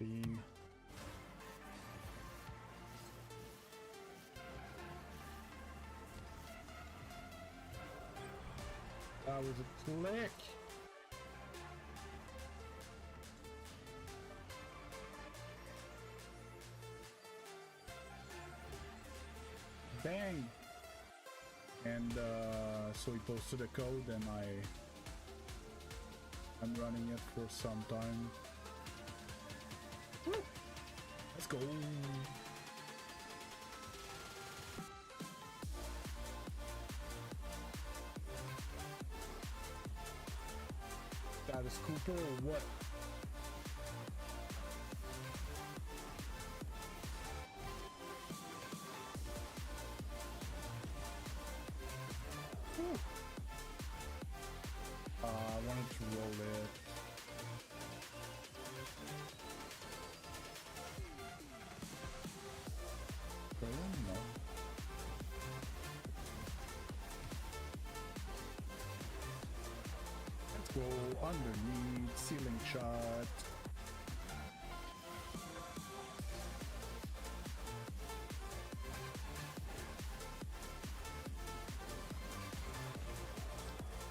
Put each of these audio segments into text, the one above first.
beam. That was a click. Bang. And so he posted a code and I'm running it for some time. Woo. Let's go. That is Cooper or what? I wanted to roll it. No. Let's go underneath, ceiling shot.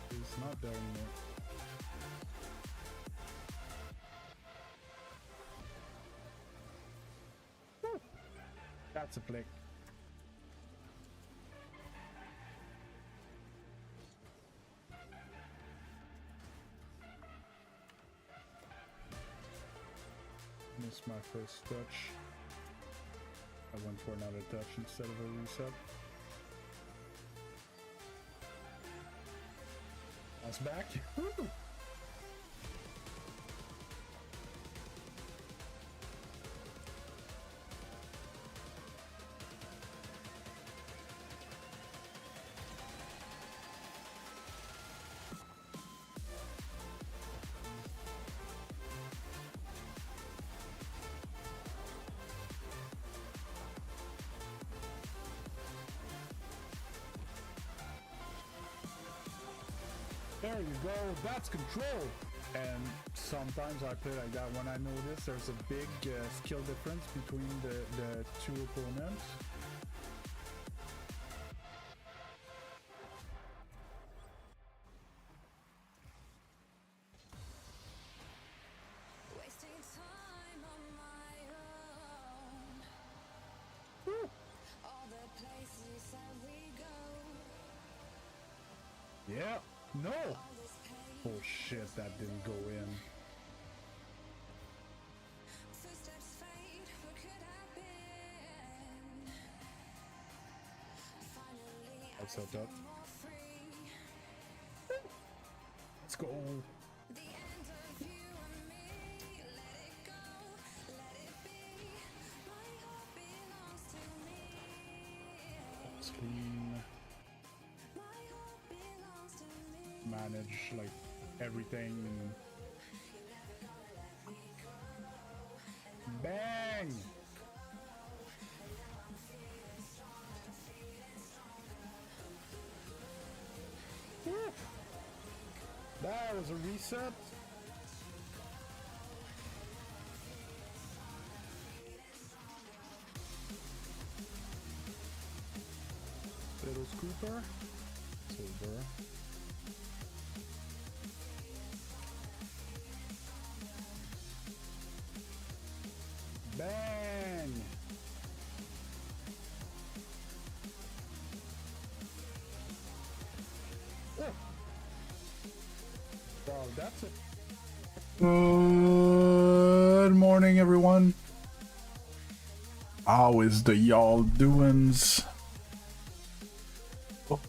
It's not there anymore. Woo. That's a flick. Missed my first touch. I went for another touch instead of a reset. That's back. Woo! There you go, that's control! And sometimes I play like that when I notice there's a big skill difference between the two opponents. Wasting time on my own. Woo. All the places that we go. Yeah, no! All this pain. Oh shit, that didn't go in. Footsteps fade, what could have been? Finally, That's I up. feel more free. Let's go! The end of you and me. Let it go, let it be. My heart belongs to me. Let's clean. My heart belongs to me. Manage like everything. Bang! Woo. That was a reset. Little Cooper. Silver. Bang! Oh. Wow, that's it. Good morning, everyone. How is the y'all doings? Oh.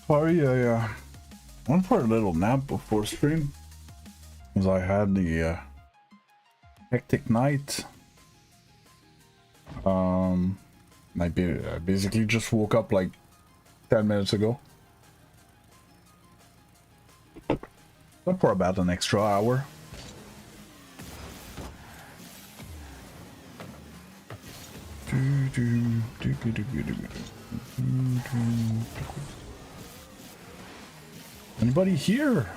Sorry, I went for a little nap before stream, because I had the hectic night. I basically just woke up like 10 minutes ago. But for about an extra hour. Anybody here?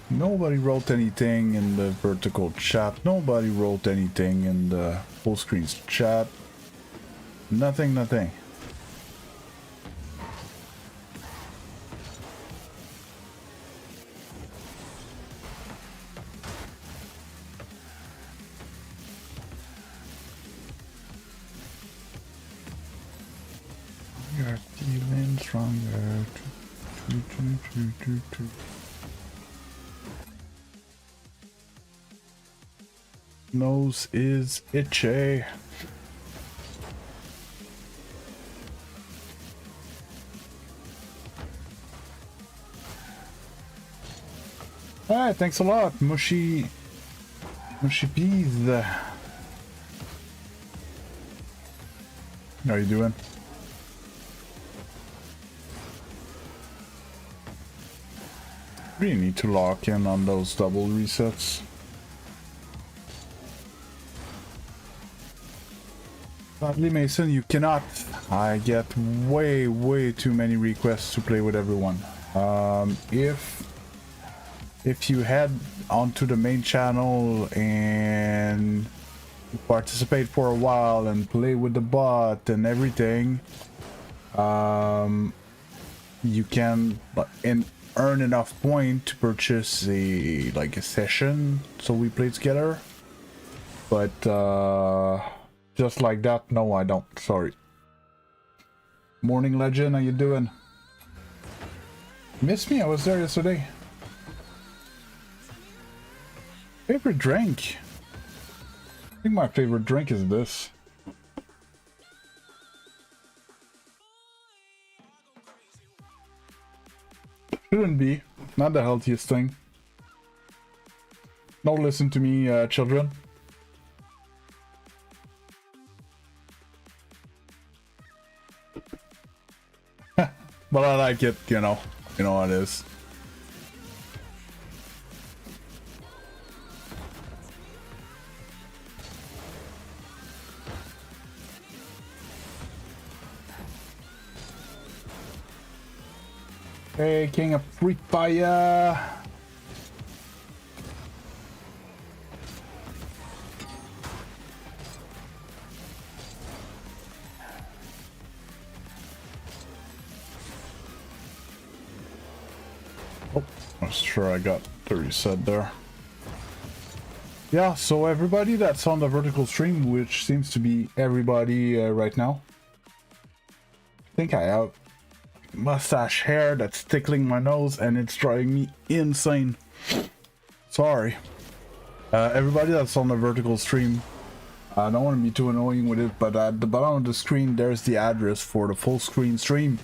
Nobody wrote anything in the vertical chat. Nobody wrote anything in the full screen chat. Nothing, nothing. We are feeling stronger. Nose is itchy. Alright, thanks a lot, Mushy Peas. How are you doing? Really need to lock in on those double resets. Sadly, Mason, you cannot. I get way too many requests to play with everyone. If you head onto the main channel and participate for a while and play with the bot and everything, you can earn enough point to purchase a session so we play together. But just like that, no, I don't. Sorry. Morning Legend, how you doing? Miss me? I was there yesterday. Favorite drink? I think my favorite drink is this. Shouldn't be. Not the healthiest thing. Don't listen to me, children. But I like it, you know. You know how it is. Hey, King of Free Fire! Oh, I'm sure I got the reset there. Yeah, so everybody that's on the vertical stream, which seems to be everybody right now. I think I have mustache hair that's tickling my nose and it's driving me insane. Sorry. Everybody that's on the vertical stream, I don't want to be too annoying with it, but at the bottom of the screen there's the address for the full screen stream,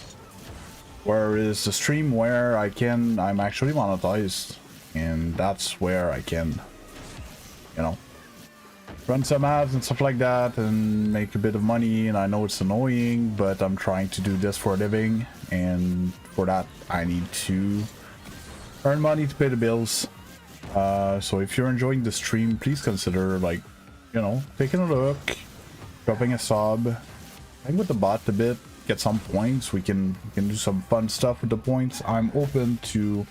where is the stream where I'm actually monetized, and that's where I can, you know, run some ads and stuff like that and make a bit of money. And I know it's annoying, but I'm trying to do this for a living, and for that I need to earn money to pay the bills. So if you're enjoying the stream, please consider, like, you know, taking a look, dropping a sub, hang with the bot a bit, get some points. We can do some fun stuff with the points. I'm open to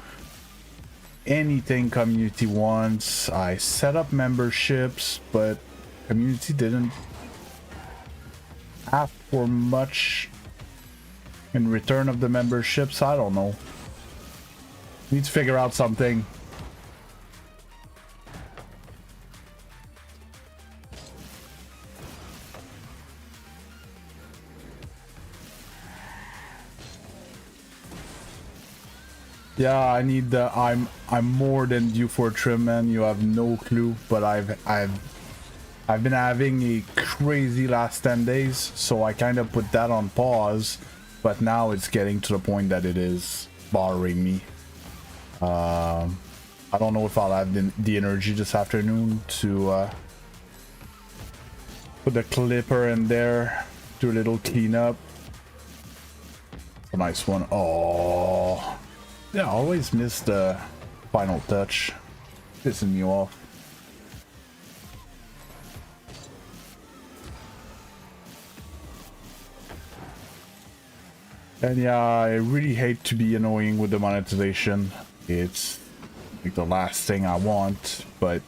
anything community wants. I set up memberships, but community didn't ask for much in return of the memberships. I don't know. Need to figure out something. Yeah, I need the I'm more than due for a trim, man. You have no clue, but I've been having a crazy last 10 days, so I kind of put that on pause, but now it's getting to the point that it is bothering me. I don't know if I'll have the energy this afternoon to put the clipper in there Do a little cleanup. A nice one. Oh, yeah, I always miss the final touch. Pissing me off. And yeah, I really hate to be annoying with the monetization. It's like the last thing I want, but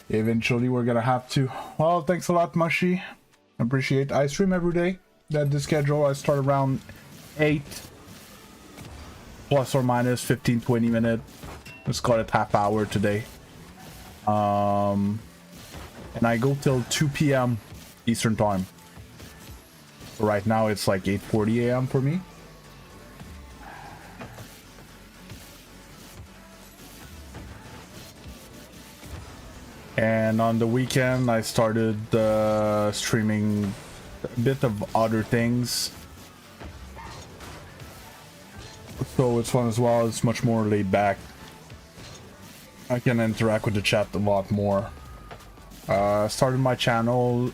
eventually we're gonna have to. Well, thanks a lot, Mushy. Appreciate. I stream every day. That the schedule, I start around 8 plus or minus 15-20 minutes. Let's call it half hour today. And I go till 2 p.m. Eastern time. Right now it's like 8:40 a.m. for me. And on the weekend I started streaming a bit of other things, so it's fun as well. It's much more laid back. I can interact with the chat a lot more. Started my channel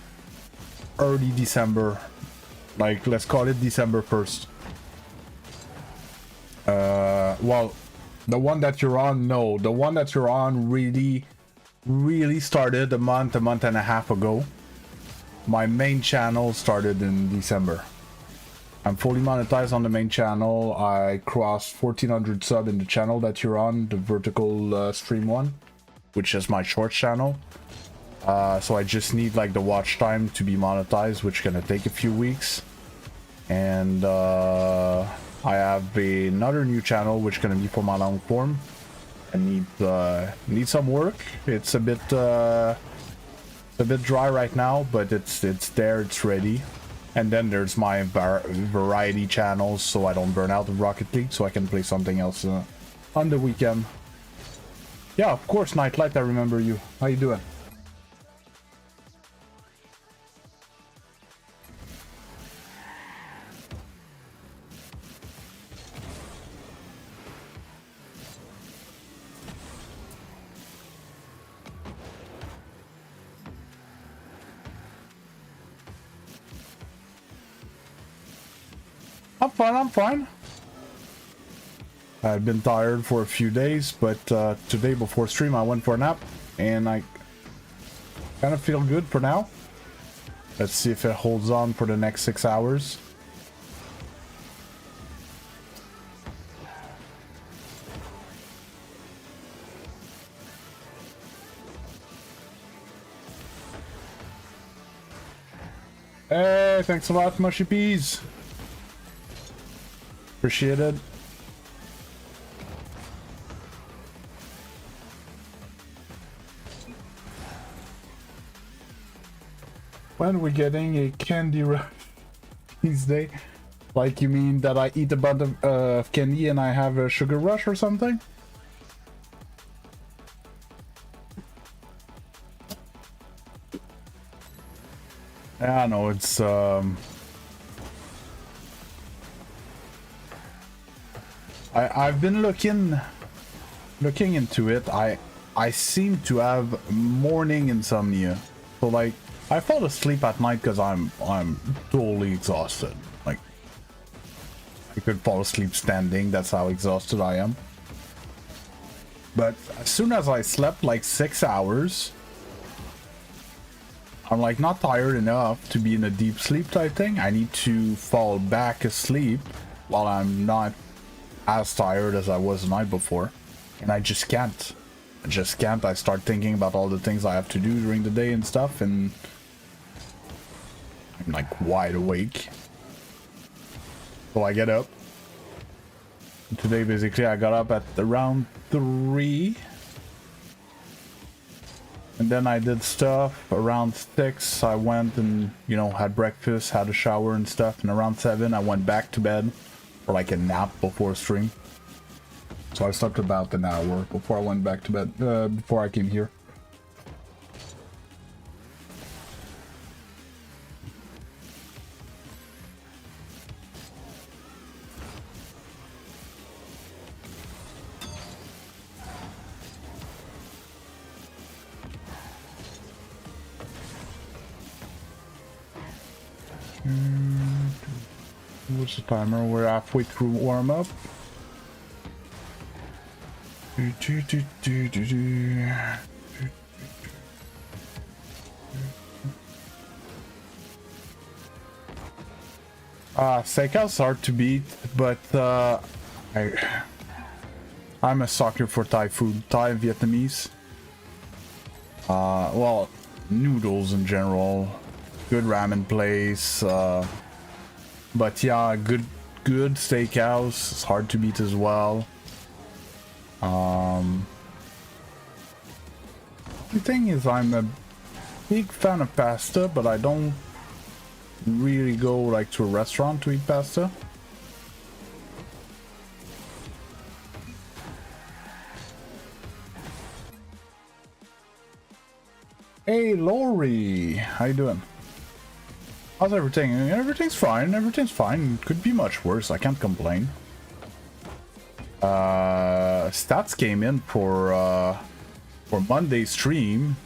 early December, like let's call it December 1st. Well, the one that you're on, no, the one that you're on really started a month and a half ago. My main channel started in December. I'm fully monetized on the main channel. I crossed 1400 sub in the channel that you're on, the vertical stream one, which is my short channel. So I just need like the watch time to be monetized, which is gonna take a few weeks. And I have another new channel which is gonna be for my long form. I need some work. It's a bit dry right now, but it's there, it's ready. And then there's my variety channels, so I don't burn out of Rocket League, so I can play something else on the weekend. Yeah, of course, Nightlight, I remember you. How you doing? I'm fine. I've been tired for a few days, but today before stream I went for a nap, and I kind of feel good for now. Let's see if it holds on for the next 6 hours. Hey, thanks a lot, Mushy Peas. Appreciate it. When are we getting a candy rush these days? Like, you mean that I eat a bunch of candy and I have a sugar rush or something? Yeah, no, it's I've been looking into it. I seem to have morning insomnia. So like I fall asleep at night because I'm totally exhausted. Like I could fall asleep standing, that's how exhausted I am. But as soon as I slept like 6 hours, I'm like not tired enough to be in a deep sleep type thing. I need to fall back asleep while I'm not as tired as I was the night before, and I just can't. I start thinking about all the things I have to do during the day and stuff, and I'm like wide awake. So I get up. Today basically I got up at around 3, and then I did stuff. Around 6 I went and, you know, had breakfast, had a shower and stuff, and around 7 I went back to bed for like a nap before stream. So I slept about an hour before I went back to bed, before I came here. What's the timer? We're halfway through warm up. Steakhouse hard to beat, but I'm a sucker for Thai food, Thai and Vietnamese. Well, noodles in general, good ramen place, but yeah, good steakhouse. It's hard to beat as well. The thing is, I'm a big fan of pasta, but I don't really go like to a restaurant to eat pasta. Hey Lori, how you doing? How's everything? Everything's fine. Everything's fine. Could be much worse. I can't complain. Stats came in for Monday's stream.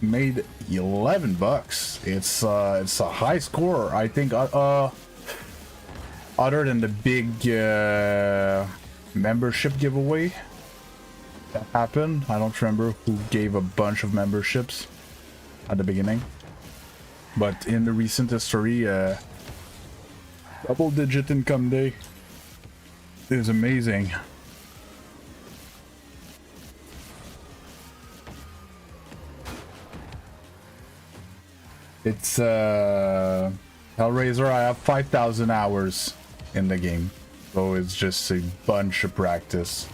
Made $11. It's a high score. I think. Other than the big membership giveaway that happened, I don't remember who gave a bunch of memberships at the beginning. But in the recent history, double-digit income day is amazing. It's Hellraiser. I have 5,000 hours in the game, so it's just a bunch of practice.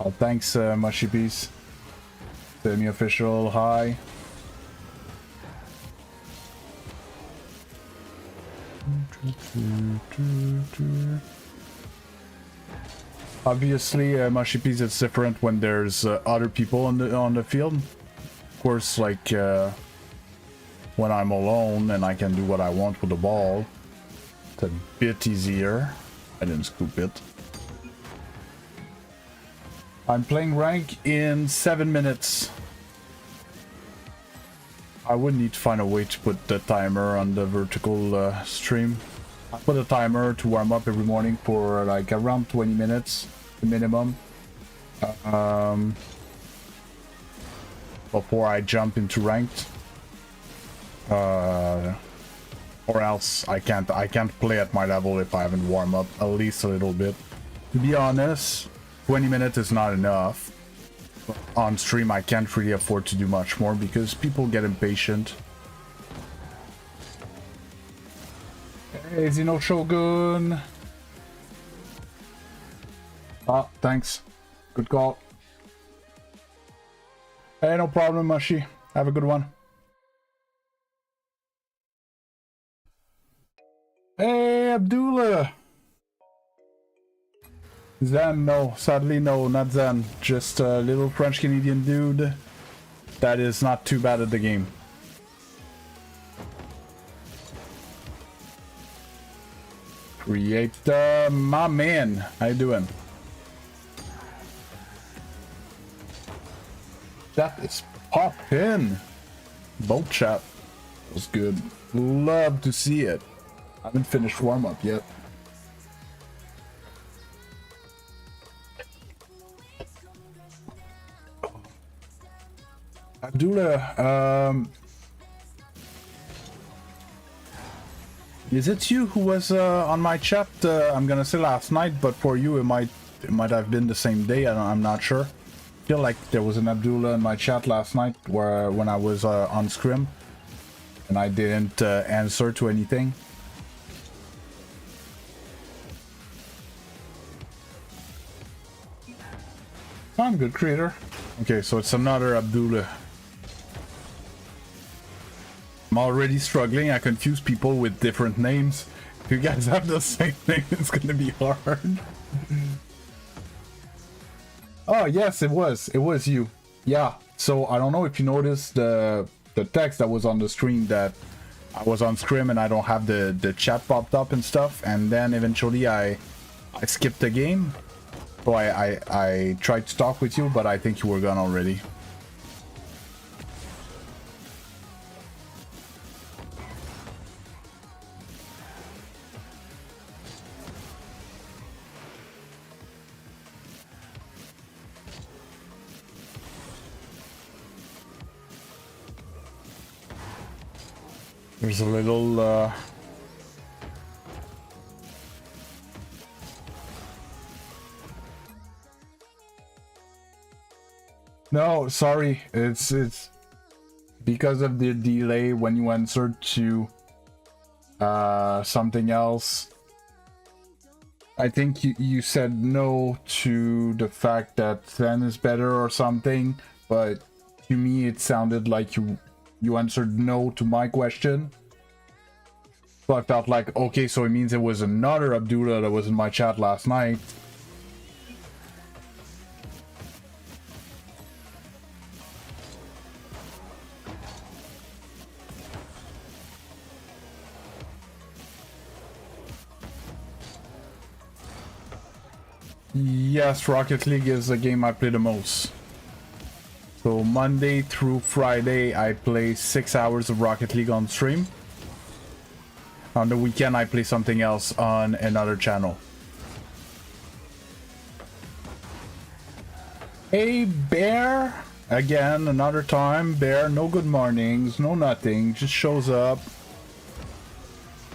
Oh, thanks, Mushy Piece. Semi-official, hi. Obviously, Mushy Piece, it's different when there's other people on the field. Of course, like when I'm alone and I can do what I want with the ball, it's a bit easier. I didn't scoop it. I'm playing rank in 7 minutes. I would need to find a way to put the timer on the vertical stream. I put a timer to warm up every morning for like around 20 minutes, the minimum. Before I jump into ranked. Or else I can't play at my level if I haven't warmed up at least a little bit. To be honest, 20 minutes is not enough. On stream, I can't really afford to do much more because people get impatient. Hey, Zeno Shogun. Ah, thanks. Good call. Hey, no problem, Mushy. Have a good one. Hey, Abdullah. Zen, no. Sadly, no, not Zen. Just a little French-Canadian dude that is not too bad at the game. Create, my man. How you doing? That is poppin'. Bolt chat was good. Love to see it. I haven't finished warm-up yet. Abdullah, is it you who was on my chat? I'm gonna say last night, but for you it might have been the same day. I'm not sure. I feel like there was an Abdullah in my chat last night when I was on scrim, and I didn't answer to anything. I'm good, creator. Okay, so it's another Abdullah. I'm already struggling. I confuse people with different names. If you guys have the same name, it's gonna be hard. Oh yes, it was you. Yeah. So I don't know if you noticed the text that was on the screen that I was on scrim and I don't have the chat popped up and stuff, and then eventually I skipped the game. So I tried to talk with you, but I think you were gone already. There's a little no, sorry. It's because of the delay when you answered to something else. I think you said no to the fact that 10 is better or something, but to me it sounded like you answered no to my question. So I felt like, okay, so it means it was another Abdullah that was in my chat last night. Yes, Rocket League is the game I play the most. So Monday through Friday, I play 6 hours of Rocket League on stream. On the weekend, I play something else on another channel. Hey, Bear! Again, another time. Bear, no good mornings, no nothing. Just shows up.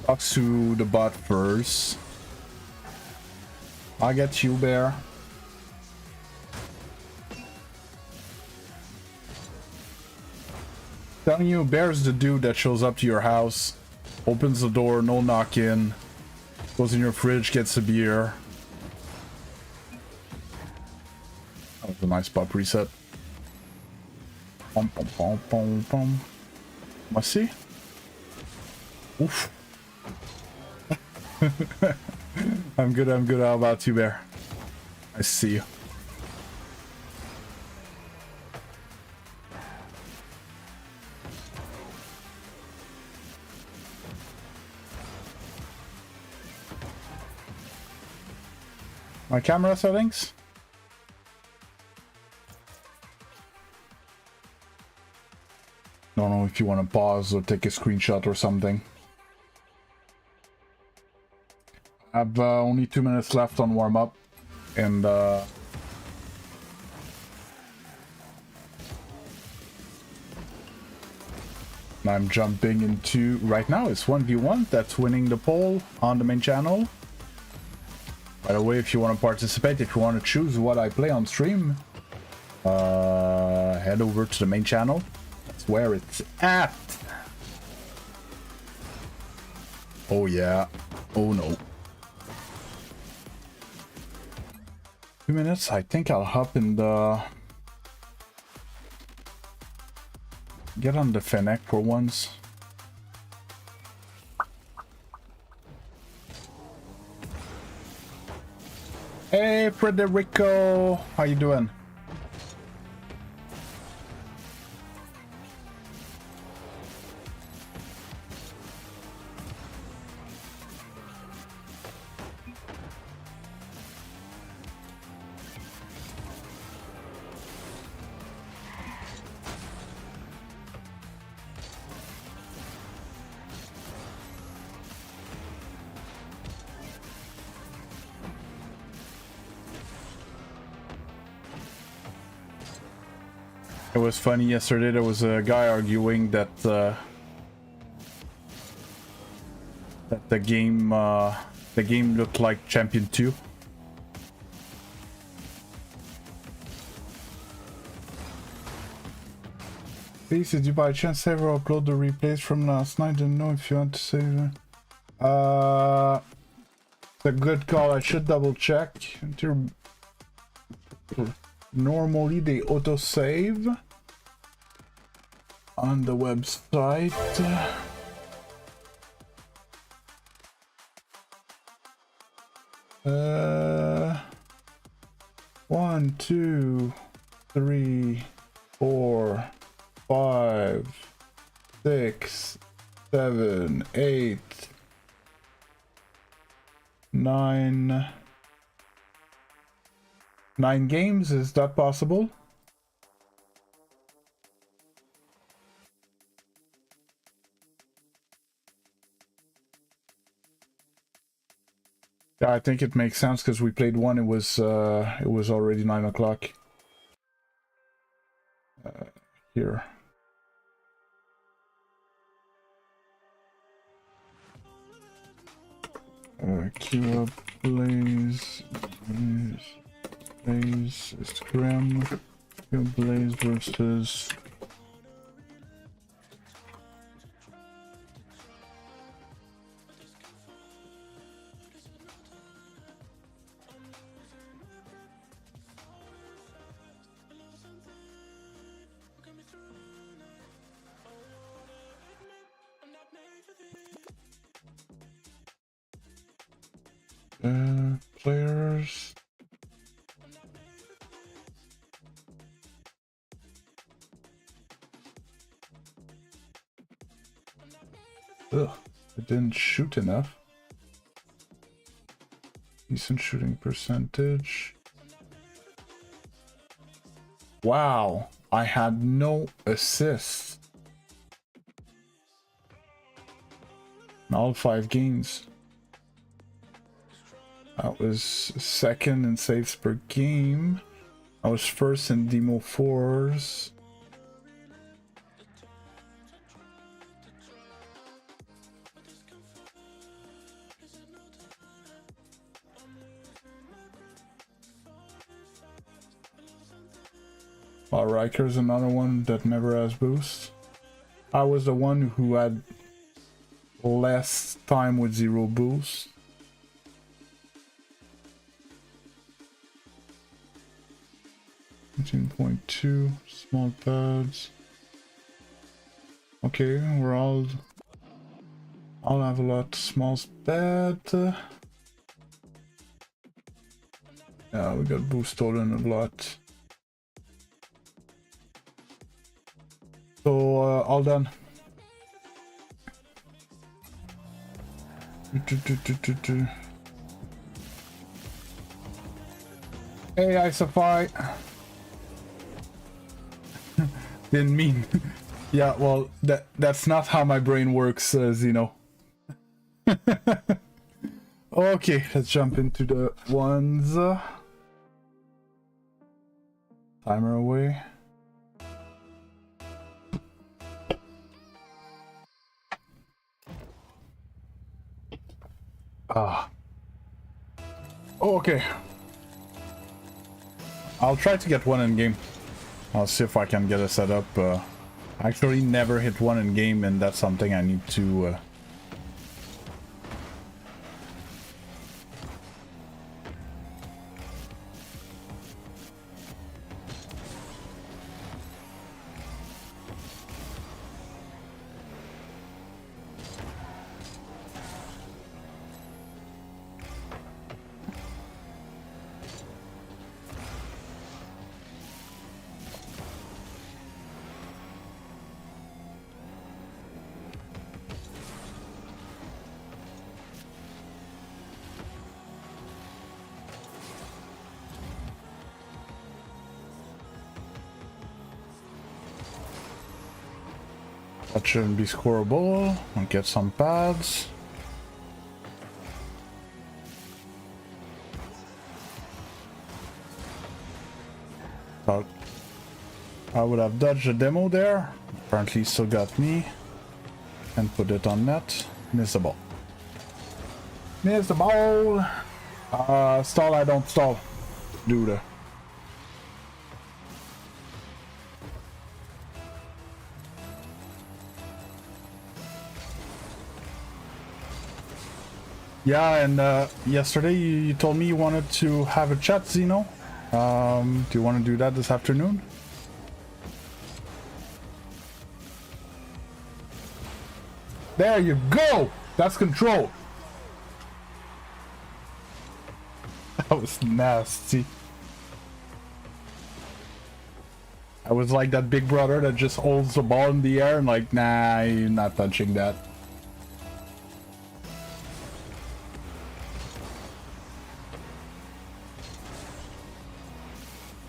Talks to the bot first. I get you, Bear. Telling you, Bear's the dude that shows up to your house, opens the door, no knock-in, goes in your fridge, gets a beer. That was a nice pop reset. Pom pom pom pom pom. Must see. Oof. I'm good, I'm good. How about you, Bear? I see you. My camera settings? Don't know if you want to pause or take a screenshot or something. I have only 2 minutes left on warm-up, and I'm jumping into, right now it's 1v1, that's winning the poll on the main channel. By the way, if you want to participate, if you want to choose what I play on stream, head over to the main channel. That's where it's at. Oh yeah. Oh no. 2 minutes. I think I'll hop in the... Get on the Fennec for once. Hey, Frederico! How you doing? It was funny yesterday, there was a guy arguing that that the game looked like Champion 2. Please, did you by chance ever upload the replays from last night? Didn't know if you want to save it. It's a good call. I should double check. Normally they auto-save on the website. 1, 2, 3, 4, 5, 6, 7, 8, 9. 9 games, is that possible? Yeah, I think it makes sense because we played one. It was already 9 o'clock. Here. Kira, Blaze, Blaze, Scram, Kira, Blaze versus... players. Ugh, it didn't shoot enough. Decent shooting percentage. Wow, I had no assists in all 5 games. I was second in saves per game. I was first in demo 4s. Riker's another one that never has boost. I was the one who had less time with 0 boost. .2 small pads. Okay, we're all. I'll have a lot small pad. Yeah, we got boost stolen a lot. So all done. Hey, Isophi. Didn't mean. Yeah, well, that's not how my brain works, Zeno. Okay, let's jump into the ones. Timer away. Ah. Oh, okay. I'll try to get one in game. I'll see if I can get a setup. I actually never hit one in game, and that's something I need to... That shouldn't be scoreable. I'll get some pads. Thought I would have dodged the demo there. Apparently still got me. And put it on net. Miss the ball. Miss the ball! Stall, I don't stall. Dude. Yeah, and yesterday you told me you wanted to have a chat, Zeno. Do you want to do that this afternoon? There you go! That's control! That was nasty. I was like that big brother that just holds the ball in the air and like, nah, you're not touching that.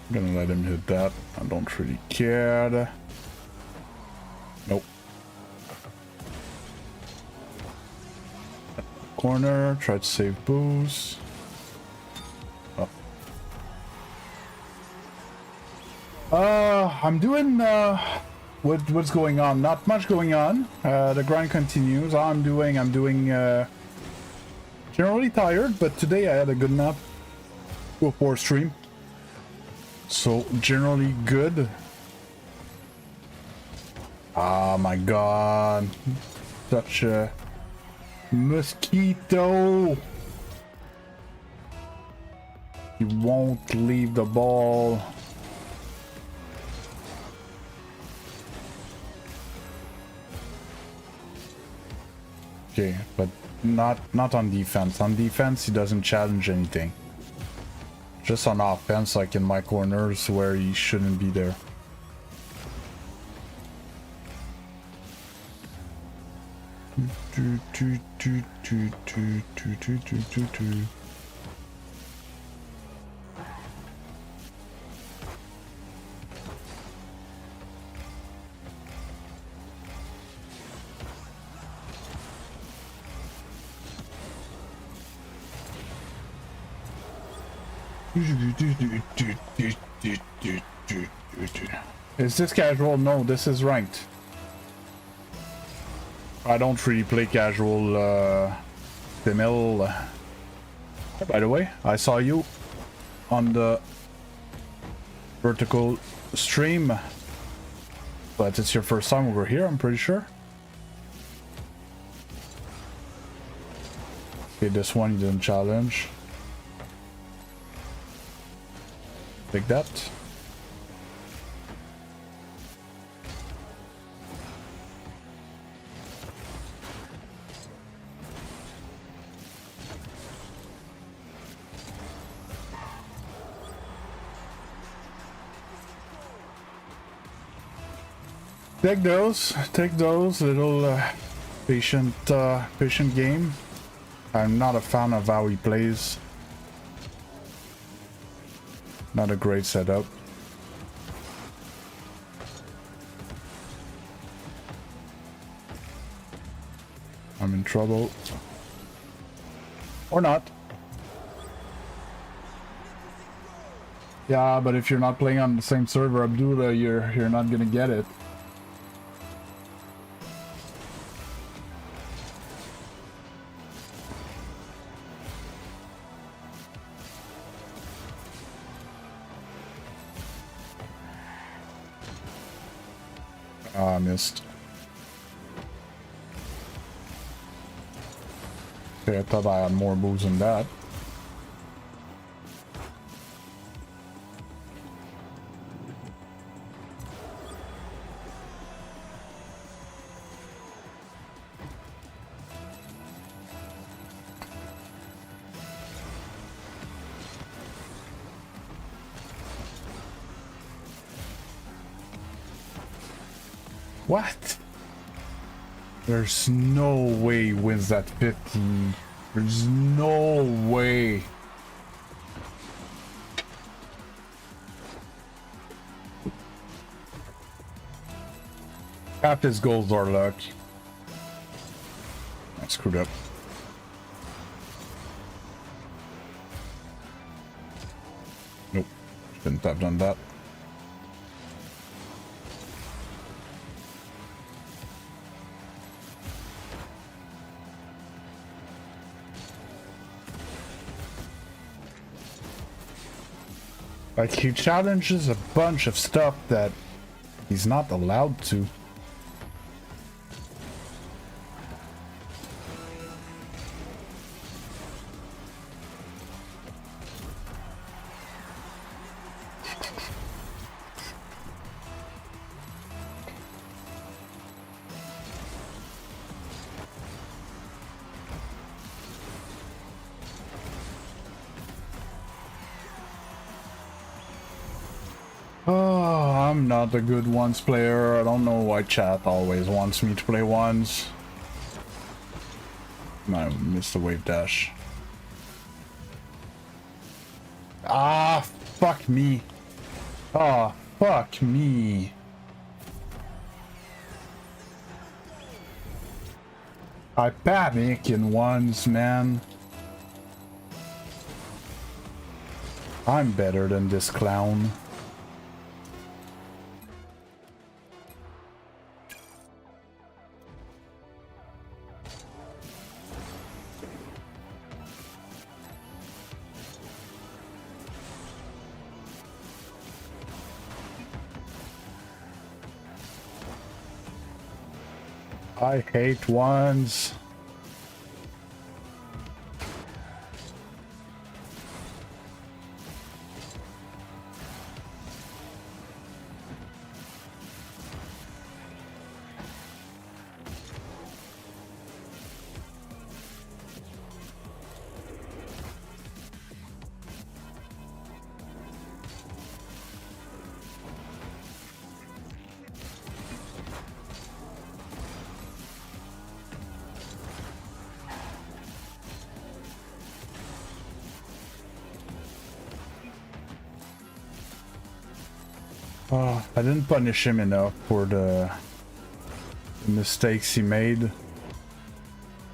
I'm gonna let him hit that. I don't really care. Nope. Corner, try to save boost. Oh. I'm doing what's going on? Not much going on. The grind continues. I'm doing Generally tired, but today I had a good nap before stream. So generally good. Oh my god. Such a mosquito. He won't leave the ball. Okay, but not on defense. On defense, he doesn't challenge anything. Just on offense, like in my corners where he shouldn't be there. Is this casual? No, this is ranked. I don't really play casual female. By the way, I saw you on the vertical stream, but it's your first time over here, I'm pretty sure. Okay, this one you didn't challenge. Take that. Take those little patient game. I'm not a fan of how he plays. Not a great setup. I'm in trouble. Or not. Yeah, but if you're not playing on the same server, Abdullah, you're not gonna get it. Ah, I missed. Okay, I thought I had more moves than that. What? There's no way he wins that 15. There's no way. Half his goals are luck. I screwed up. Nope. Shouldn't have done that. Like, he challenges a bunch of stuff that he's not allowed to. I'm not a good ones player. I don't know why chat always wants me to play ones. I missed the wave dash. Ah, fuck me. Oh, fuck me. I panic in ones, man. I'm better than this clown. I hate ones. I didn't punish him enough for the mistakes he made,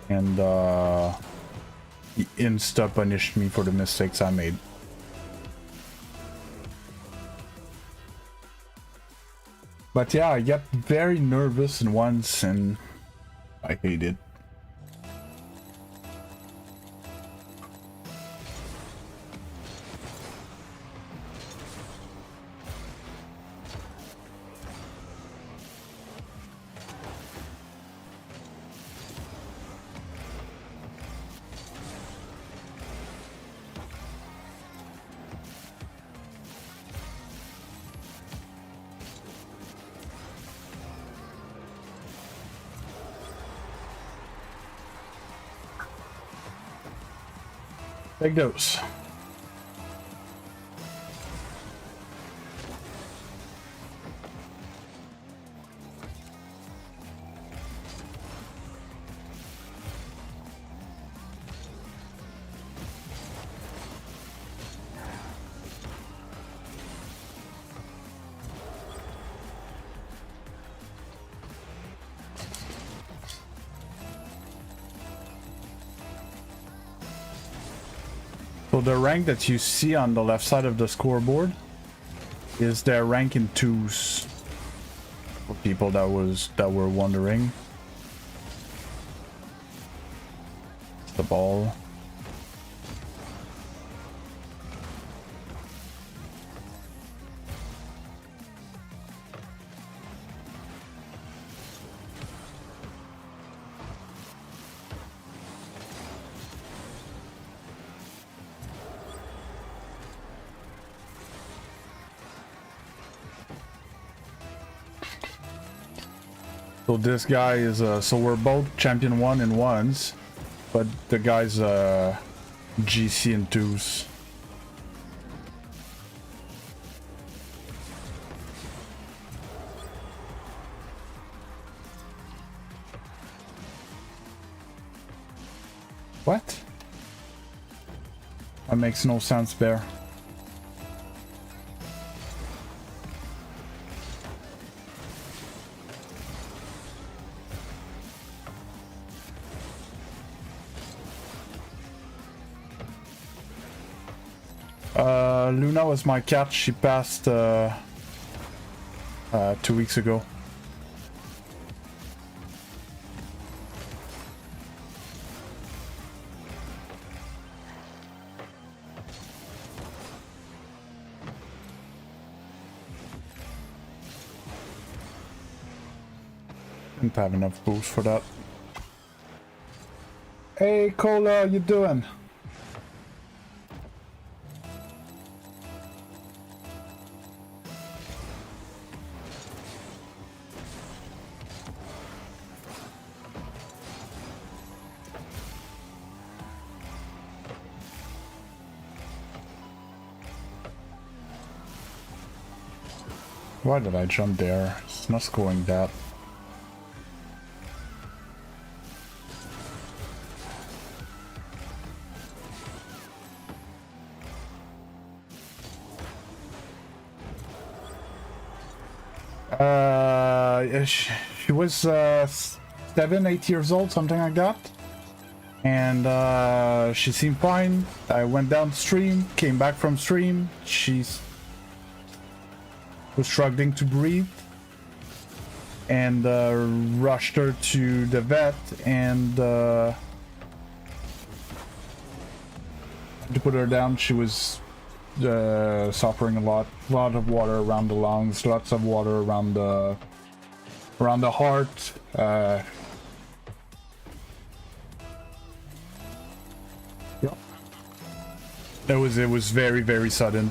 and he insta punished me for the mistakes I made. But yeah, I got very nervous once and I hate it. Take those. So the rank that you see on the left side of the scoreboard is their rank in twos. For people that were wondering. The ball. So this guy is so we're both champion 1 in ones, but the guy's GC in twos. What? That makes no sense there. Luna was my cat. She passed 2 weeks ago. Didn't have enough boost for that. Hey Cola, how you doing? Why did I jump there? It's not scoring that. She was 7, 8 years old, something like that. And she seemed fine. I went downstream, came back from stream. She's was struggling to breathe, and rushed her to the vet, and to put her down. She was suffering a lot of water around the lungs, lots of water around the heart. It was very, very sudden.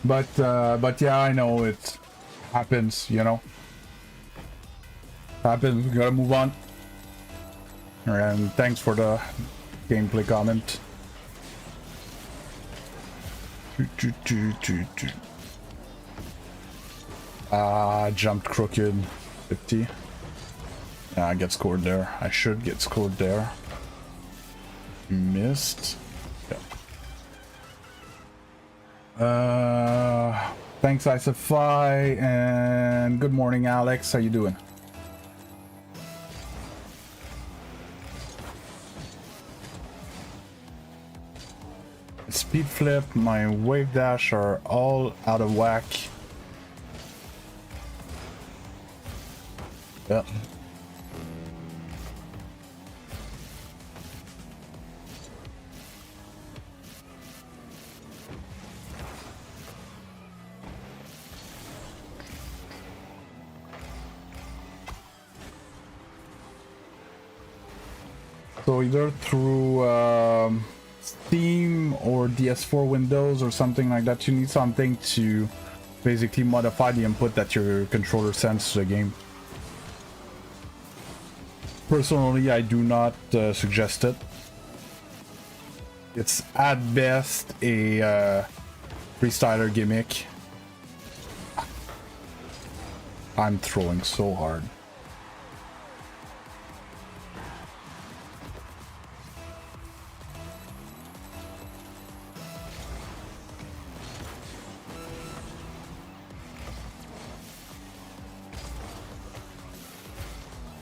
But yeah, I know it happens, you know. Happens, we gotta move on. And thanks for the gameplay comment. Jumped crooked. 50. Yeah, I get scored there. I should get scored there. Missed. Yeah. Thanks, Isify, and good morning, Alex. How you doing? Speed flip, my wave dash are all out of whack. Yep. So either through Steam or DS4 Windows or something like that, you need something to basically modify the input that your controller sends to the game. Personally, I do not suggest it. It's at best a freestyler gimmick. I'm throwing so hard.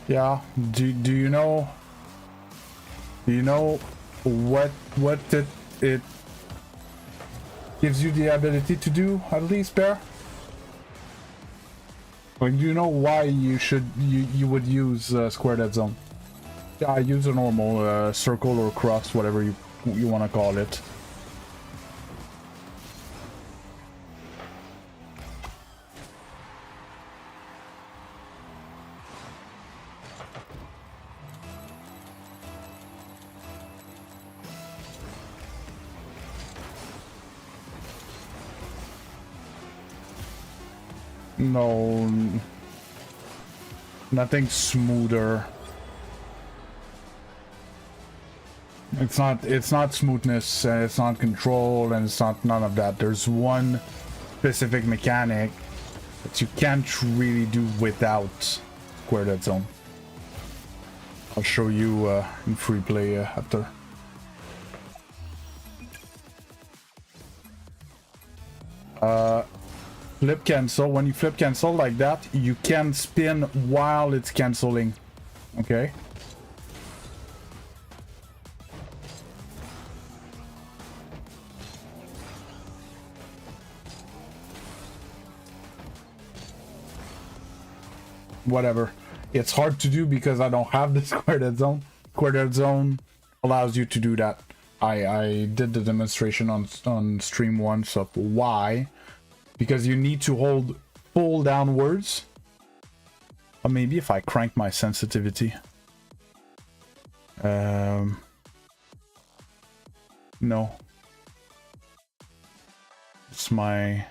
Yeah, do you know what it gives you the ability to do, at least, Bear? Like, do you know why you would use square dead zone? Yeah, I use a normal circle or cross, whatever you want to call it. No, nothing smoother. It's not smoothness, it's not control, and it's not none of that. There's one specific mechanic that you can't really do without square dead zone. I'll show you in free play after. Flip cancel. When you flip cancel like that, you can spin while it's canceling. Okay? Whatever. It's hard to do because I don't have the square dead zone. Square dead zone allows you to do that. I did the demonstration on stream once of why. Because you need to hold full downwards. Or maybe if I crank my sensitivity. No. It's my...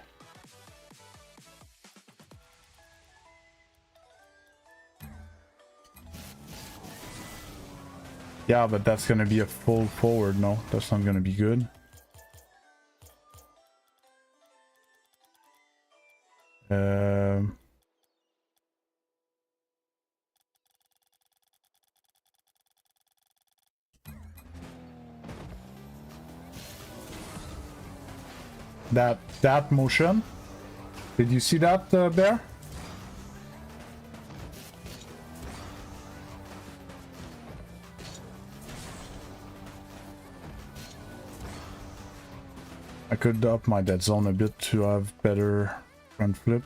Yeah, but that's gonna be a full forward. No, that's not gonna be good. Um... That motion. Did you see that, Bear? I could up my dead zone a bit to have better front flip.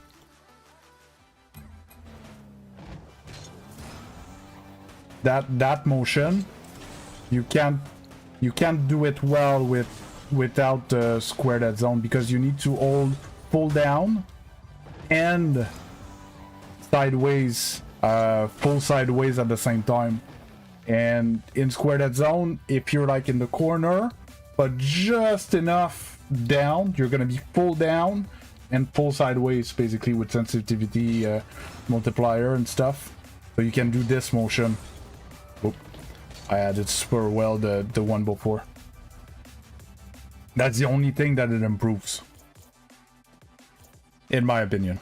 That motion, you can't do it well without square dead zone, because you need to hold full down and sideways, full sideways at the same time. And in square dead zone, if you're like in the corner but just enough down, you're gonna be full down and full sideways, basically, with sensitivity multiplier and stuff. So you can do this motion. Oop. I added super well the one before. That's the only thing that it improves, in my opinion.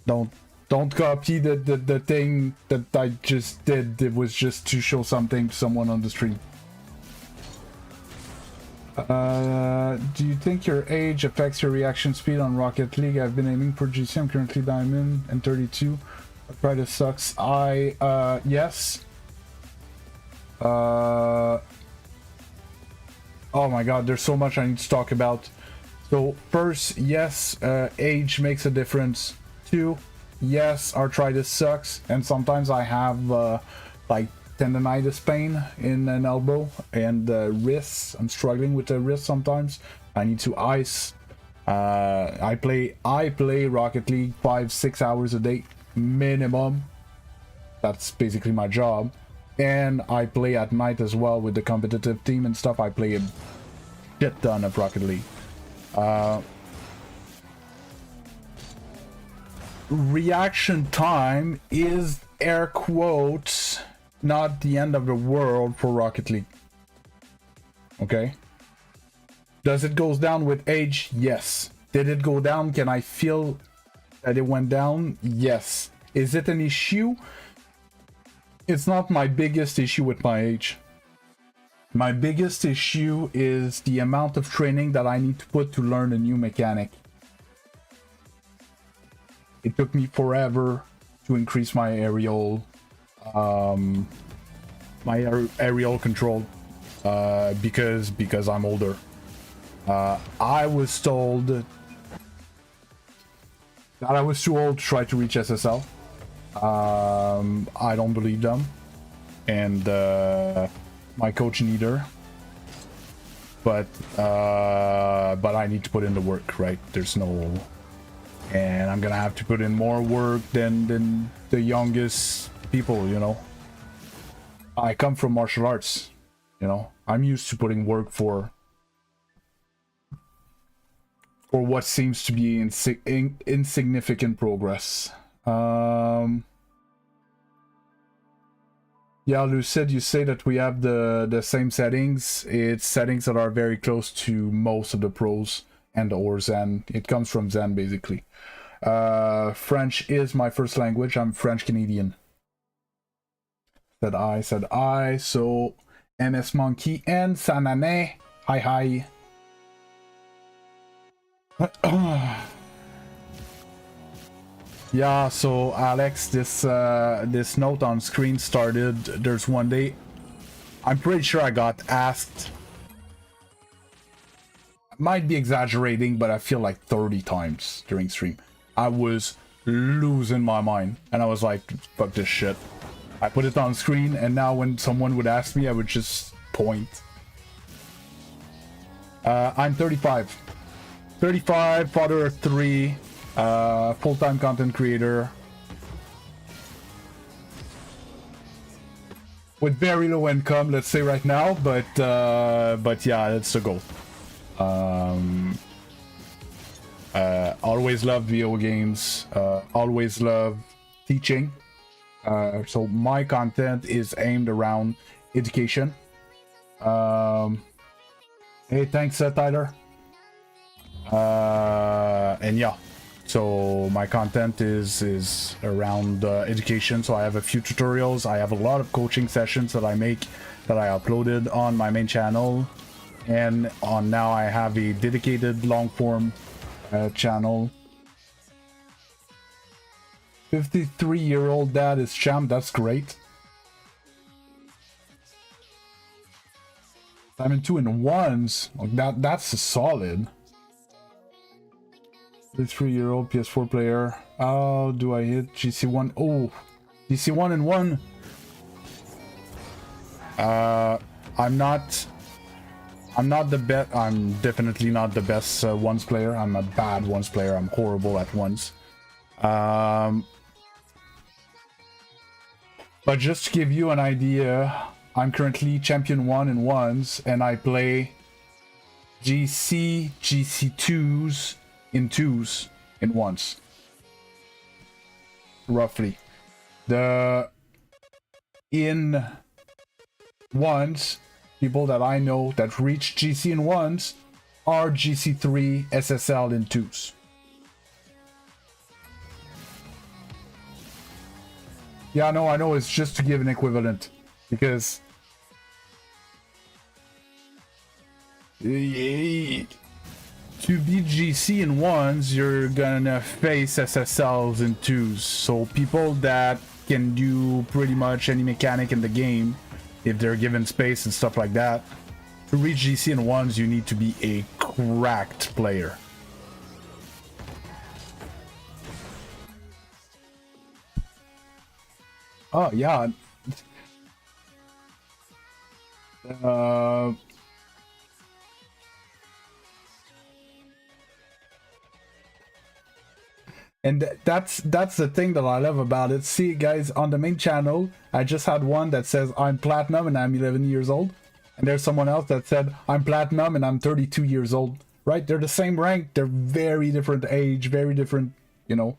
Don't copy the thing that I just did. It was just to show something to someone on the stream. Do you think your age affects your reaction speed on Rocket League? I've been aiming for GC. I'm currently Diamond and 32. Arthritis sucks. Yes. Oh my god, there's so much I need to talk about. So first, yes, age makes a difference. 2, yes, arthritis sucks, and sometimes I have like tendonitis pain in an elbow and wrists. I'm struggling with the wrist sometimes. I need to ice. I play Rocket League 5-6 hours a day minimum. That's basically my job. And I play at night as well with the competitive team and stuff. I play a shit ton of Rocket League. Reaction time is, air quotes, not the end of the world for Rocket League. Okay? Does it goes down with age? Yes. Did it go down? Can I feel that it went down? Yes. Is it an issue? It's not my biggest issue with my age. My biggest issue is the amount of training that I need to put to learn a new mechanic. It took me forever to increase my aerial control because I'm older. I was told that I was too old to try to reach SSL. I don't believe them, and my coach neither. But I need to put in the work, right? There's no, and I'm gonna have to put in more work than the youngest people, you know. I come from martial arts, you know. I'm used to putting work for what seems to be insignificant progress. Yeah, Lucid, you say that we have the same settings. It's settings that are very close to most of the pros and or Zen. It comes from Zen, basically. French is my first language. I'm French Canadian. Said I. So, MS Monkey and Sanane. Hi. Yeah, so Alex, this note on screen started. There's one day, I'm pretty sure I got asked, I might be exaggerating, but I feel like 30 times during stream. I was losing my mind, and I was like, fuck this shit. I put it on screen, and now when someone would ask me, I would just point. I'm 35. 35, father of 3, full-time content creator. With very low income, let's say right now, but yeah, that's the goal. Always love video games. Always love teaching. So my content is aimed around education. Hey, thanks, Tyler. And yeah, so my content is around education. So I have a few tutorials. I have a lot of coaching sessions that I make, that I uploaded on my main channel, and on now I have a dedicated long form channel. 53-year-old dad is champ. That's great. I'm in 2 and 1s. That's a solid. 3-year-old PS4 player. How do I hit GC1? Oh, GC1 and 1. I'm not the best. I'm definitely not the best ones player. I'm a bad ones player. I'm horrible at ones. But just to give you an idea, I'm currently champion 1 in ones, and I play GC, GC2s in 2s in ones. Roughly. In ones, people that I know that reach GC in ones are GC3 SSL in 2s. Yeah, no, I know, it's just to give an equivalent, because to be GC in ones, you're gonna face SSLs in 2s. So people that can do pretty much any mechanic in the game, if they're given space and stuff like that, to reach GC in ones, you need to be a cracked player. Oh, yeah. And that's the thing that I love about it. See, guys, on the main channel, I just had one that says I'm platinum and I'm 11 years old. And there's someone else that said I'm platinum and I'm 32 years old. Right? They're the same rank. They're very different age, very different, you know,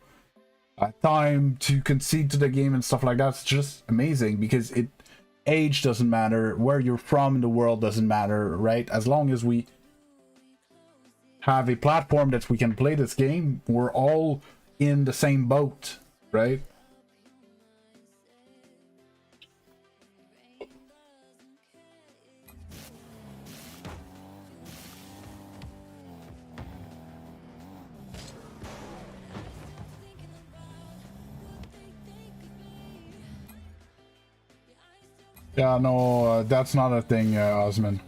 time to concede to the game and stuff like that. It's just amazing, because age doesn't matter, where you're from in the world doesn't matter, right? As long as we have a platform that we can play this game, we're all in the same boat, right? Yeah, no, that's not a thing, Osman.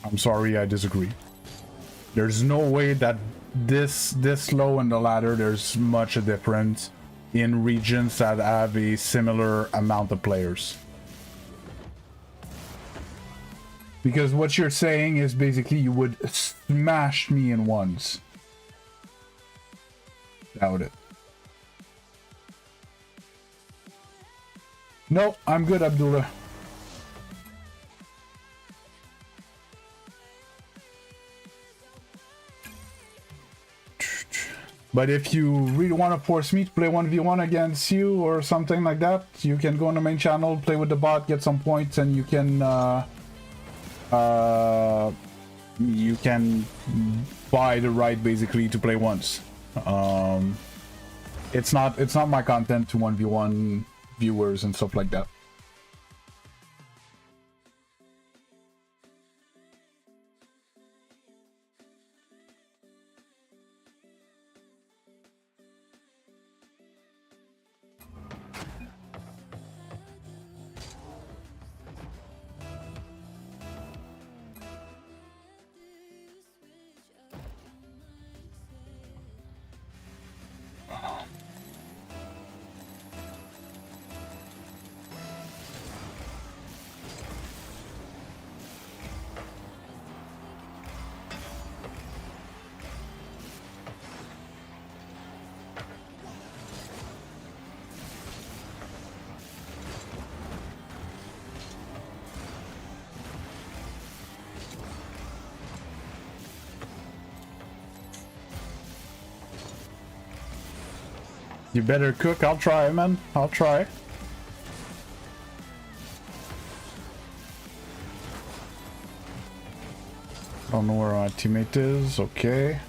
I'm sorry, I disagree. There's no way that this low in the ladder, there's much a difference in regions that have a similar amount of players. Because what you're saying is basically you would smash me in ones. Doubt it. No, I'm good, Abdullah. But if you really want to force me to play 1v1 against you or something like that, you can go on the main channel, play with the bot, get some points, and you can buy the right basically to play once. It's not my content to 1v1 viewers and stuff like that. You better cook. I'll try, man. I'll try. Don't know where my teammate is. Okay.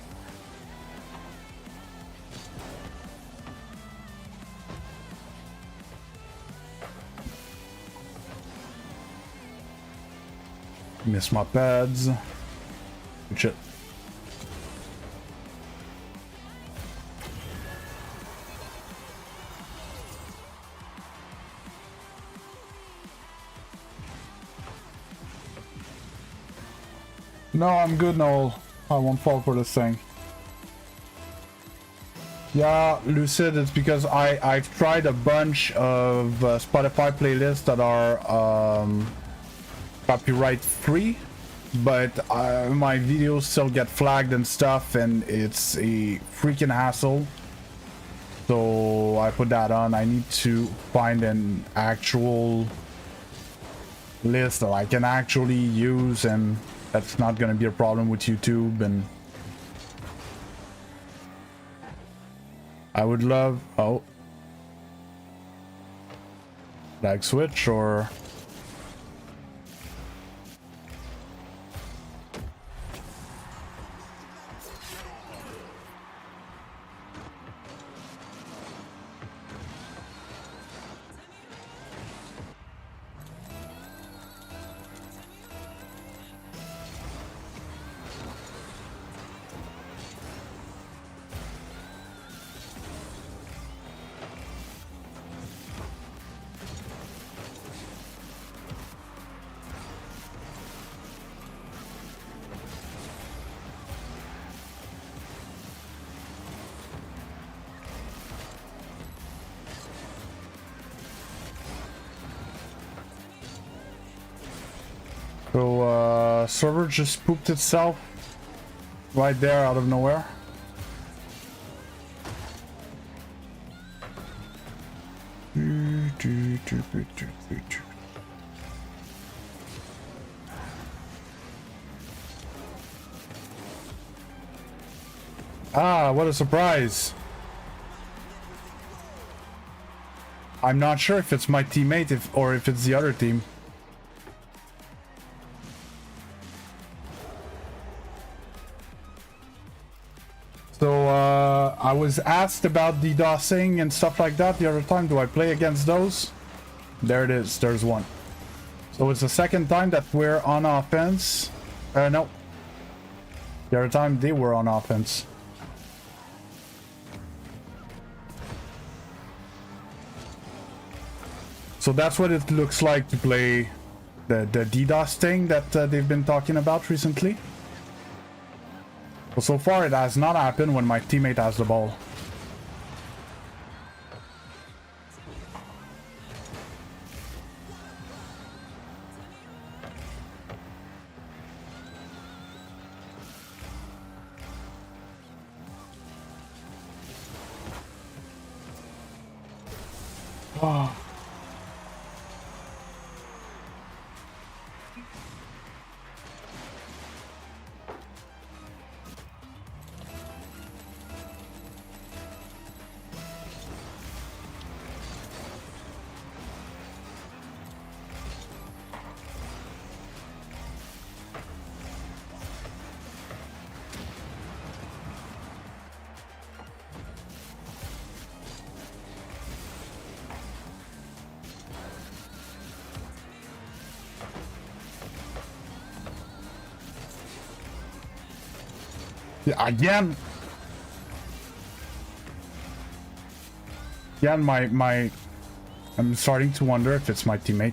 Miss my pads. Good shit. No, I'm good, Noel. I won't fall for this thing. Yeah, Lucid, it's because I've tried a bunch of Spotify playlists that are copyright free, but my videos still get flagged and stuff, and it's a freaking hassle. So I put that on. I need to find an actual list that I can actually use, and that's not gonna be a problem with YouTube. And I would love... Oh. Lag switch or... So, server just pooped itself right there out of nowhere. Ah, what a surprise. I'm not sure if it's my teammate or if it's the other team. So, I was asked about DDoSing and stuff like that the other time. Do I play against those? There it is. There's one. So it's the second time that we're on offense. No. The other time they were on offense. So that's what it looks like to play the DDoS thing that they've been talking about recently. Well, so far it has not happened when my teammate has the ball. Oh. Yeah, again, I'm starting to wonder if it's my teammate.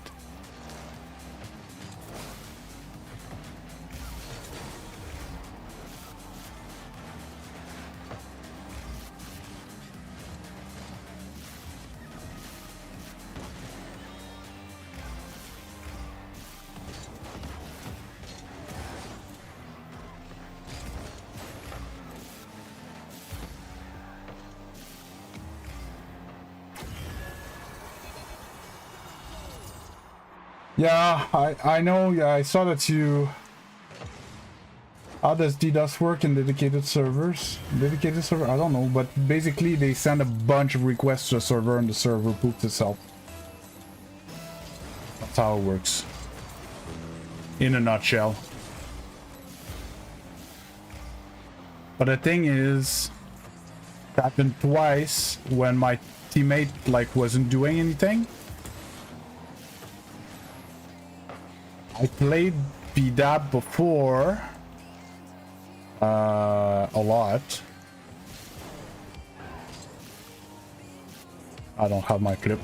Yeah, I know. Yeah, I saw that you How does DDoS work in dedicated servers? Dedicated server? I don't know, but basically they send a bunch of requests to a server and the server poops itself. That's how it works. In a nutshell. But the thing is, it happened twice when my teammate like wasn't doing anything. I played BDAP before a lot. I don't have my clip.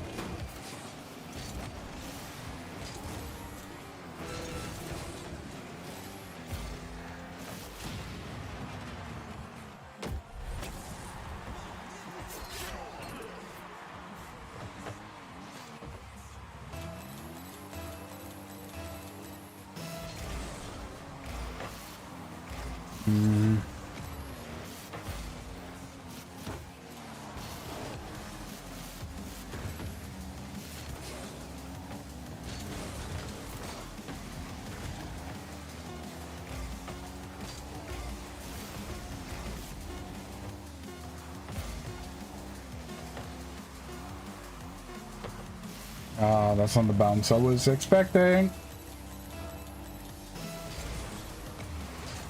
That's on the bounce I was expecting.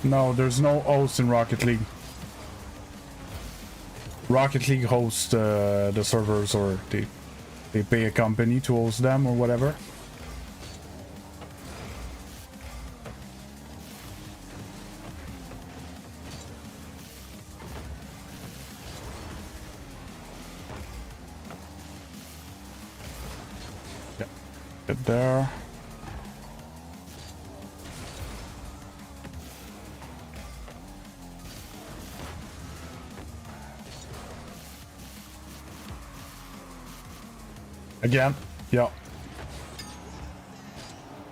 No, there's no host in Rocket League. Rocket League hosts the servers, or they pay a company to host them or whatever. Yeah, get there. Again, yeah.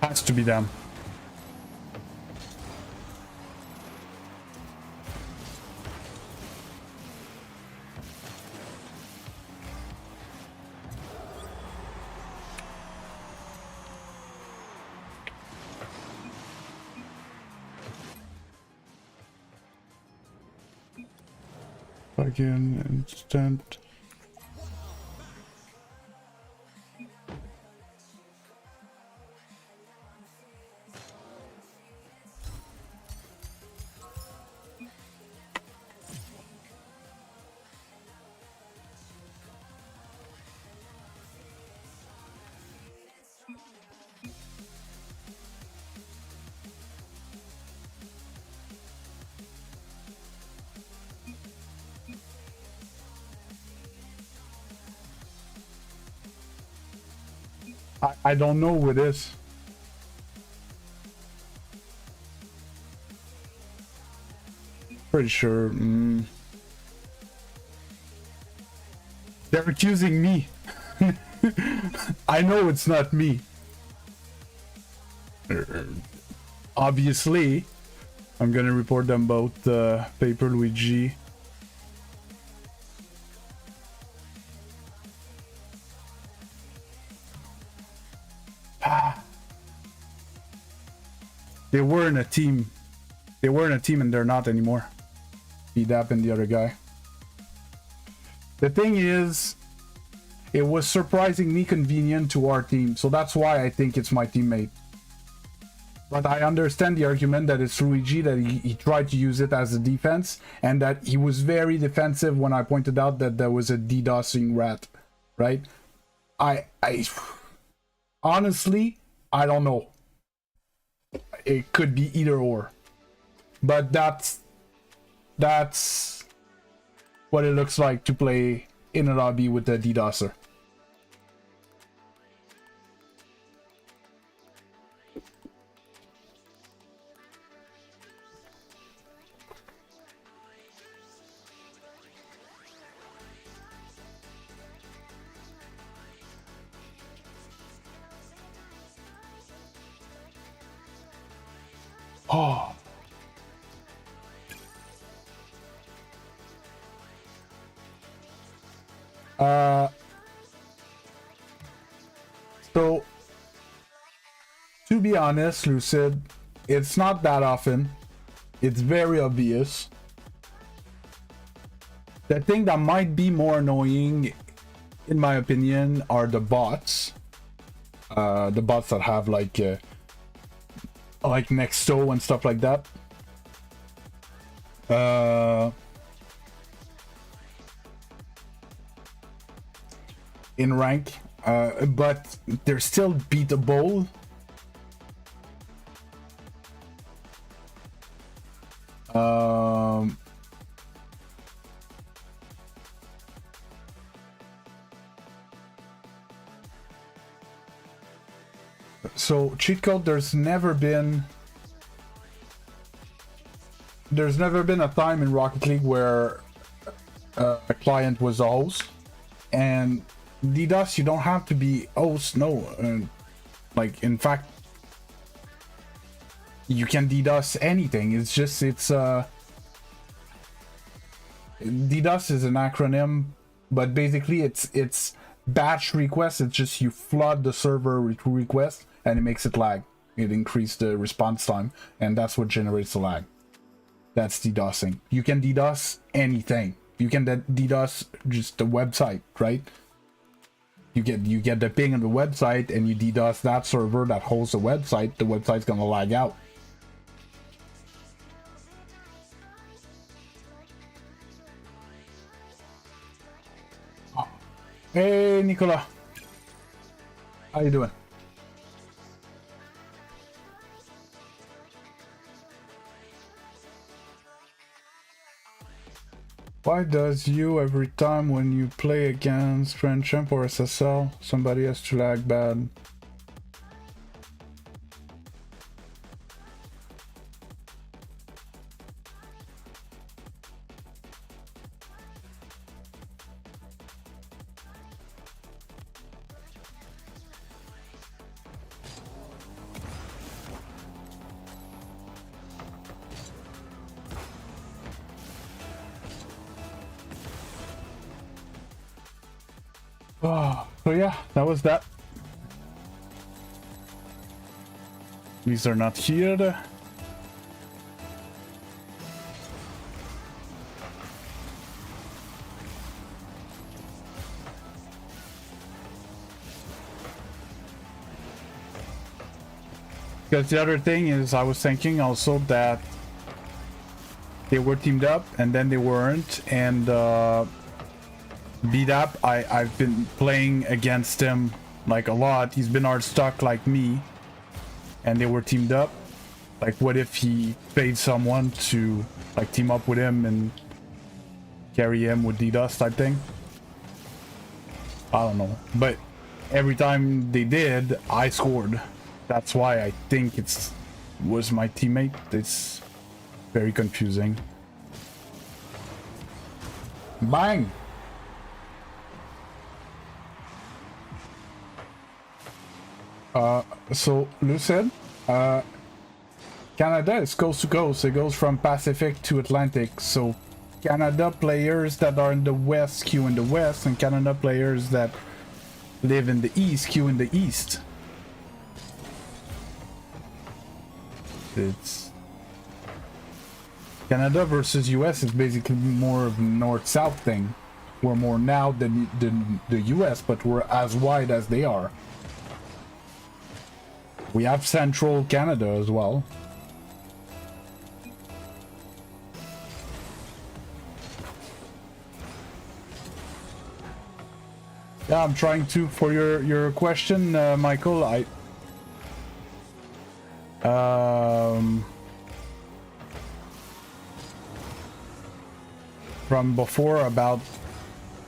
Has to be them. Again, instant. I don't know who it is. Pretty sure. They're accusing me. I know it's not me. Obviously, I'm gonna report them both, Paper Luigi. They were in a team. They were in a team and they're not anymore. BDAP and the other guy. The thing is, it was surprisingly convenient to our team, so that's why I think it's my teammate. But I understand the argument that it's Luigi, that he tried to use it as a defense, and that he was very defensive when I pointed out that there was a DDoSing rat, right? I honestly, I don't know. It could be either or. But that's what it looks like to play in a lobby with a DDoSer. Oh. So, to be honest, Lucid, it's not that often It's very obvious. The thing that might be more annoying, in my opinion, are the bots. The bots that have like Nexto and stuff like that. In rank, but they're still beatable. So cheat code, there's never been a time in Rocket League where a client was a host, and DDoS, you don't have to be host. No, like in fact, you can DDoS anything. It's just DDoS is an acronym, but basically it's batch request. It's just you flood the server with requests and it makes it lag. It increases the response time, and that's what generates the lag. That's DDoSing. You can DDoS anything. You can DDoS just the website, right? You get the ping on the website and you DDoS that server that hosts the website. The website's gonna lag out. Hey Nicola, how you doing? Why does you every time when you play against Grand Champ or SSL, somebody has to lag bad? Oh, so yeah, that was that. These are not here. Because the other thing is, I was thinking also that they were teamed up and then they weren't, and beat up. I've been playing against him like a lot. He's been hard stuck like me, and they were teamed up. Like, what if he paid someone to like team up with him and carry him with DDoS type thing? I don't know, but every time they did, I scored. That's why I think was my teammate. It's very confusing. Bang. So Lucid, Canada is coast to coast. It goes from Pacific to Atlantic. So Canada players that are in the west queue in the west, and Canada players that live in the east queue in the east. It's Canada versus US is basically more of a north-south thing. We're more now than the US, but we're as wide as they are. We have central Canada as well. Yeah, I'm trying to, for your question, Michael, from before about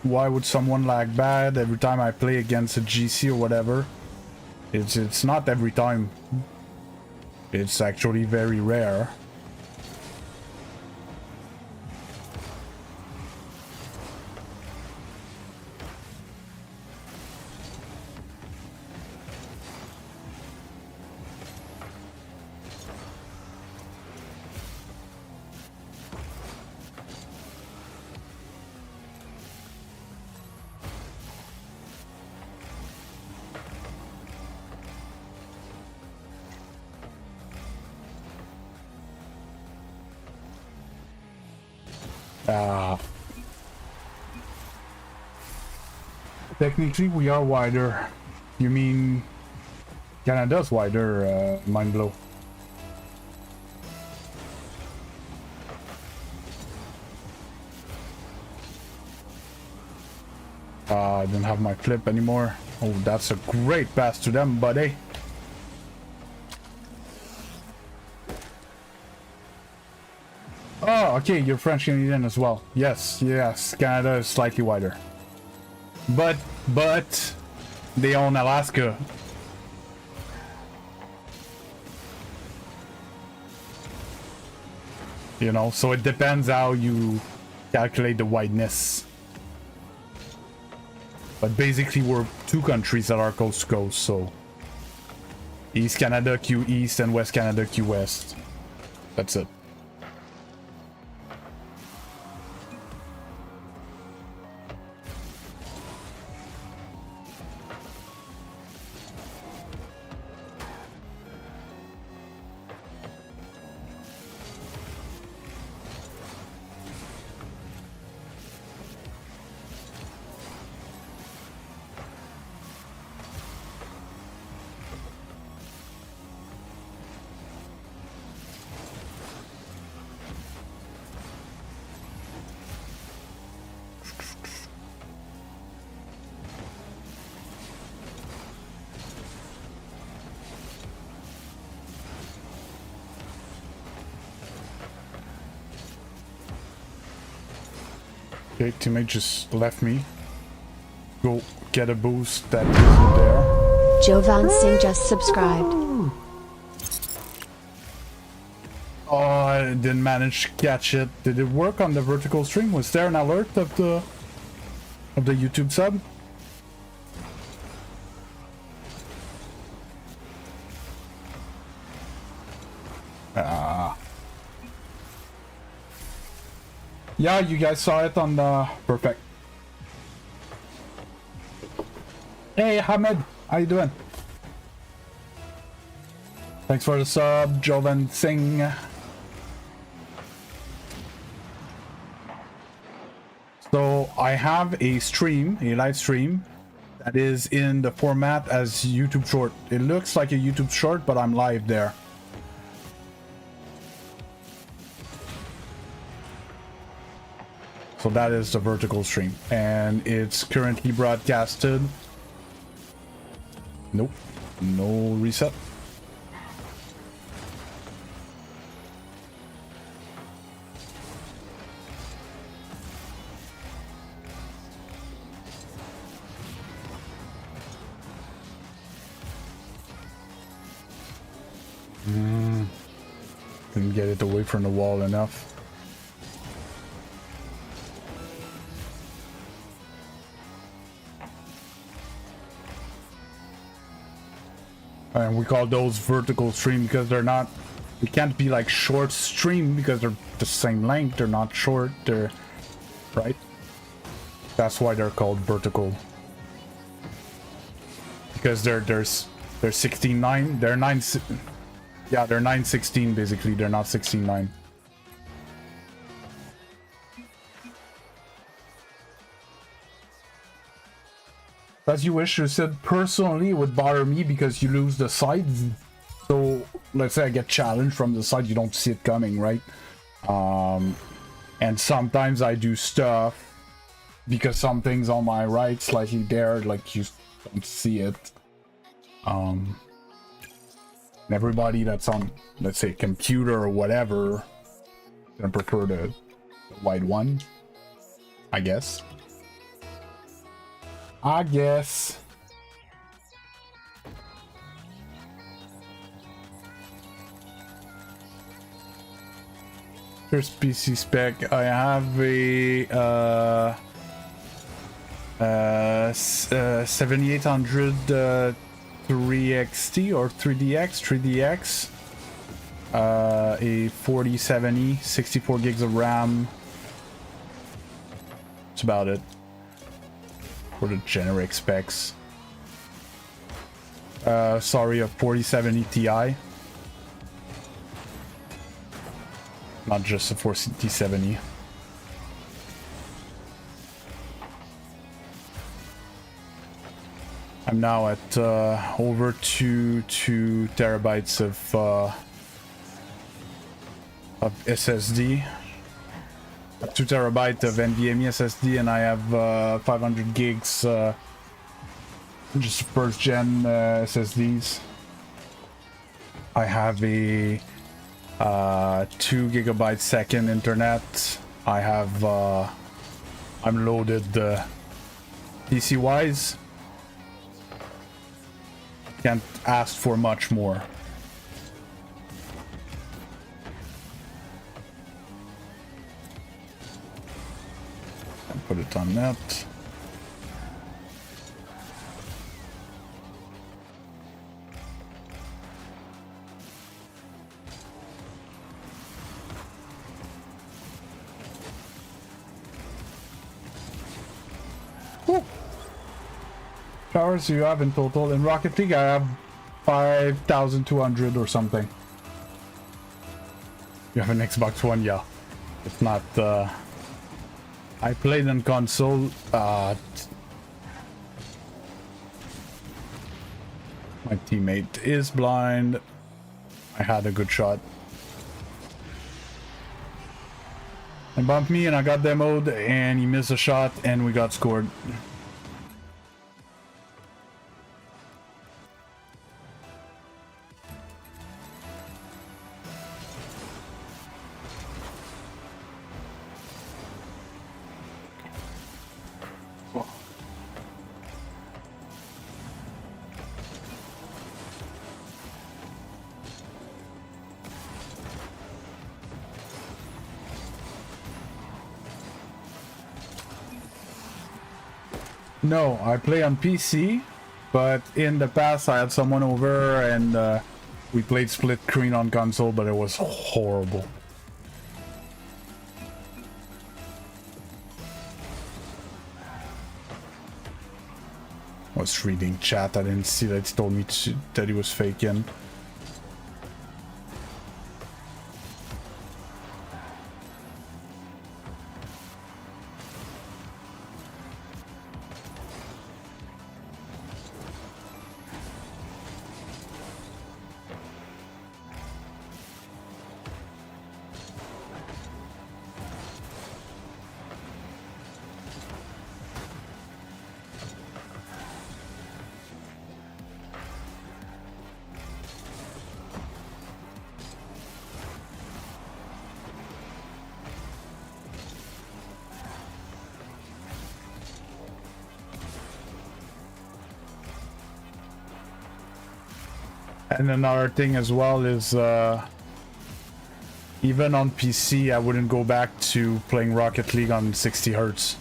why would someone lag bad every time I play against a GC or whatever. It's not every time. It's actually very rare. Technically, we are wider. You mean Canada's wider, mind blow. I don't have my clip anymore. Oh, that's a great pass to them, buddy. Oh, okay, you're French Canadian as well. Yes, yes, Canada is slightly wider. But they own Alaska. You know, so it depends how you calculate the wideness. But basically we're two countries that are coast to coast, so East Canada Q East and West Canada Q West. That's it. Okay, teammate just left me. Go get a boost that isn't there. Jovan Singh just subscribed. Oh, I didn't manage to catch it. Did it work on the vertical stream? Was there an alert of the YouTube sub? Yeah, you guys saw it on the... Perfect. Hey, Hamed. How you doing? Thanks for the sub, Jovan Singh. So, I have a stream, a live stream, that is in the format as YouTube short. It looks like a YouTube short, but I'm live there. So that is the vertical stream, and it's currently broadcasted. Nope, no reset. Didn't get it away from the wall enough. And we call those vertical stream because they're not, they can't be like short stream because they're the same length. They're not short, they're right. That's why they're called vertical. Because they're 16:9, they're 9, yeah, they're 9:16 basically, they're not 16:9. As you wish. You said personally it would bother me because you lose the sides. So let's say I get challenged from the side, you don't see it coming, right? And sometimes I do stuff because something's on my right, slightly there, like you don't see it. Everybody that's on, let's say, computer or whatever, gonna prefer the wide one, I guess. Here's PC spec. I have a 7800 3XT or 3DX, a 4070, 64 gigs of RAM. That's about it for the generic specs. Sorry, a 4070 Ti, not just a 4070. I'm now at over 2 terabytes of SSD. 2 terabyte of NVMe SSD, and I have 500 gigs just first gen SSDs. I have a 2 gigabyte second internet. I have I'm loaded PC wise. Can't ask for much more. And put it on net. Hours you have in total in Rocket League? I have 5,200 or something. You have an Xbox One? Yeah. It's not I played on console. My teammate is blind. I had a good shot. He bumped me and I got demoed and he missed a shot and we got scored. No, I play on PC, but in the past I had someone over and we played split screen on console, but it was horrible. I was reading chat, I didn't see that it told me that he was faking. And another thing as well is even on PC I wouldn't go back to playing Rocket League on 60 hertz.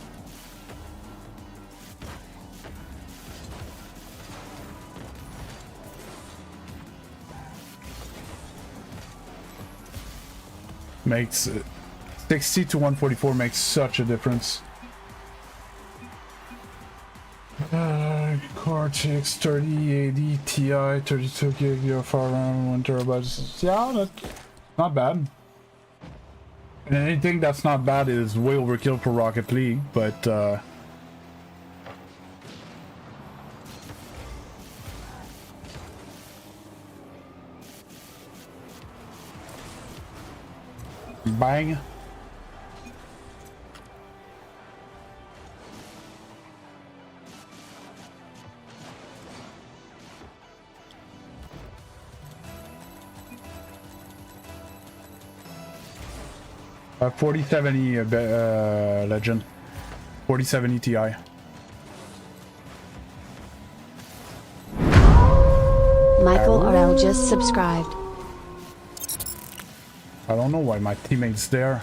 Makes 60 to 144 makes such a difference. Cortex 3080 Ti 32 gig UFR RAM 1 terabytes. Yeah, that's not bad. And anything that's not bad is way overkill for Rocket League, but bang. Uh, 4070 Legend. 4070 Ti. Michael RL just subscribed. I don't know why my teammate's there.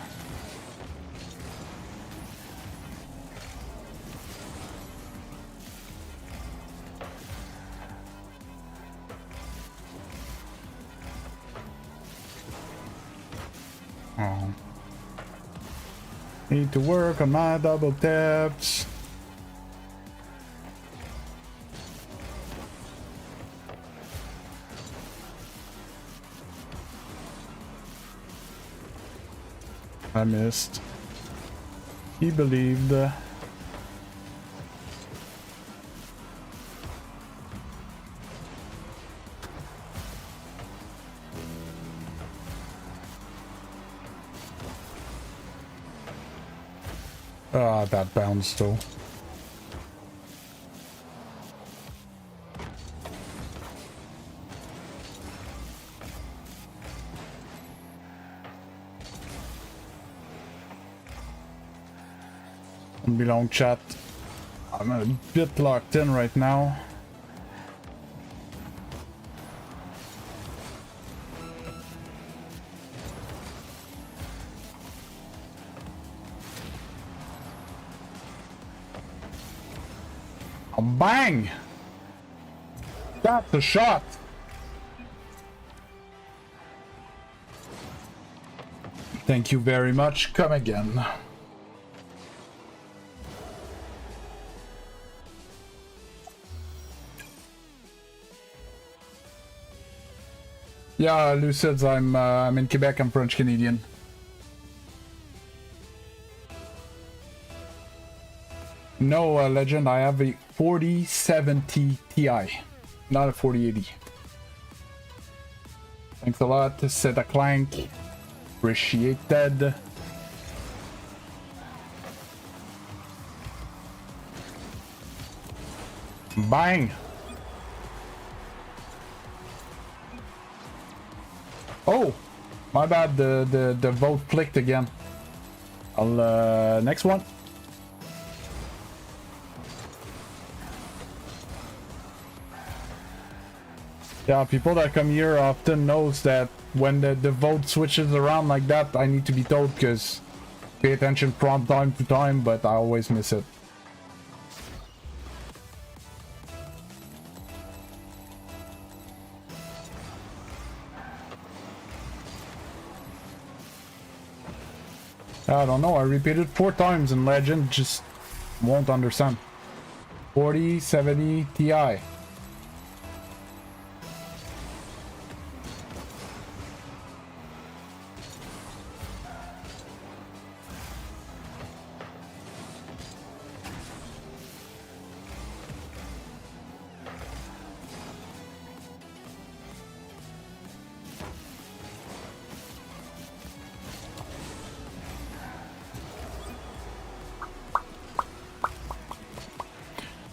Oh. Need to work on my double taps. I missed. He believed. Ah, that bounce though. Won't be long, chat. I'm a bit locked in right now. Bang! That's a shot! Thank you very much. Come again. Yeah, Lucids, I'm in Quebec. I'm French Canadian. No, Legend, I have a 4070 Ti, not a 4080. Thanks a lot, Set a Clank. Appreciated. Bang! Oh! My bad, the vote clicked again. I'll, next one. Yeah, people that come here often knows that when the vote switches around like that, I need to be told, because pay attention from time to time, but I always miss it. I don't know, I repeated 4 times and Legend just won't understand. 4070 Ti.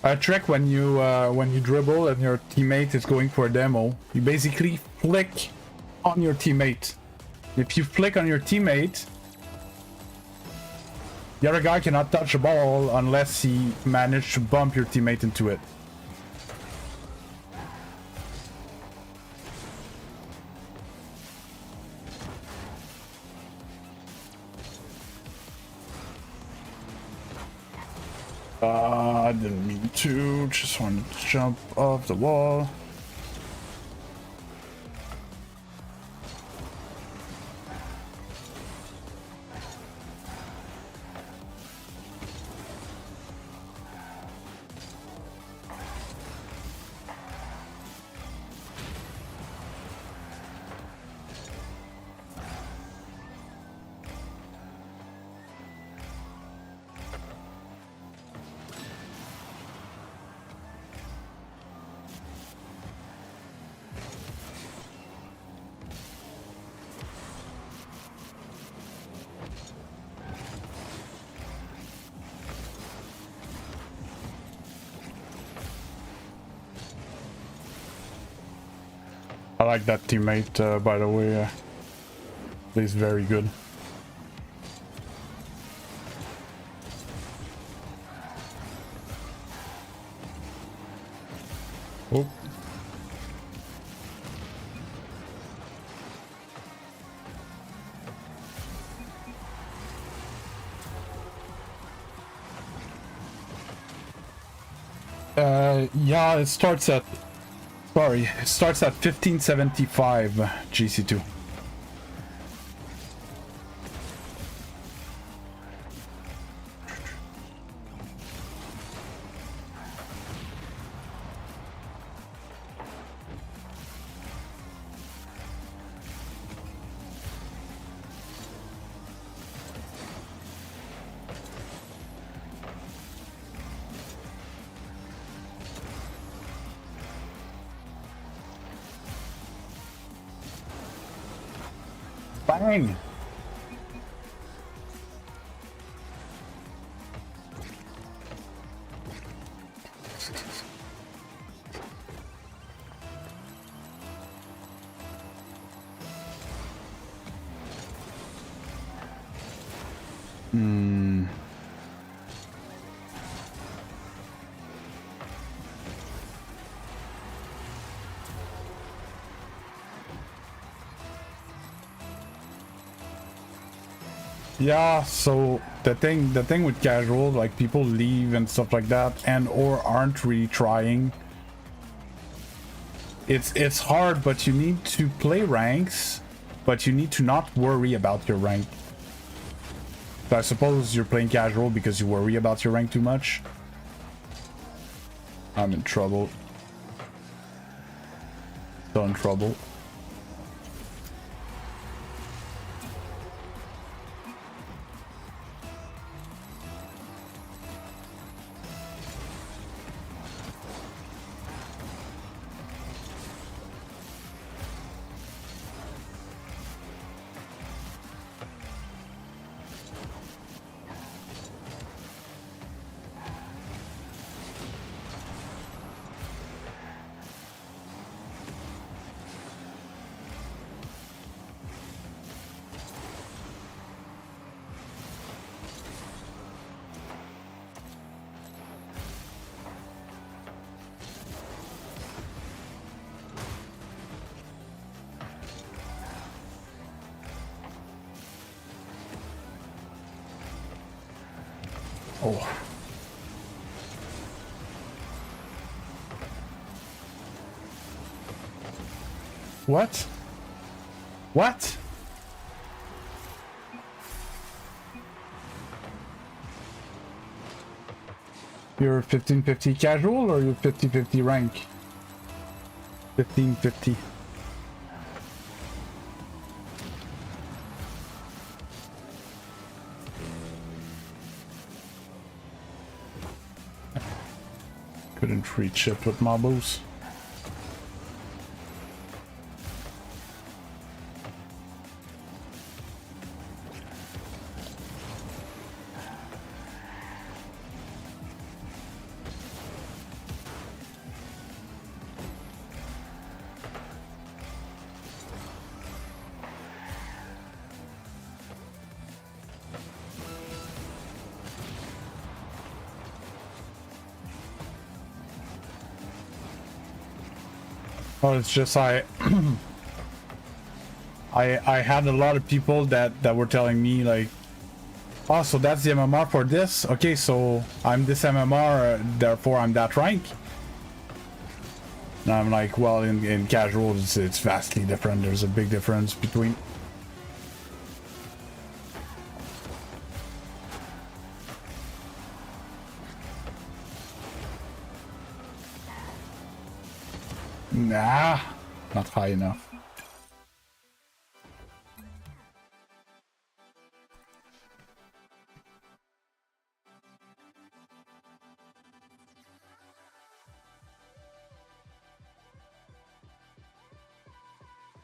A trick when you dribble and your teammate is going for a demo, you basically flick on your teammate. If you flick on your teammate, the other guy cannot touch the ball unless he managed to bump your teammate into it. I didn't mean to, just wanted to jump off the wall. I like that teammate, by the way. Plays very good. Oh. Yeah, it starts at... Sorry, it starts at 1575 GC2. Bang! Yeah, so the thing with casual, like people leave and stuff like that, and or aren't really trying. It's hard, but you need to play ranks, but you need to not worry about your rank. So I suppose you're playing casual because you worry about your rank too much. I'm in trouble. Still in trouble. Oh. What? What? You're 1550 casual or you're 50-50 rank? 1550. Couldn't reach it with my bows. Oh, it's just I had a lot of people that were telling me like, oh, so that's the MMR for this. Okay, so I'm this MMR, therefore I'm that rank. And I'm like, well, in casual, it's vastly different. There's a big difference between. Nah, not high enough.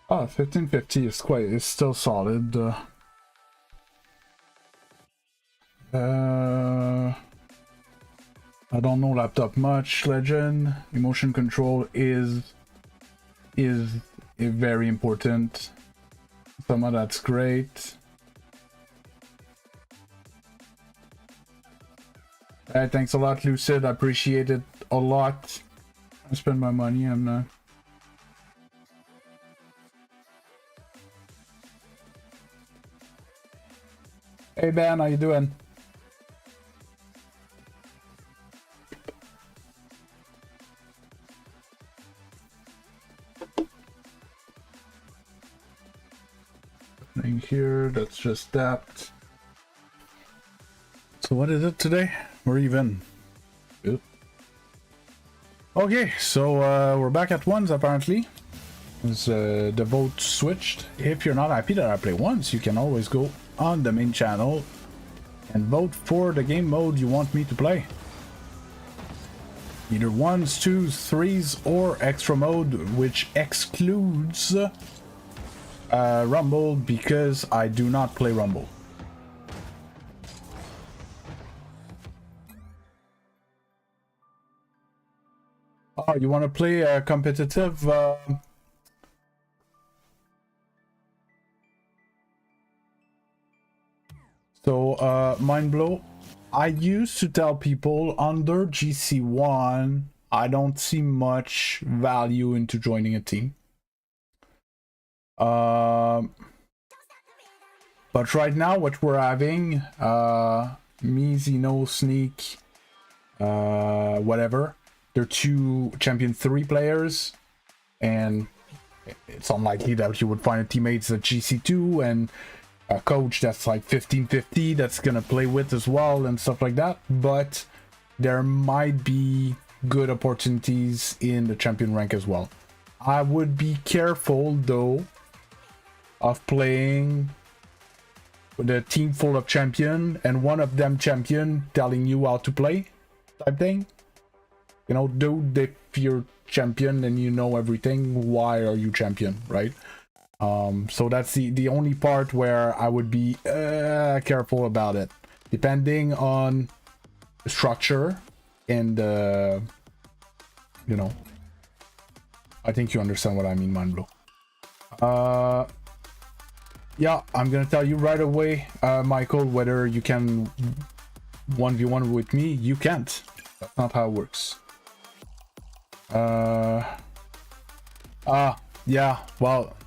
Oh, 1550 is still solid. I don't know laptop much. Legend emotion control is very important. Some of that's great. Thanks a lot, Lucid. I appreciate it a lot. I spend my money. I'm not. Hey Ben, how you doing? Thing here, that's just that. So what is it today? We're even. Good. Okay, so we're back at ones apparently. The vote switched. If you're not happy that I play ones, you can always go on the main channel and vote for the game mode you want me to play. Either ones, twos, threes, or extra mode, which excludes Rumble because I do not play Rumble. Oh, you want to play a competitive? Mind blow. I used to tell people under GC1, I don't see much value into joining a team. But right now, what we're having, me, Zeno, Sneak, whatever, they're 2 Champion 3 players, and it's unlikely that you would find teammates at GC2 and a coach that's like 1550 that's gonna play with as well and stuff like that. But there might be good opportunities in the champion rank as well. I would be careful though of playing with a team full of champion and one of them champion telling you how to play type thing. You know, dude, if you're champion and you know everything, why are you champion, right? So that's the only part where I would be careful about it, depending on the structure and you know, I think you understand what I mean, Manblo. Yeah, I'm gonna tell you right away, Michael, whether you can 1v1 with me. You can't. That's not how it works. Yeah, well,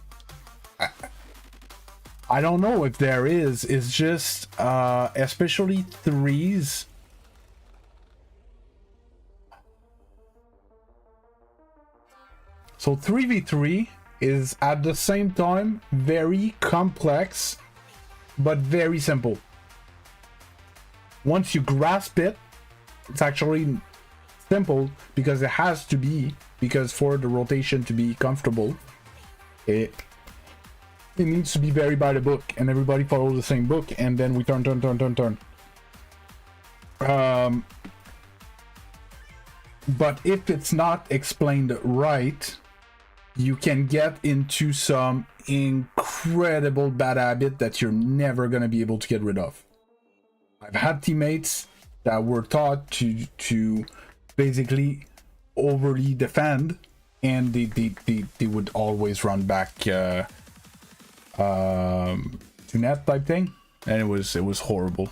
I don't know if there is. It's just especially threes. So 3v3 is at the same time very complex but very simple. Once you grasp it, it's actually simple because it has to be, because for the rotation to be comfortable, it needs to be very by the book and everybody follows the same book, and then we turn. But if it's not explained right, you can get into some incredible bad habit that you're never gonna be able to get rid of. I've had teammates that were taught to basically overly defend, and they would always run back to net type thing, and it was horrible.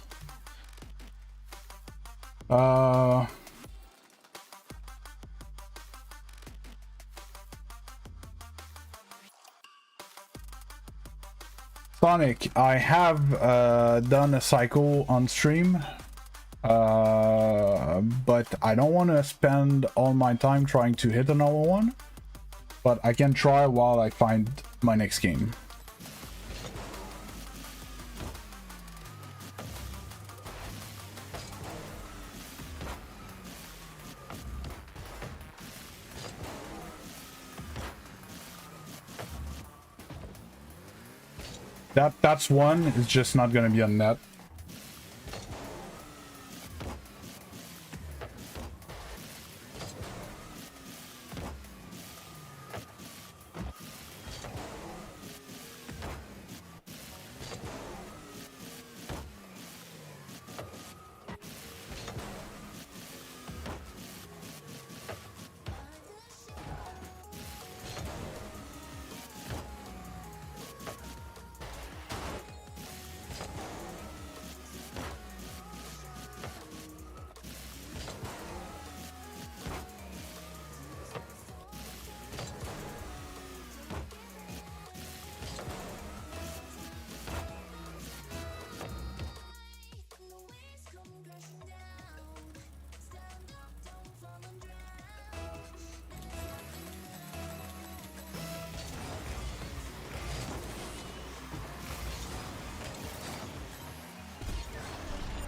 Sonic, I have done a cycle on stream, but I don't want to spend all my time trying to hit another one, but I can try while I find my next game. That's one. It's just not gonna be on net.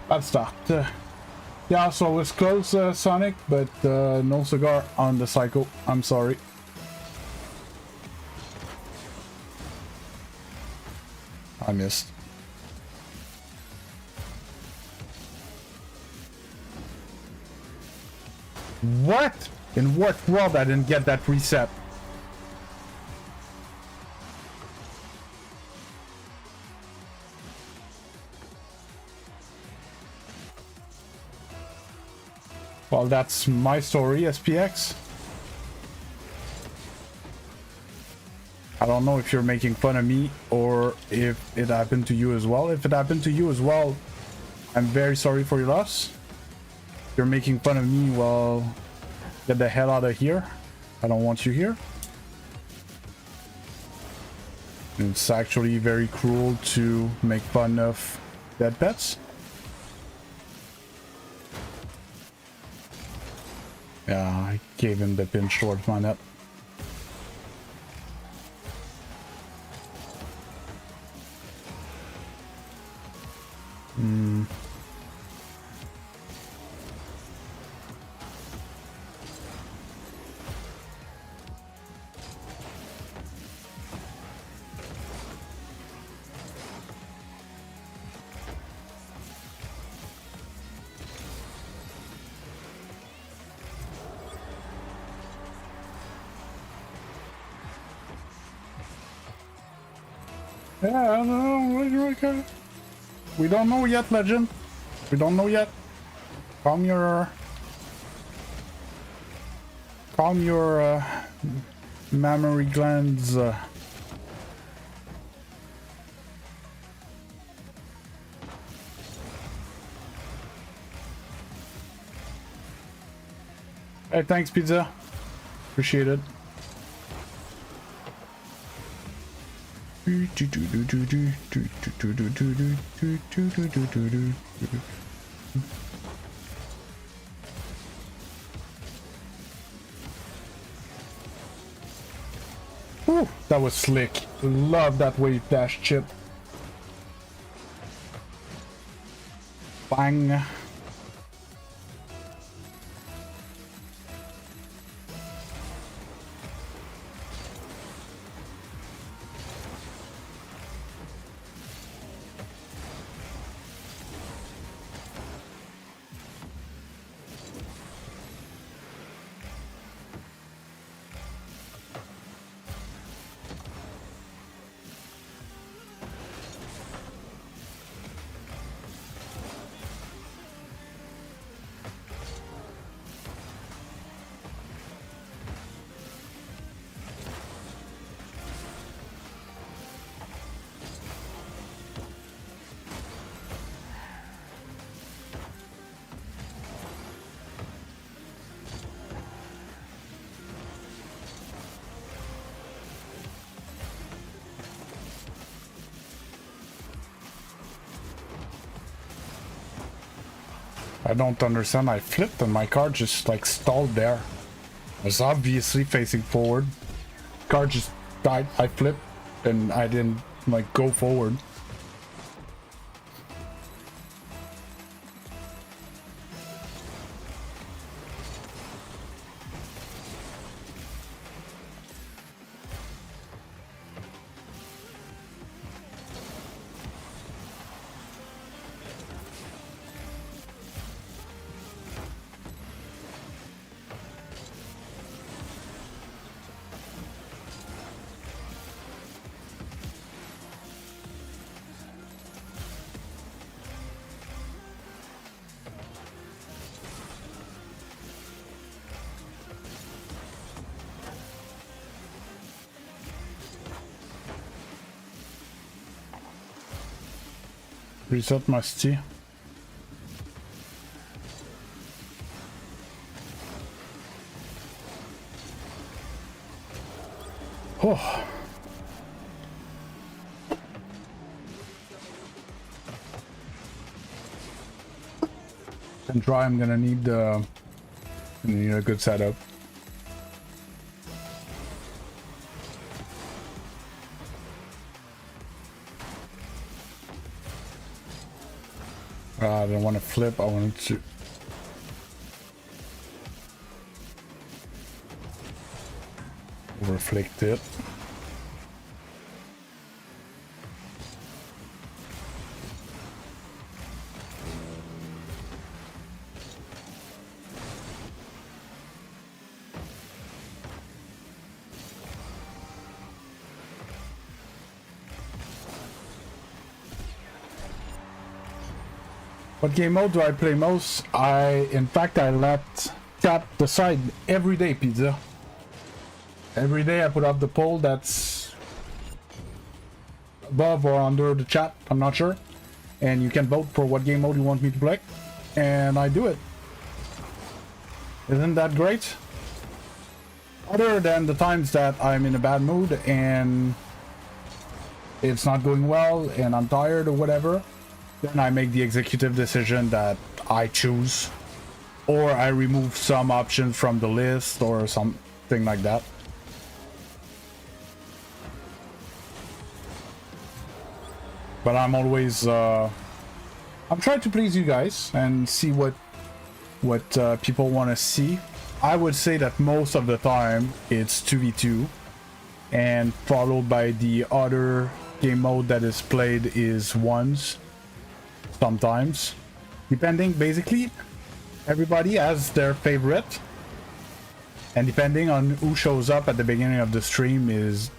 Bad start. Yeah, so it's close, Sonic, but no cigar on the cycle. I'm sorry. I missed. What? In what world I didn't get that reset? Well, that's my story, SPX. I don't know if you're making fun of me or if it happened to you as well. If it happened to you as well, I'm very sorry for your loss. If you're making fun of me, well, get the hell out of here. I don't want you here. It's actually very cruel to make fun of dead pets. Yeah, I gave him the pinch towards my net. Yeah, I don't know. We don't know yet, Legend. We don't know yet. Calm your mammary glands. Hey, thanks, Pizza. Appreciate it. Ooh, that was slick. Love that wave dash chip. Bang. I don't understand. I flipped and my car just like stalled there. I was obviously facing forward. Car just died. I flipped and I didn't like go forward. Reset my T. Oh. And try. I'm gonna need a good setup. I don't want to flip. I wanted to. Reflect it. What game mode do I play most? In fact, I let chat decide every day, Pizza. Every day I put up the poll. That's above or under the chat, I'm not sure. And you can vote for what game mode you want me to play. And I do it. Isn't that great? Other than the times that I'm in a bad mood and it's not going well and I'm tired or whatever, then I make the executive decision that I choose. Or I remove some options from the list or something like that. But I'm always I'm trying to please you guys and see what people want to see. I would say that most of the time it's 2v2 and followed by the other game mode that is played is ones sometimes, depending. Basically everybody has their favorite, and depending on who shows up at the beginning of the stream is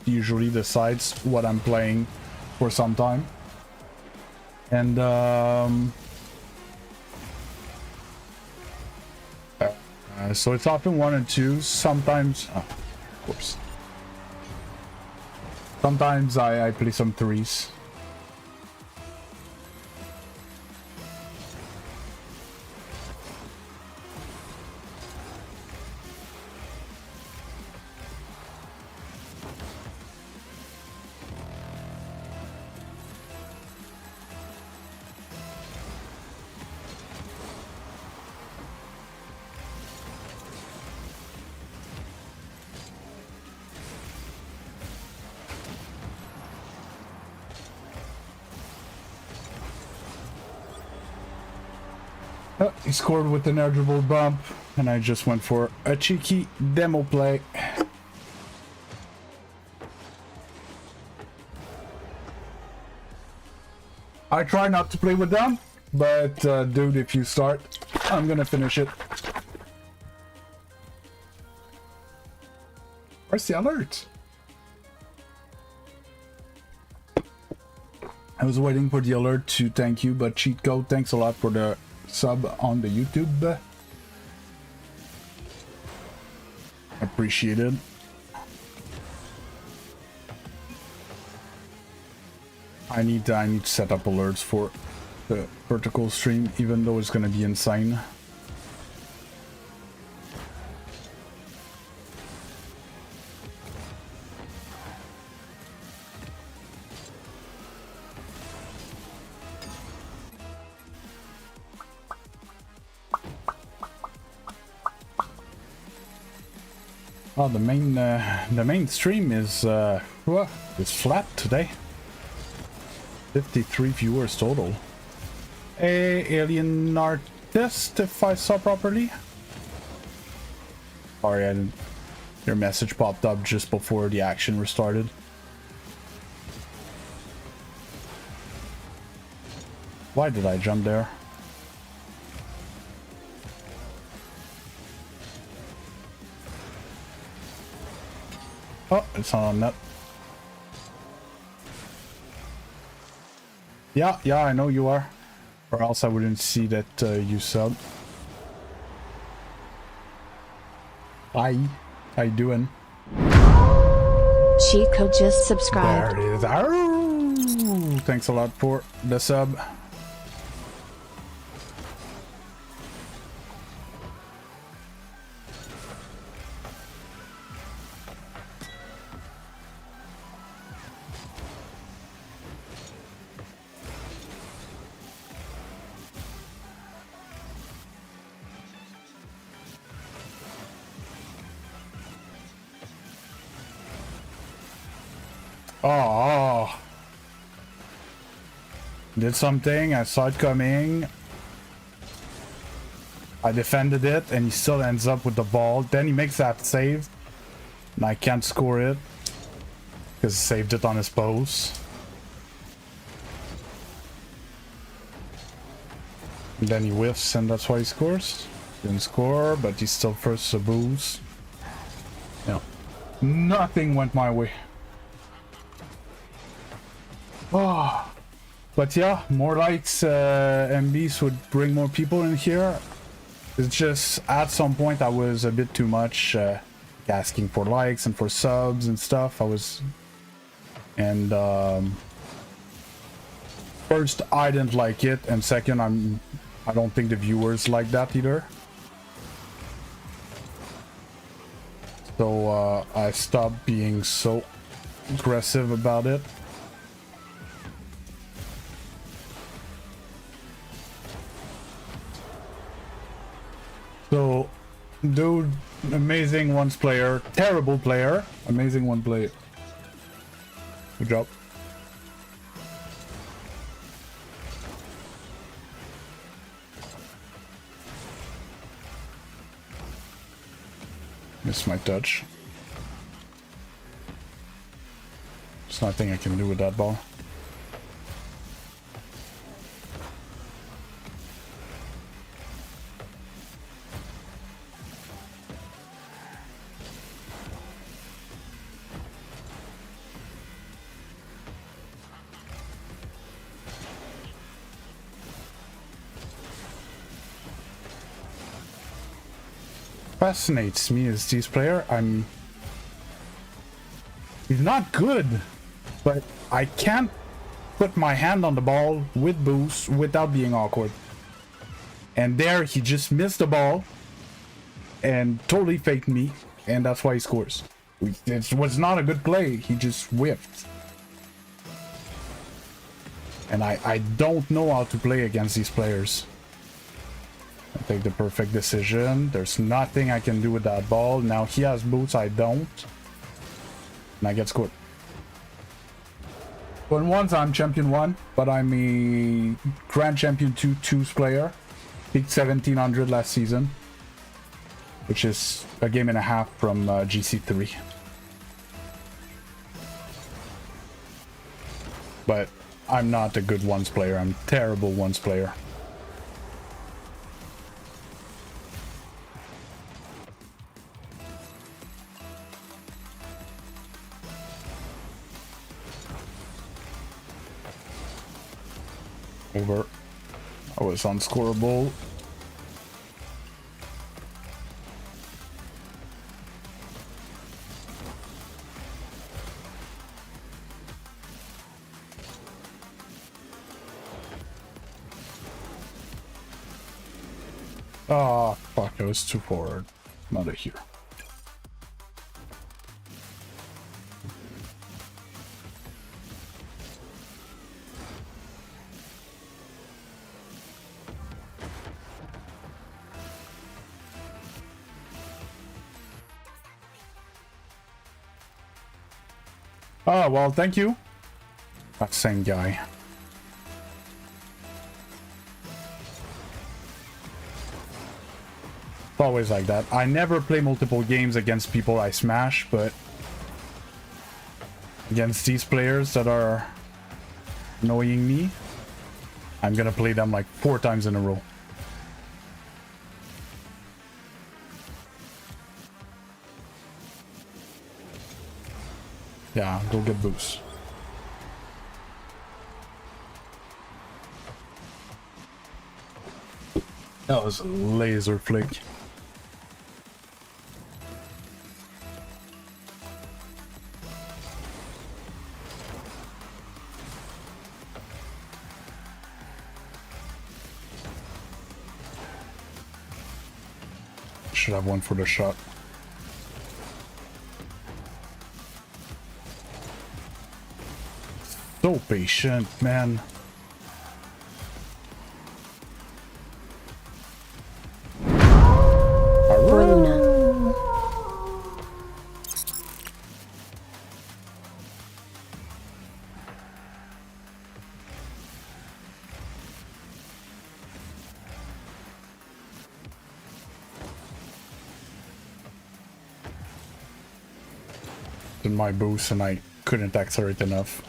usually decides what I'm playing for some time. And so it's often 1 and 2. Sometimes of course, sometimes I play some 3s. He scored with an eligible bump, and I just went for a cheeky demo play. I try not to play with them, but dude, if you start, I'm gonna finish it. Where's the alert? I was waiting for the alert to thank you, but cheat code, thanks a lot for the sub on the YouTube. Appreciated. I need to set up alerts for the vertical stream, even though it's gonna be insane. Oh, the main stream is flat today. 53 viewers total. Hey, alien artist, if I saw properly. Sorry, I didn't. Your message popped up just before the action restarted. Why did I jump there? Oh, it's not on that. Yeah, I know you are. Or else I wouldn't see that you sub. Hi. How you doing? Cheat code just subscribed. There it is. Arr! Thanks a lot for the sub. Oh, did something, I saw it coming, I defended it, and he still ends up with the ball. Then he makes that save, and I can't score it, because he saved it on his post. And then he whiffs, and that's why he scores. Didn't score, but he still first a boost. Yeah. Nothing went my way. Oh, but yeah, more likes, MBs would bring more people in here. It's just at some point I was a bit too much asking for likes and for subs and stuff. I was And first, I didn't like it, and second, I don't think the viewers like that either. So I stopped being so aggressive about it. So, dude, amazing once player, terrible player, amazing one player. Good job. Missed my touch. There's nothing I can do with that ball. Fascinates me is this player. He's not good, but I can't put my hand on the ball with boost without being awkward. And there he just missed the ball and totally faked me, and that's why he scores. It was not a good play, he just whiffed. And I don't know how to play against these players. I take the perfect decision. There's nothing I can do with that ball. Now he has boots, I don't. And I get scored. But once I'm champion 1, but I'm a grand champion 2 twos player. Peaked 1700 last season. Which is a game and a half from GC3. But I'm not a good ones player. I'm a terrible ones player. Over. I was unscorable. Oh, fuck, I was too forward. Not a here. Oh, well, thank you. That same guy. It's always like that. I never play multiple games against people I smash, but against these players that are annoying me, I'm gonna play them like 4 times in a row. Yeah, go get boost. That was a laser flick. Should have one for the shot. So patient, man. For Luna. In my boost and I couldn't accelerate enough.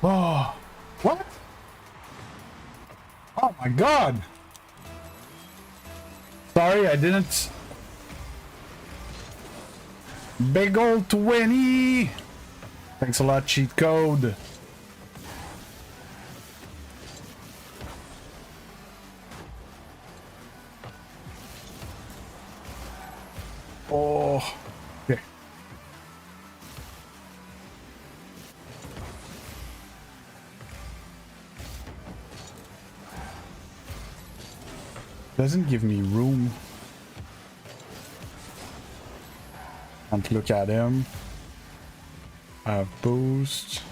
Oh, what? Oh my god! Sorry, I didn't. Big old 20! Thanks a lot, cheat code. Oh, okay. Doesn't give me room. Can't look at him. Boost.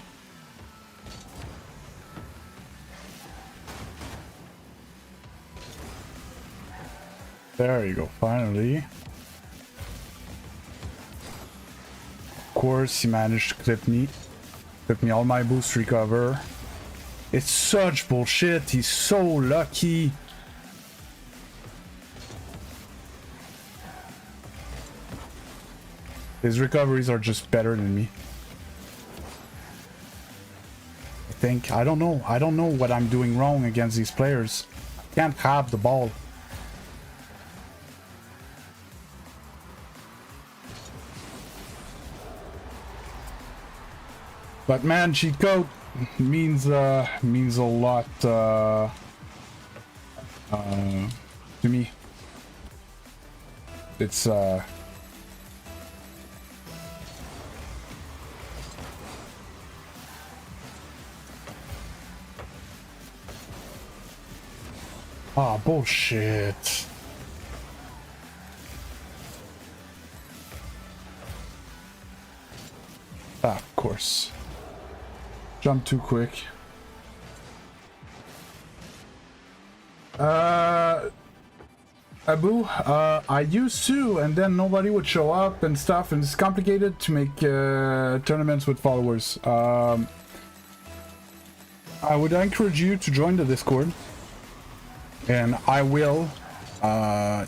There you go, finally. Of course, he managed to clip me. Clip me all my boost recover. It's such bullshit. He's so lucky. His recoveries are just better than me. I think. I don't know. I don't know what I'm doing wrong against these players. I can't have the ball. But man, cheat code means a lot to me. It's bullshit. Of course. Jump too quick. Abu, I used to, and then nobody would show up and stuff, and it's complicated to make tournaments with followers. I would encourage you to join the Discord, and I will,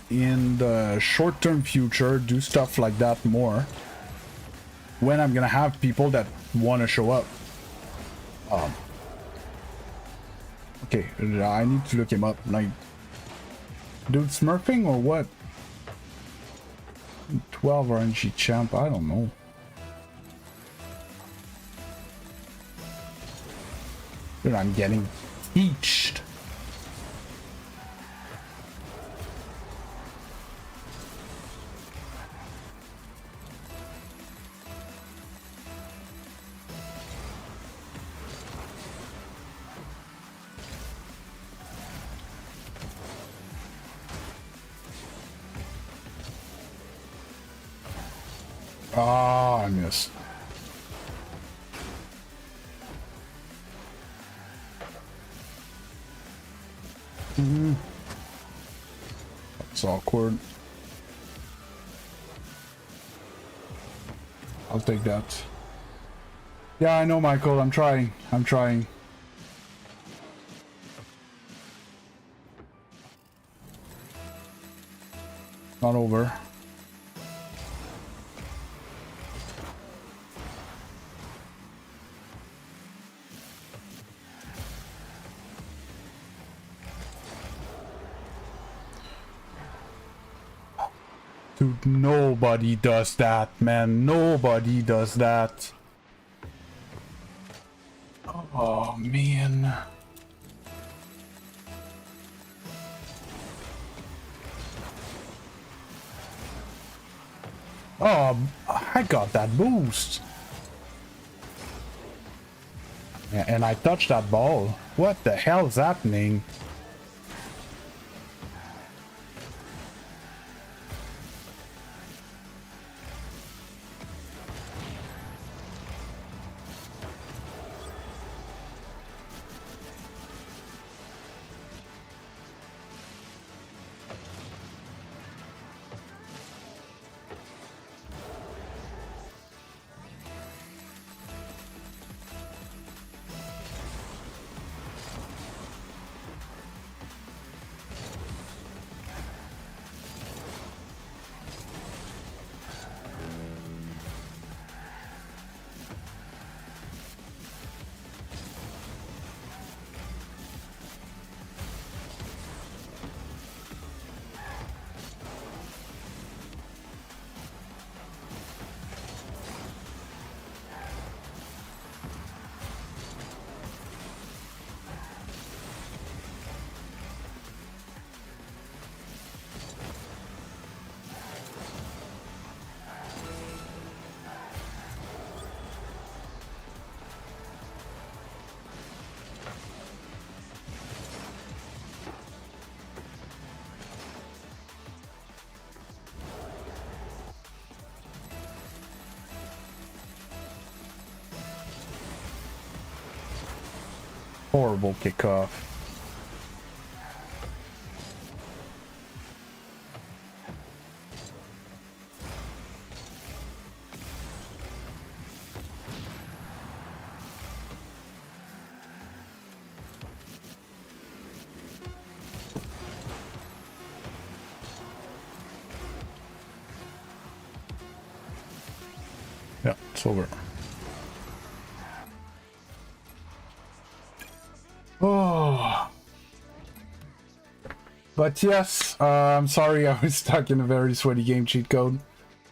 in the short-term future, do stuff like that more when I'm gonna have people that want to show up. Okay, I need to look him up. Like, dude, smurfing or what? 12 RNG champ, I don't know. Dude, I'm getting teached. Ah, I missed. That's awkward. I'll take that. Yeah, I know, Michael. I'm trying. I'm trying. Not over. Dude, nobody does that, man. Nobody does that. Oh, man. Oh, I got that boost. Yeah, and I touched that ball. What the hell is happening? Horrible kickoff. Yeah, it's over. Oh. But yes, I'm sorry I was stuck in a very sweaty game cheat code.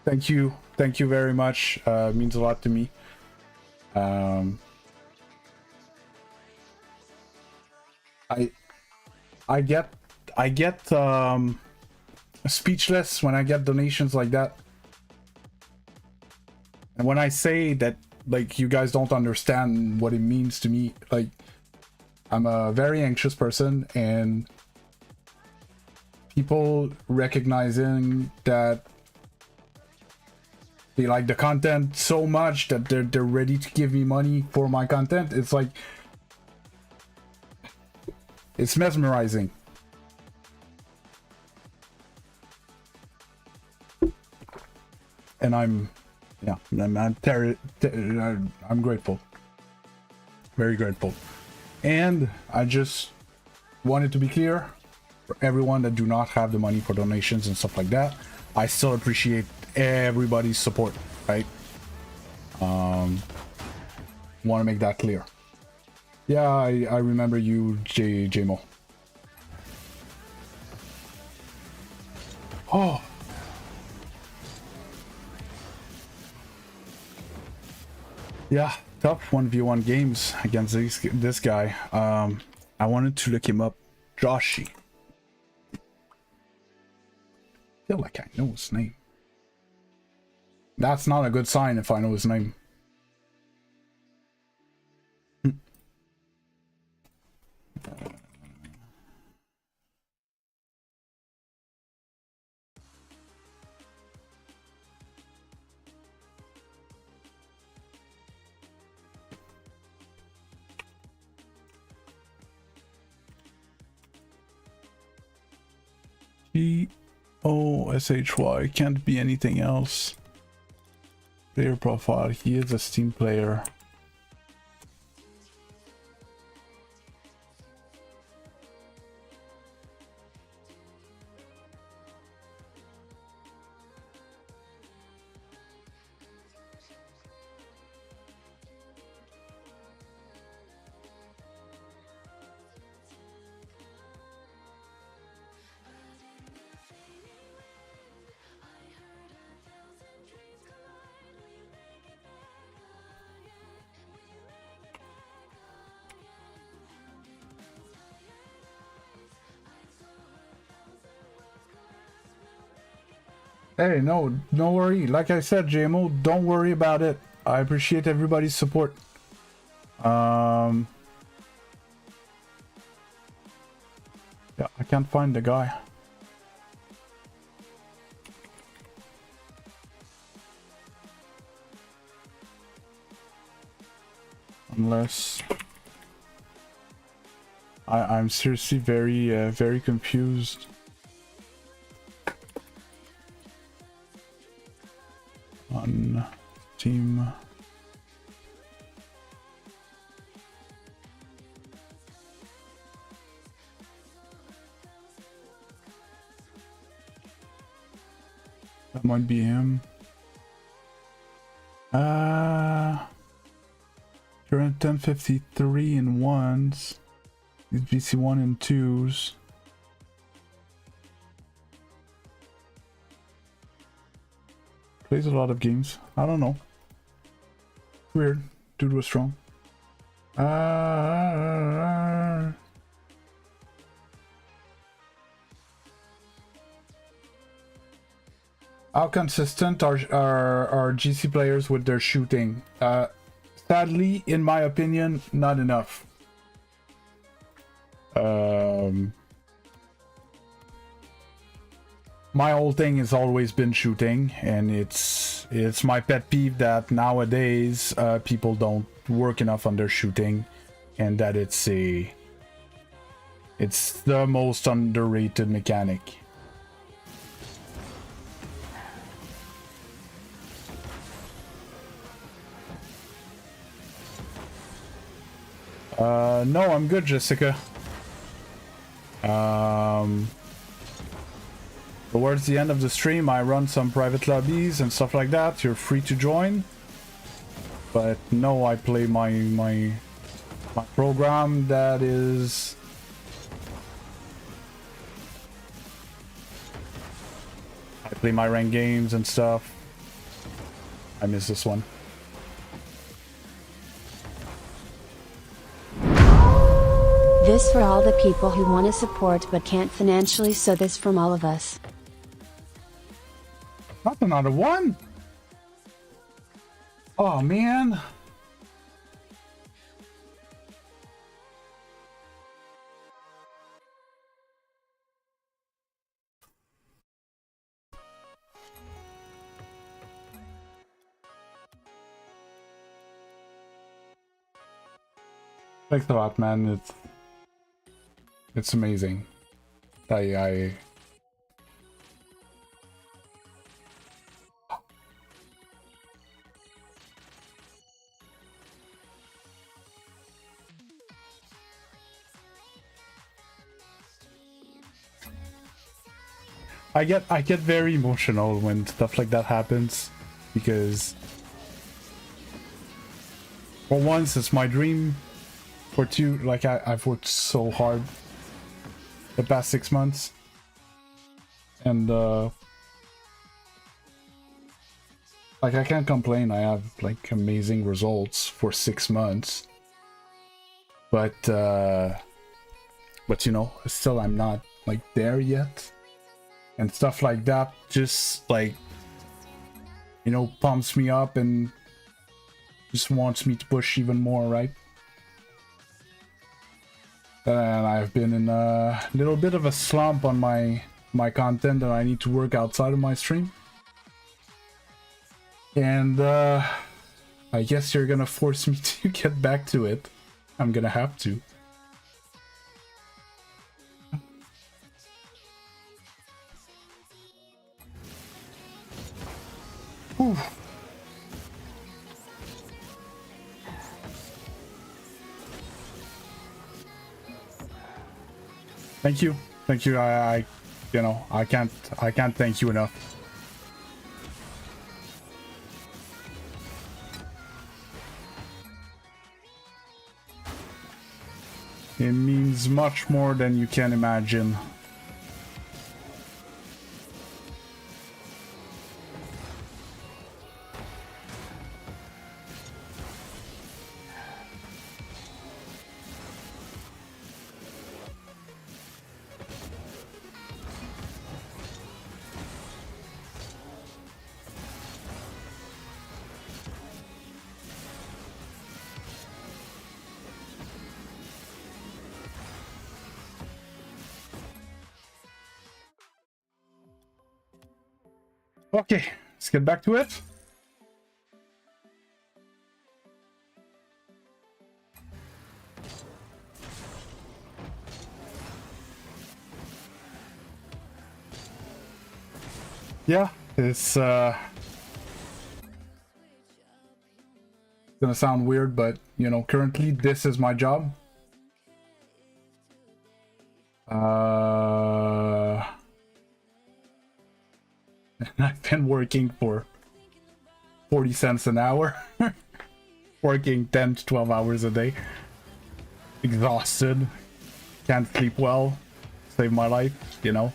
Thank you very much. It means a lot to me. I get speechless when I get donations like that. And when I say that, like, you guys don't understand what it means to me, like, I'm a very anxious person, and people recognizing that they like the content so much that they're ready to give me money for my content, it's like, it's mesmerizing. And I'm grateful, very grateful. And I just wanted to be clear for everyone that do not have the money for donations and stuff like that, I still appreciate everybody's support, right? Want to make that clear. Yeah, I remember you, JMO. Oh. Yeah, tough 1v1 games against this guy. I wanted to look him up. Joshy. Feel like I know his name. That's not a good sign if I know his name. Joshy can't be anything else. Player profile, he is a Steam player. Hey, no worry. Like I said, JMO, don't worry about it. I appreciate everybody's support. Yeah, I can't find the guy. Unless I'm seriously very confused. On team. That might be him. You're at 1053 in ones. These VC1 and 2s. Plays a lot of games. I don't know. Weird. Dude was strong. How consistent are GC players with their shooting? Sadly, in my opinion, not enough. My whole thing has always been shooting, and it's my pet peeve that nowadays people don't work enough on their shooting. and that it's the most underrated mechanic. No, I'm good, Jessica. Towards the end of the stream, I run some private lobbies and stuff like that. You're free to join. But no, I play my program that is... I play my ranked games and stuff. I miss this one. This for all the people who want to support but can't financially, so this from all of us. Not another one. Oh man. Thanks a lot, man. It's amazing. I get very emotional when stuff like that happens, because for once it's my dream, for two, like I've worked so hard the past 6 months, and like I can't complain. I have like amazing results for 6 months, but you know, still I'm not like there yet. And stuff like that just, like, you know, pumps me up and just wants me to push even more, right? And I've been in a little bit of a slump on my content, and I need to work outside of my stream. And I guess you're gonna force me to get back to it. I'm gonna have to. Whew. Thank you. I you know, I can't thank you enough. It means much more than you can imagine. Okay, let's get back to it. Yeah, it's gonna sound weird, but you know, currently this is my job. I've been working for 40 cents an hour, working 10 to 12 hours a day, exhausted, can't sleep well, save my life, you know.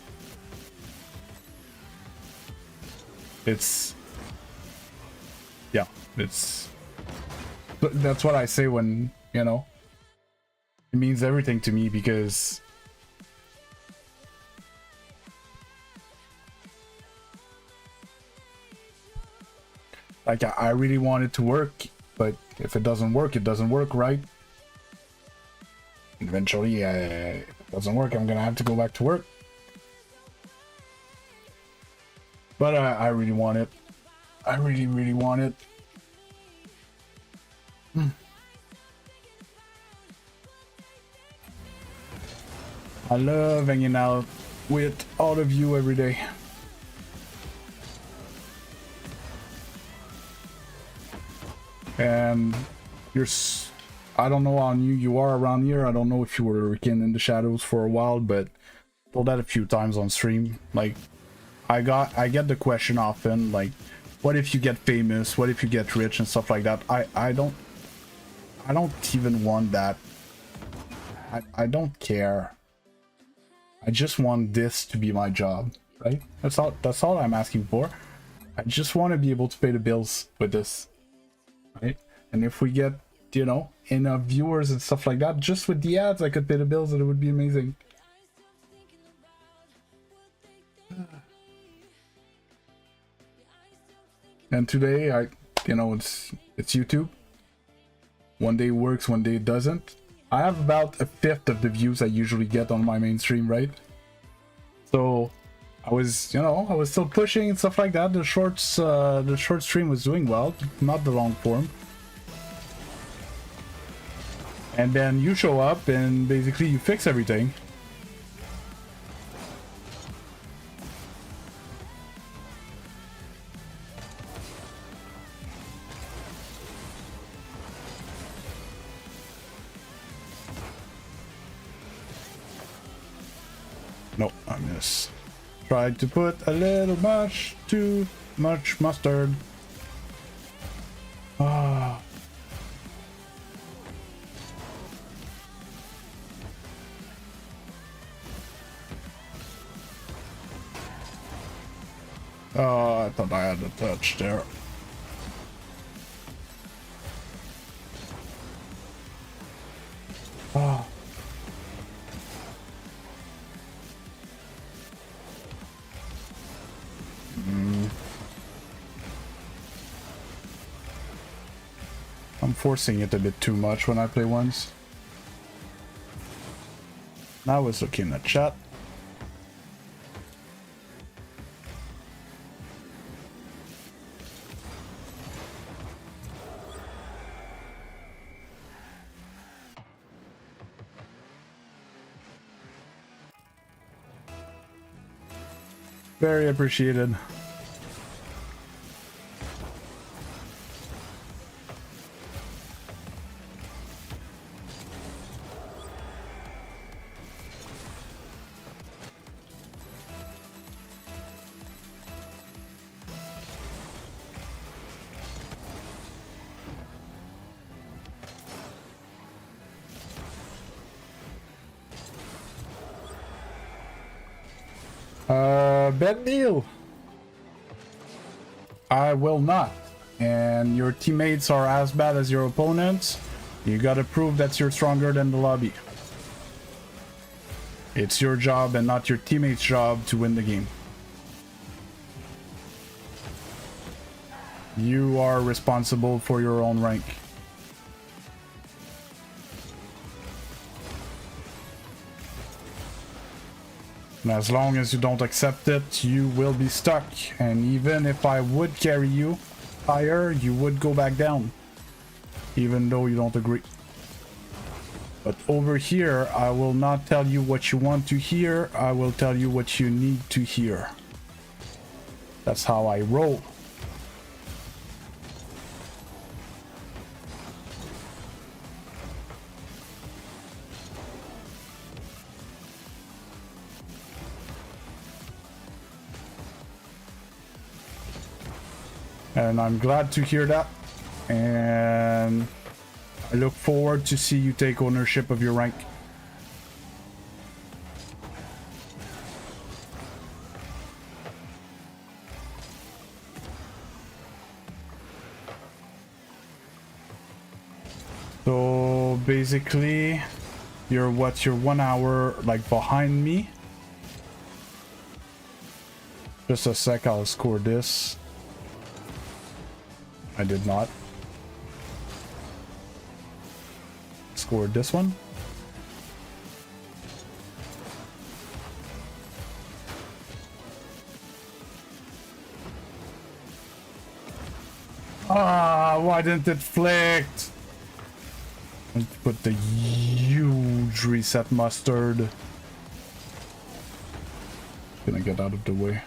It's, yeah, it's, that's what I say when, you know, it means everything to me, because like, I really want it to work, but if it doesn't work, it doesn't work, right? Eventually, if it doesn't work, I'm gonna have to go back to work. But I really want it. I really, really want it. I love hanging out with all of you every day. And I don't know how new you are around here. I don't know if you were working in the shadows for a while, but told that a few times on stream. Like, I get the question often, like, what if you get famous? What if you get rich and stuff like that? I don't even want that. I don't care. I just want this to be my job, right? That's all I'm asking for. I just want to be able to pay the bills with this, right? And if we get, you know, enough viewers and stuff like that, just with the ads, I could pay the bills and it would be amazing. And today, you know, it's YouTube. One day it works, one day it doesn't. I have about a fifth of the views I usually get on my main stream, right? So I was, you know, I was still pushing and stuff like that. The short stream was doing well, not the long form. And then you show up and basically you fix everything. No, I missed. Tried to put a little too much mustard. Ah. Oh, I thought I had a touch there. Ah. I'm forcing it a bit too much when I play ones. Now I was looking at chat. Very appreciated. Bad deal. I will not. And your teammates are as bad as your opponents. You gotta prove that you're stronger than the lobby. It's your job and not your teammates' job to win the game. You are responsible for your own rank. And as long as you don't accept it, you will be stuck. And even if I would carry you higher, you would go back down. Even though you don't agree. But over here, I will not tell you what you want to hear. I will tell you what you need to hear. That's how I roll. And I'm glad to hear that. And I look forward to see you take ownership of your rank. So basically, you're 1 hour like behind me. Just a sec, I'll score this. I did not. Scored this one. Ah, why didn't it flict? Let's put the huge reset mustard. Gonna get out of the way.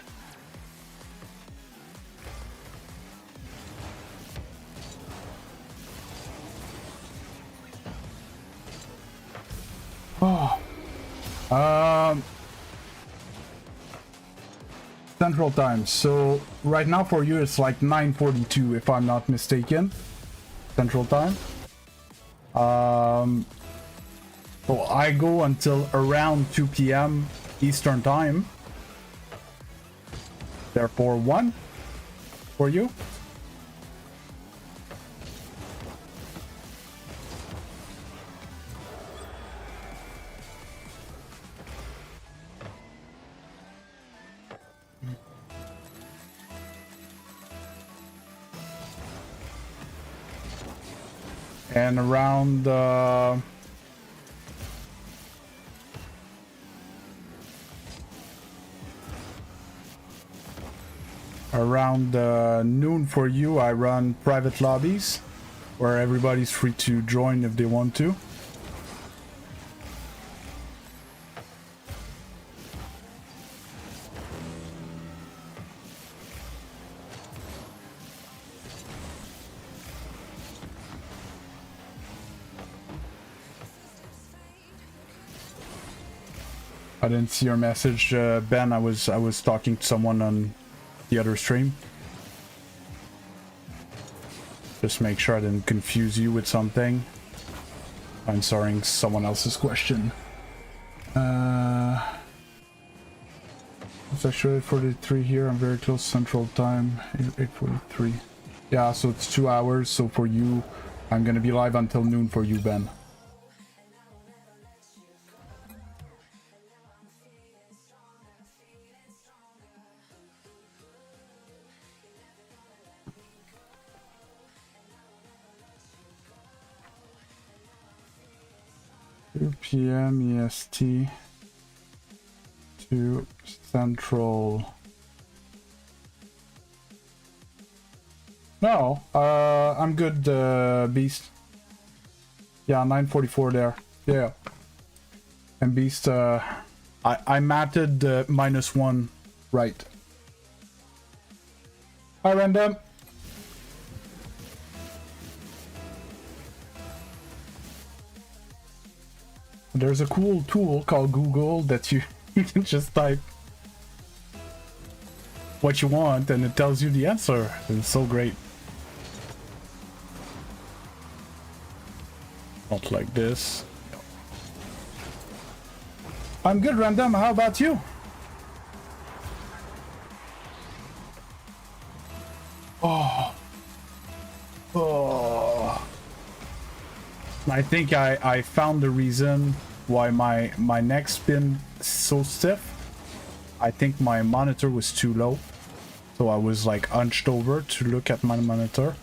Oh. Central time. So right now for you it's like 9:42 if I'm not mistaken. Central time. So I go until around 2 p.m. Eastern time. Therefore 1 for you. And around noon for you, I run private lobbies where everybody's free to join if they want to. I didn't see your message, Ben. I was talking to someone on the other stream. Just make sure I didn't confuse you with something. Answering someone else's question. It's actually 8:43 here. I'm very close Central Time. 8:43. Yeah, so it's 2 hours. So for you, I'm gonna be live until noon for you, Ben. PM EST to Central. No, I'm good, Beast. Yeah, 9:44 there. Yeah. And Beast, I matted -1 right. Hi, Random. There's a cool tool called Google that you can just type what you want and it tells you the answer. It's so great. Not like this. I'm good, Random. How about you? Oh. I think I found the reason why my neck's been so stiff. I think my monitor was too low. So I was like hunched over to look at my monitor.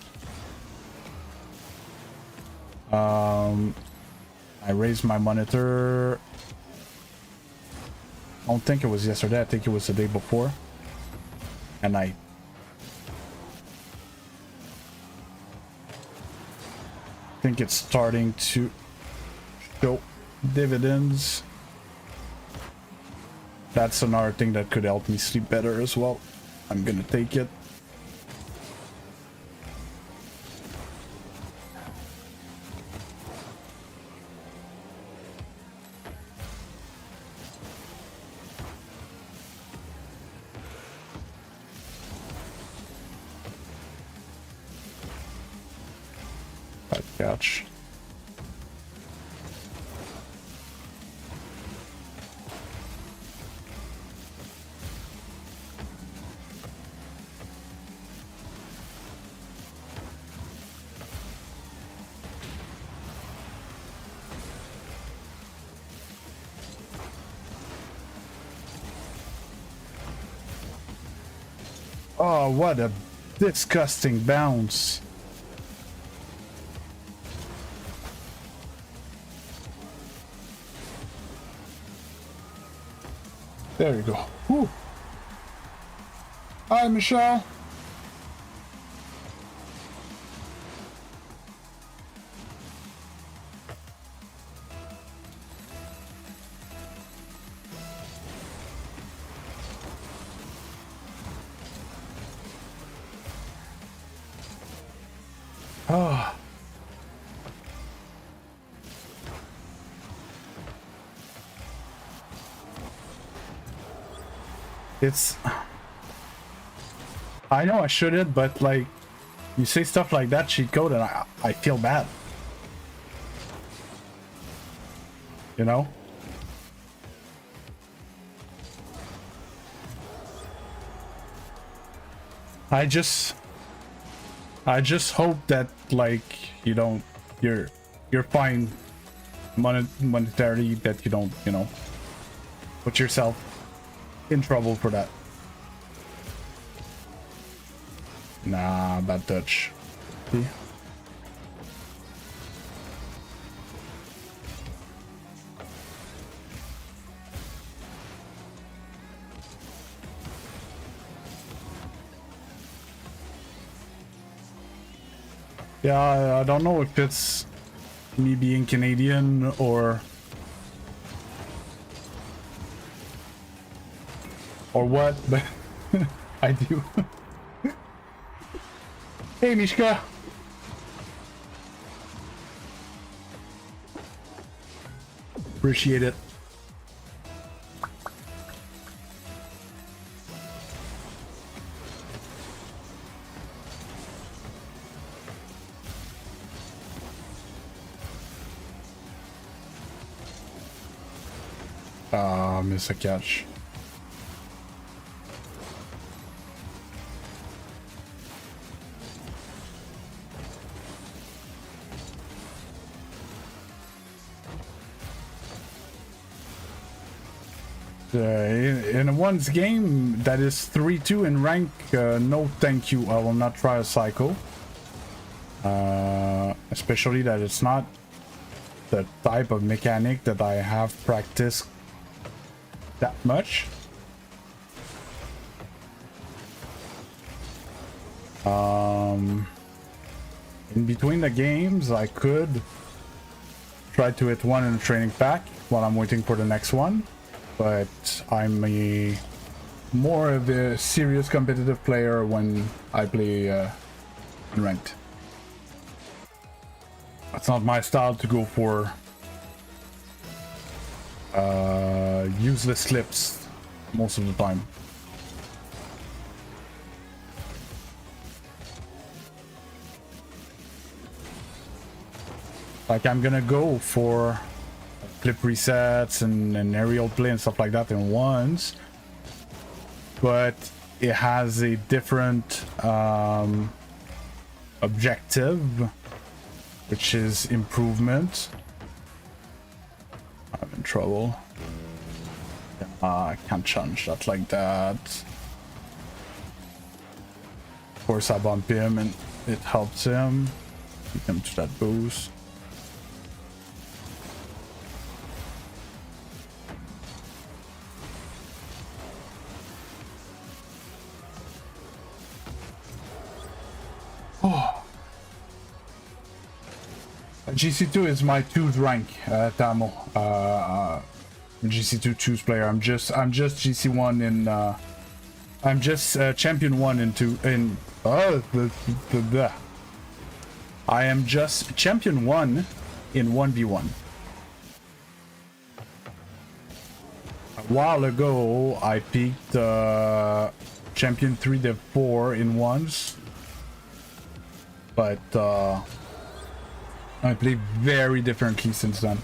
I raised my monitor. I don't think it was yesterday. I think it was the day before. And I think it's starting to show dividends. That's another thing that could help me sleep better as well. I'm gonna take it. Catch. Oh, what a disgusting bounce. There you go. Whew. Hi, Michelle. Oh. It's... I know I shouldn't, but like, you say stuff like that, cheat code, and I feel bad. You know? I just hope that like you don't you're fine monetarily, that you don't, you know, put yourself in trouble for that. Nah, bad touch. See? Yeah, I don't know if it's me being Canadian or what, but I do. Hey, Mishka. Appreciate it. Miss a catch. In one's game that is 3-2 in rank, no thank you, I will not try a cycle. Especially that it's not the type of mechanic that I have practiced that much. In between the games, I could try to hit one in a training pack while I'm waiting for the next one, but I'm more of a serious competitive player when I play in ranked. It's not my style to go for useless clips most of the time. Like, I'm gonna go for clip resets and aerial play and stuff like that in ones, but it has a different objective, which is improvement. I'm in trouble. I can't change that like that. Of course, I bump him and it helps him. Get him to that boost. Oh. GC2 is my 2th rank, Tamo. GC2 choose player. I'm just GC1 in I'm just champion 1 in 2 in I am just champion 1 in 1v1. A while ago I peaked champion 3 to 4 in ones, but I play very differently since then.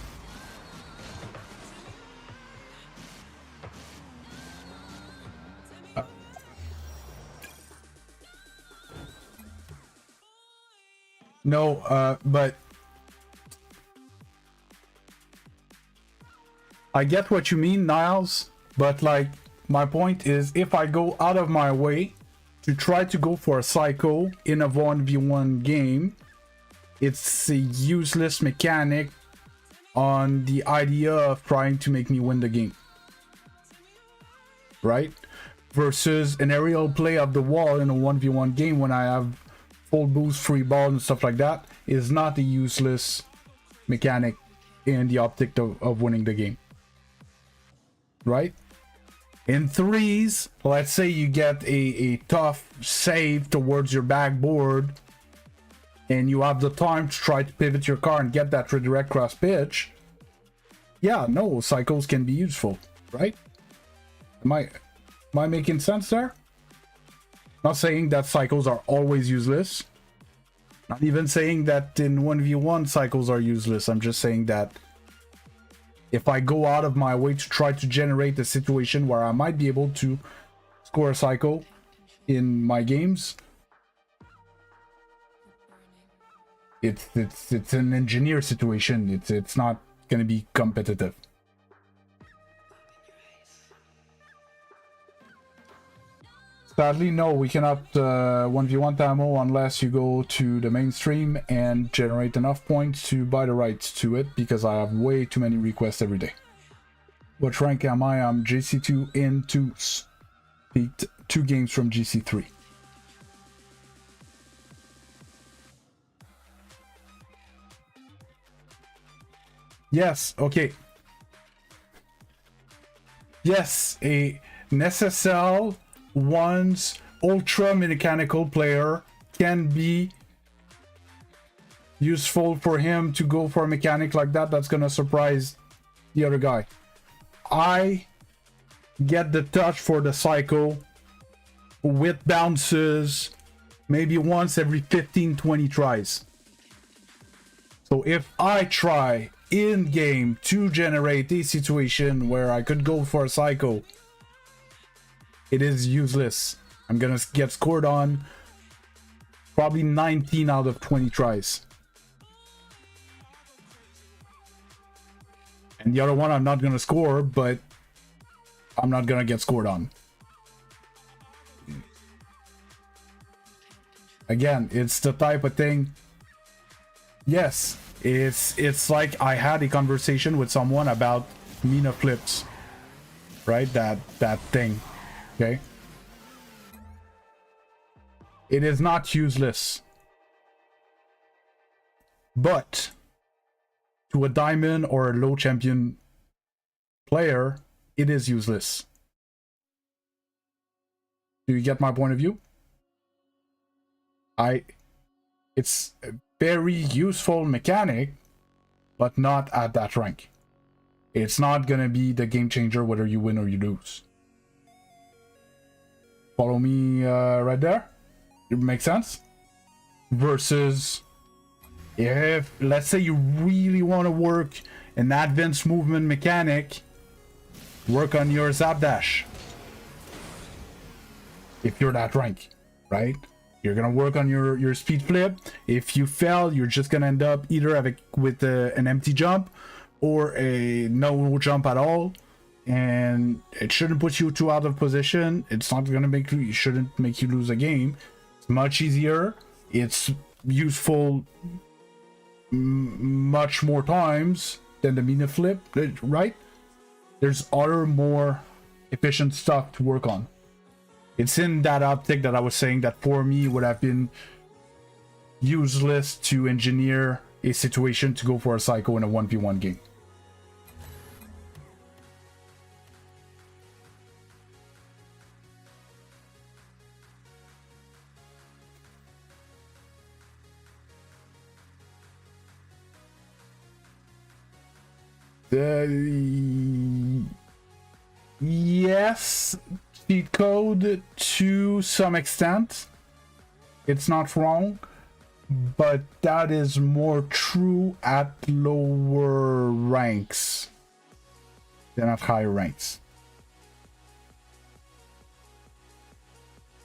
No, but I get what you mean, Niles, but like, my point is, if I go out of my way to try to go for a psycho in a 1v1 game, it's a useless mechanic on the idea of trying to make me win the game, right? Versus an aerial play of the wall in a 1v1 game when I have full boost, free ball and stuff like that is not a useless mechanic in the optic of winning the game, right? In threes, let's say you get a tough save towards your backboard and you have the time to try to pivot your car and get that redirect cross pitch, yeah, no, cycles can be useful, right? Am I making sense there? Not saying that cycles are always useless. Not even saying that in 1v1 cycles are useless. I'm just saying that if I go out of my way to try to generate a situation where I might be able to score a cycle in my games, it's an engineer situation. It's not going to be competitive. Sadly, no, we cannot 1v1 Tamo unless you go to the mainstream and generate enough points to buy the rights to it, because I have way too many requests every day. What rank am I? I'm GC2 in 2. Beat 2 games from GC3. Yes, okay. Yes, a SSL one's ultra mechanical player can be useful for him to go for a mechanic like that. That's gonna surprise the other guy. I get the touch for the cycle with bounces maybe once every 15-20 tries. So if I try in game to generate a situation where I could go for a cycle, it is useless. I'm gonna get scored on probably 19 out of 20 tries. And the other one I'm not gonna score, but I'm not gonna get scored on. Again, it's the type of thing. Yes, it's like I had a conversation with someone about Mina flips, right? That thing. Okay, it is not useless, but to a diamond or a low champion player, it is useless. Do you get my point of view? It's a very useful mechanic, but not at that rank. It's not gonna be the game changer whether you win or you lose. Follow me right there? It makes sense? Versus if, let's say, you really want to work an advanced movement mechanic, work on your zap dash. If you're that rank, right? You're gonna work on your speed flip. If you fail, you're just gonna end up either with an empty jump or a no jump at all. And it shouldn't put you too out of position. It's not gonna make you, shouldn't make you lose a game. It's much easier. It's useful much more times than the Mina flip, right? There's other more efficient stuff to work on. It's in that optic that I was saying that for me would have been useless to engineer a situation to go for a psycho in a 1v1 game. Yes, cheat code to some extent. It's not wrong, but that is more true at lower ranks than at higher ranks.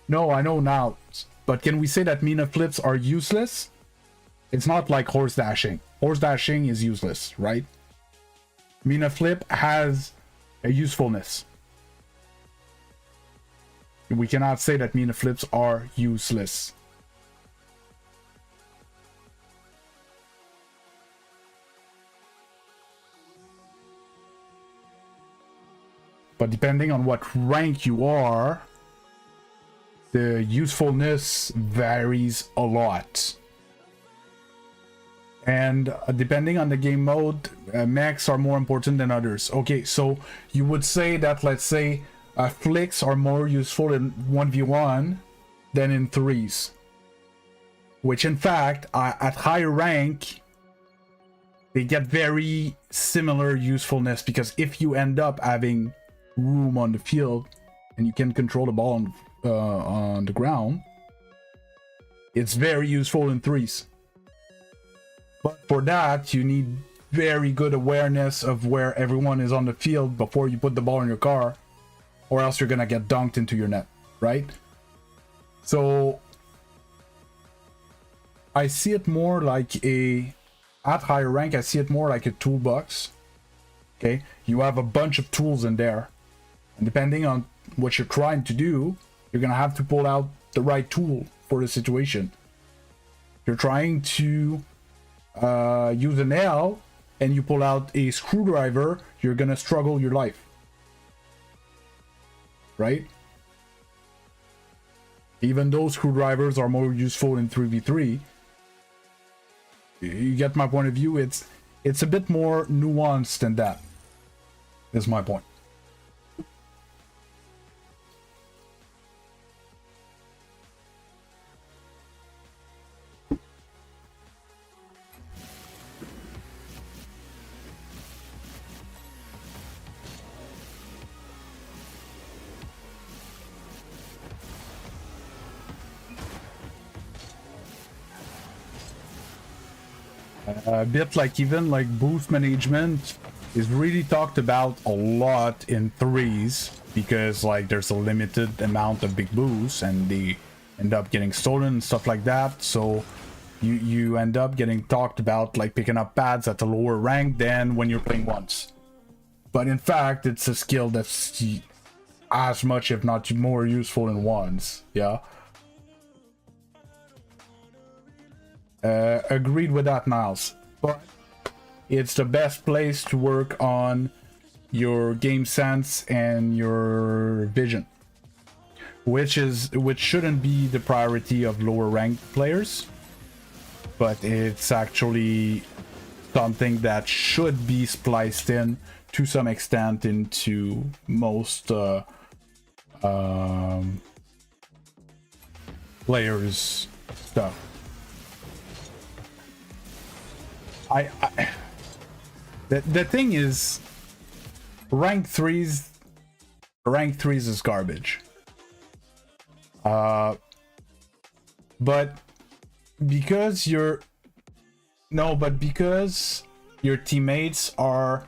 No, I know now, but can we say that Mina flips are useless? It's not like horse dashing. Horse dashing is useless, right? Mina flip has a usefulness. We cannot say that Mina flips are useless. But depending on what rank you are, the usefulness varies a lot. And depending on the game mode, mechs are more important than others. Okay, so you would say that, let's say, flicks are more useful in 1v1 than in 3s. which in fact, at higher rank, they get very similar usefulness, because if you end up having room on the field and you can control the ball on the ground, it's very useful in threes. But for that, you need very good awareness of where everyone is on the field before you put the ball in your car, or else you're gonna get dunked into your net, right? So I see it more like at higher rank, I see it more like a toolbox. Okay, you have a bunch of tools in there, and depending on what you're trying to do, you're gonna have to pull out the right tool for the situation. If you're trying to use a nail and you pull out a screwdriver, you're gonna struggle your life, right? Even though screwdrivers are more useful in 3v3, you get my point of view. It's a bit more nuanced than that, is my point. A bit like even like boost management is really talked about a lot in threes, because like there's a limited amount of big boosts and they end up getting stolen and stuff like that. So you end up getting talked about like picking up pads at a lower rank than when you're playing once. But in fact, it's a skill that's as much, if not more, useful in ones. Yeah. Agreed with that, Niles. But it's the best place to work on your game sense and your vision, which shouldn't be the priority of lower ranked players, but it's actually something that should be spliced in to some extent into most players' stuff. The thing is, rank threes is garbage. But because because your teammates are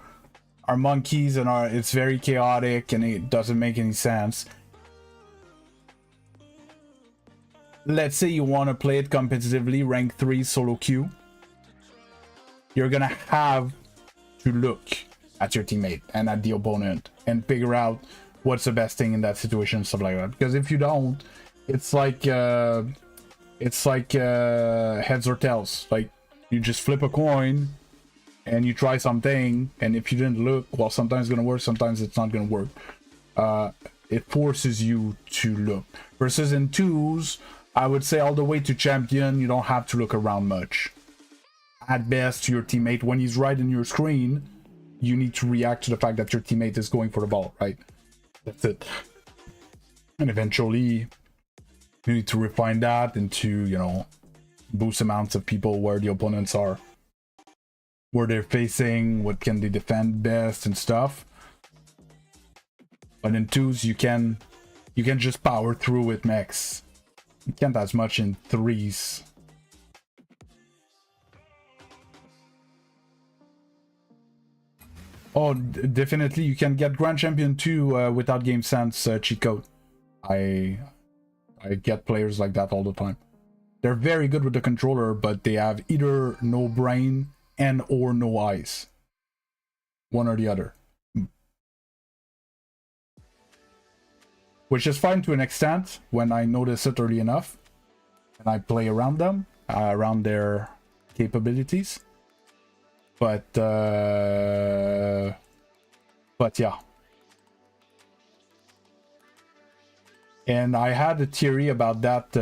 monkeys and it's very chaotic and it doesn't make any sense. Let's say you want to play it competitively, rank 3 solo queue. You're gonna have to look at your teammate and at the opponent and figure out what's the best thing in that situation and stuff like that. Because if you don't, it's like heads or tails. Like you just flip a coin and you try something, and if you didn't look, well, sometimes it's gonna work, sometimes it's not gonna work. It forces you to look. Versus in twos, I would say all the way to champion, you don't have to look around much. At best, your teammate, when he's right in your screen, you need to react to the fact that your teammate is going for the ball, right? That's it. And eventually, you need to refine that into, you know, boost amounts of people where the opponents are, where they're facing, what can they defend best and stuff. But in twos, you can just power through with mechs. You can't as much in threes. Oh, definitely you can get Grand Champion 2 without game sense cheat code. I get players like that all the time. They're very good with the controller, but they have either no brain and or no eyes. One or the other. Which is fine to an extent when I notice it early enough and I play around them, around their capabilities. But yeah. And I had a theory about that.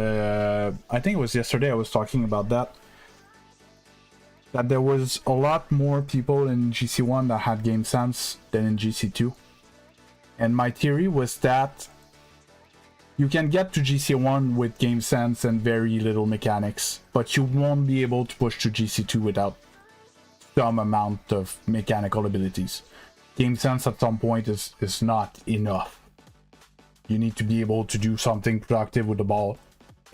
I think it was yesterday I was talking about that. That there was a lot more people in GC1 that had game sense than in GC2. And my theory was that You can get to GC1 with game sense and very little mechanics, but you won't be able to push to GC2 without some amount of mechanical abilities. Game sense at some point is not enough. You need to be able to do something productive with the ball,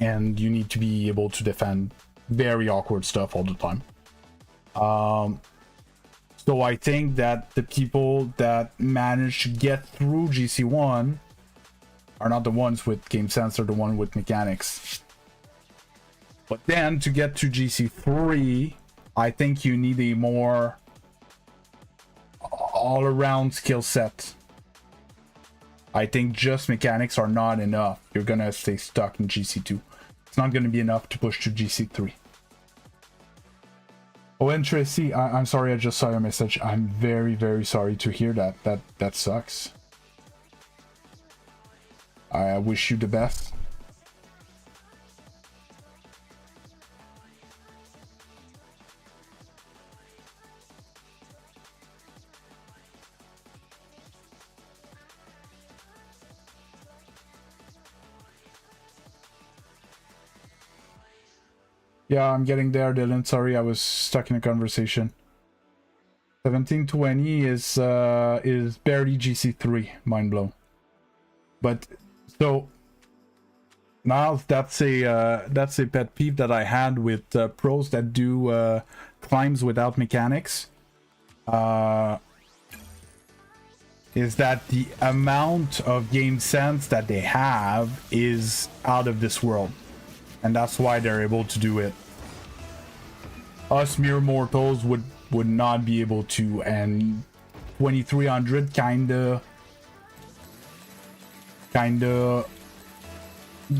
and you need to be able to defend very awkward stuff all the time. So I think that the people that manage to get through GC1 are not the ones with game sense, or the one with mechanics. But then to get to GC3, I think you need a more all-around skill set. I think just mechanics are not enough. You're gonna stay stuck in GC2. It's not gonna be enough to push to GC3. Oh, and Tracy, I'm sorry, I just saw your message. I'm very, very sorry to hear that. That sucks. I wish you the best. Yeah, I'm getting there, Dylan. Sorry, I was stuck in a conversation. 1720 is barely GC3. Mind blown. But so now that's a pet peeve that I had with pros that do climbs without mechanics. Is that the amount of game sense that they have is out of this world, and that's why they're able to do it. Us mere mortals would not be able to, and 2300 kinda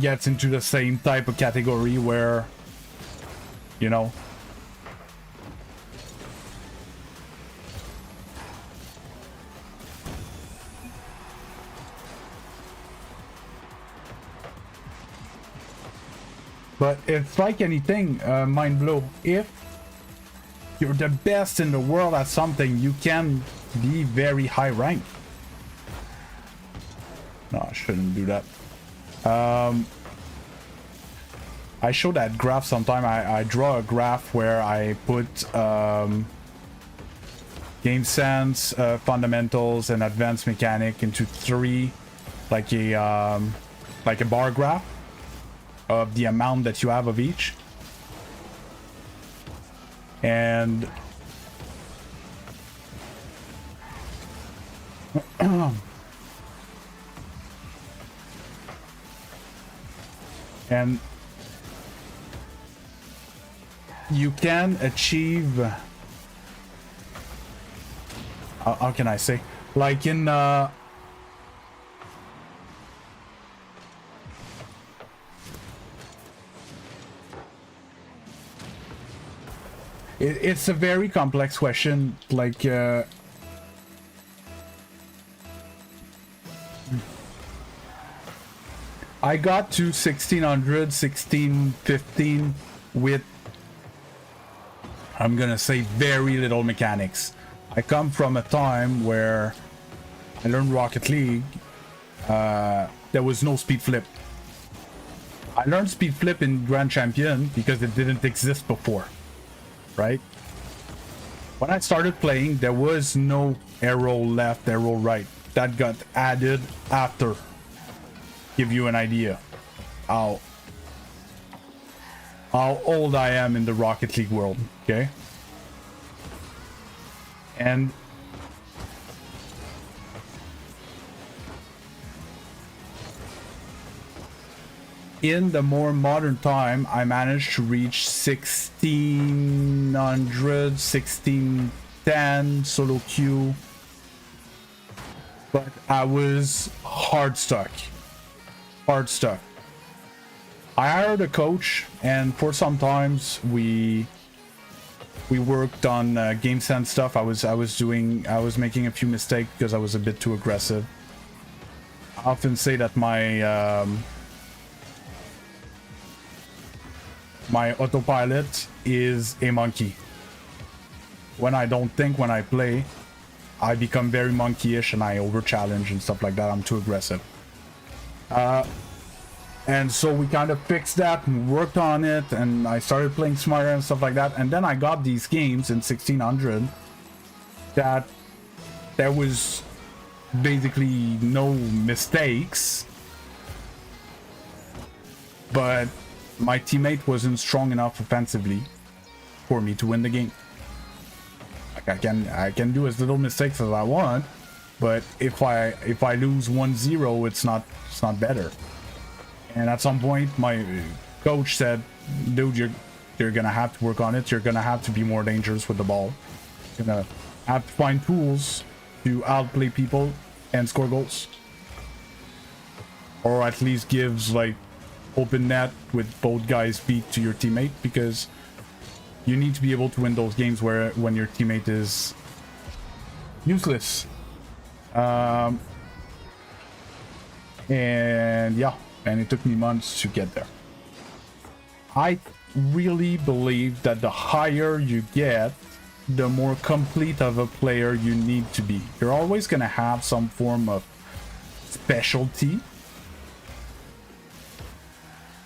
gets into the same type of category where, you know, but it's like anything, mind blow. If you're the best in the world at something, you can be very high ranked. No, I shouldn't do that. I show that graph sometime. I draw a graph where I put game sense, fundamentals, and advanced mechanic into three, like a bar graph of the amount that you have of each. And and you can achieve, how can I say, like in it's a very complex question, like I got to 1600, 1615 with, I'm gonna say, very little mechanics. I come from a time where I learned Rocket League. There was no speed flip. I learned speed flip in Grand Champion because it didn't exist before, right? When I started playing, there was no arrow left, arrow right. That got added after. Give you an idea how old I am in the Rocket League world, okay? And in the more modern time, I managed to reach 1600, 1610 solo queue, but I was hard stuck. I hired a coach, and for some times we worked on game sense stuff. I was making a few mistakes because I was a bit too aggressive. I often say that my my autopilot is a monkey. When I don't think, when I play, I become very monkeyish and I over challenge and stuff like that. I'm too aggressive. And so we kind of fixed that and worked on it, and I started playing smarter and stuff like that. And then I got these games in 1600 that there was basically no mistakes, but my teammate wasn't strong enough offensively for me to win the game. Like I can do as little mistakes as I want, but if I lose 1-0, it's not better. And at some point, my coach said, "Dude, you're gonna have to work on it. You're gonna have to be more dangerous with the ball. You're gonna have to find tools to outplay people and score goals, or at least gives like open net with both guys beat to your teammate, because you need to be able to win those games when your teammate is useless." And yeah, and it took me months to get there. I really believe that the higher you get, the more complete of a player you need to be. You're always going to have some form of specialty,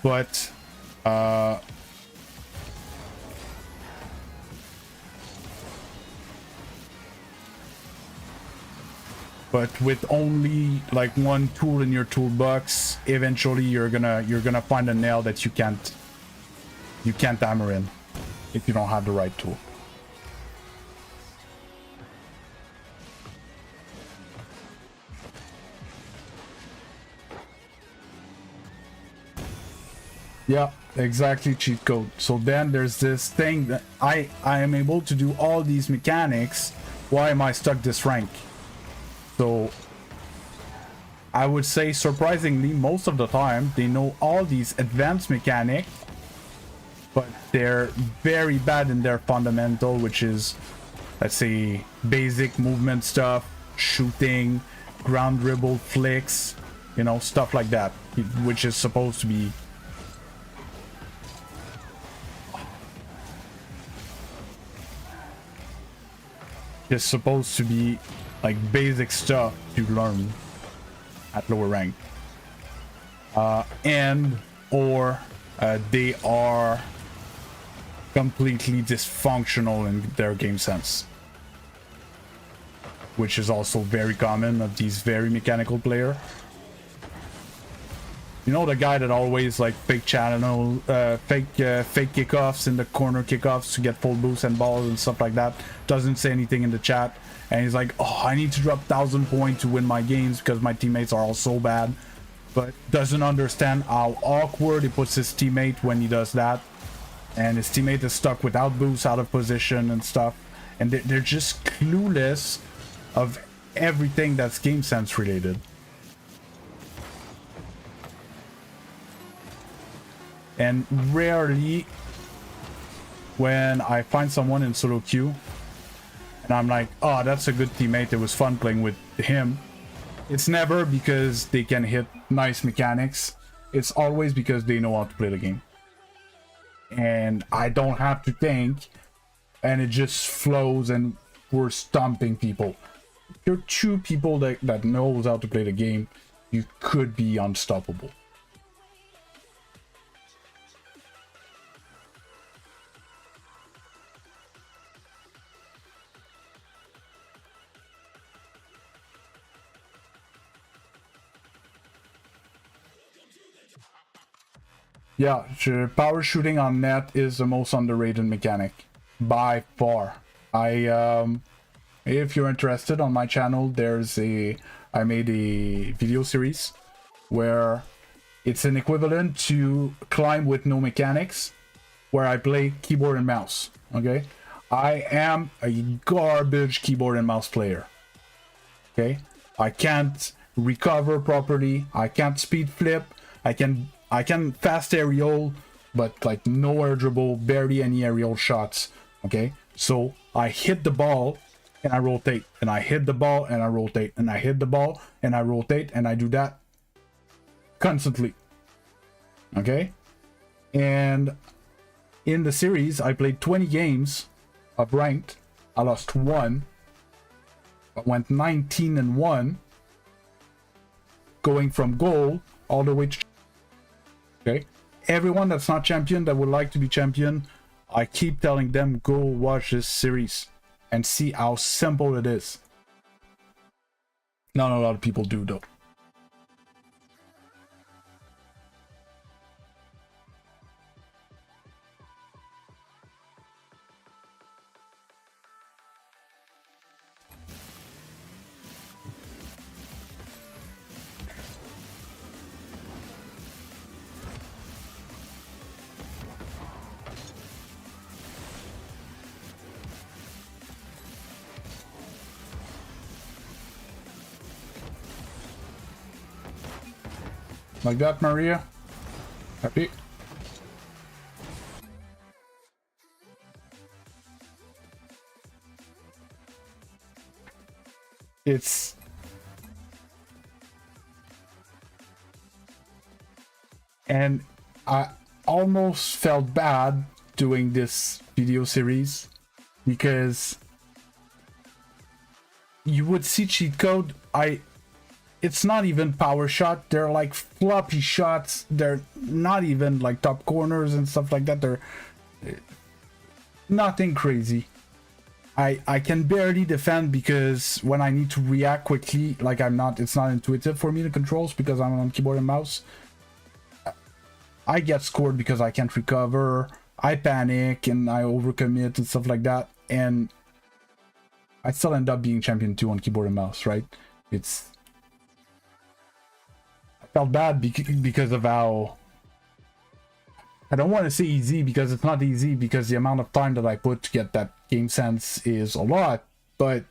but with only like one tool in your toolbox, eventually you're gonna find a nail that you can't hammer in if you don't have the right tool. Yeah, exactly, cheat code. So then there's this thing that I am able to do all these mechanics. Why am I stuck this rank? So I would say, surprisingly, most of the time they know all these advanced mechanics, but they're very bad in their fundamental, which is, let's say, basic movement stuff, shooting, ground dribble, flicks, you know, stuff like that, which is supposed to be like basic stuff to learn at lower rank, and or they are completely dysfunctional in their game sense, which is also very common of these very mechanical player. You know, the guy that always like fake channel, fake kickoffs in the corner kickoffs to get full boost and balls and stuff like that, doesn't say anything in the chat, and he's like, "Oh, I need to drop 1,000 points to win my games because my teammates are all so bad," but doesn't understand how awkward it puts his teammate when he does that, and his teammate is stuck without boost, out of position and stuff, and they're just clueless of everything that's game sense related. And rarely, when I find someone in solo queue and I'm like, "Oh, that's a good teammate, it was fun playing with him," it's never because they can hit nice mechanics. It's always because they know how to play the game. And I don't have to think, and it just flows, and we're stomping people. If you're two people that knows how to play the game, you could be unstoppable. Yeah, sure. Power shooting on net is the most underrated mechanic by far. If you're interested, on my channel, I made a video series where it's an equivalent to climb with no mechanics, where I play keyboard and mouse. Okay, I am a garbage keyboard and mouse player. Okay, I can't recover properly. I can't speed flip. I can fast aerial, but like no air dribble, barely any aerial shots. Okay, so I hit the ball and I rotate, and I hit the ball and I rotate, and I hit the ball and I rotate, and I do that constantly. Okay, and in the series I played 20 games of ranked. I lost 1. I went 19-1, going from goal all the way to Okay? Everyone that's not champion that would like to be champion, I keep telling them, go watch this series and see how simple it is. Not a lot of people do though. Like that, Maria? Happy? It's... And I almost felt bad doing this video series because you would see cheat code. It's not even power shot, they're like floppy shots, they're not even like top corners and stuff like that, they're nothing crazy. I can barely defend because when I need to react quickly, like it's not intuitive for me, the controls, because I'm on keyboard and mouse. I get scored because I can't recover, I panic and I overcommit and stuff like that, and I still end up being champion 2 on keyboard and mouse, right? Felt bad because of how... I don't want to say easy because it's not easy, because the amount of time that I put to get that game sense is a lot, but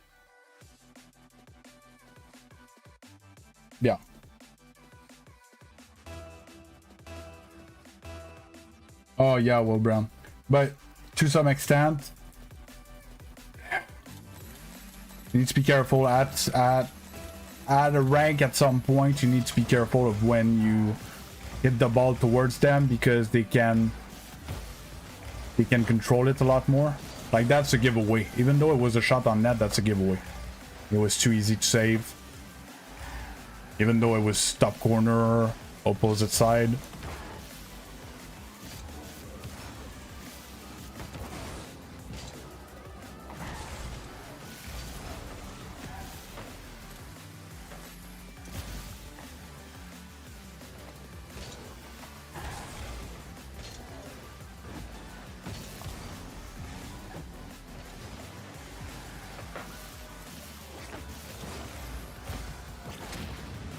yeah. Oh yeah, Will Brown. But to some extent, you need to be careful at a rank. At some point you need to be careful of when you hit the ball towards them, because they can control it a lot more. Like, that's a giveaway. Even though it was a shot on net, that's a giveaway. It was too easy to save. Even though it was top corner, opposite side.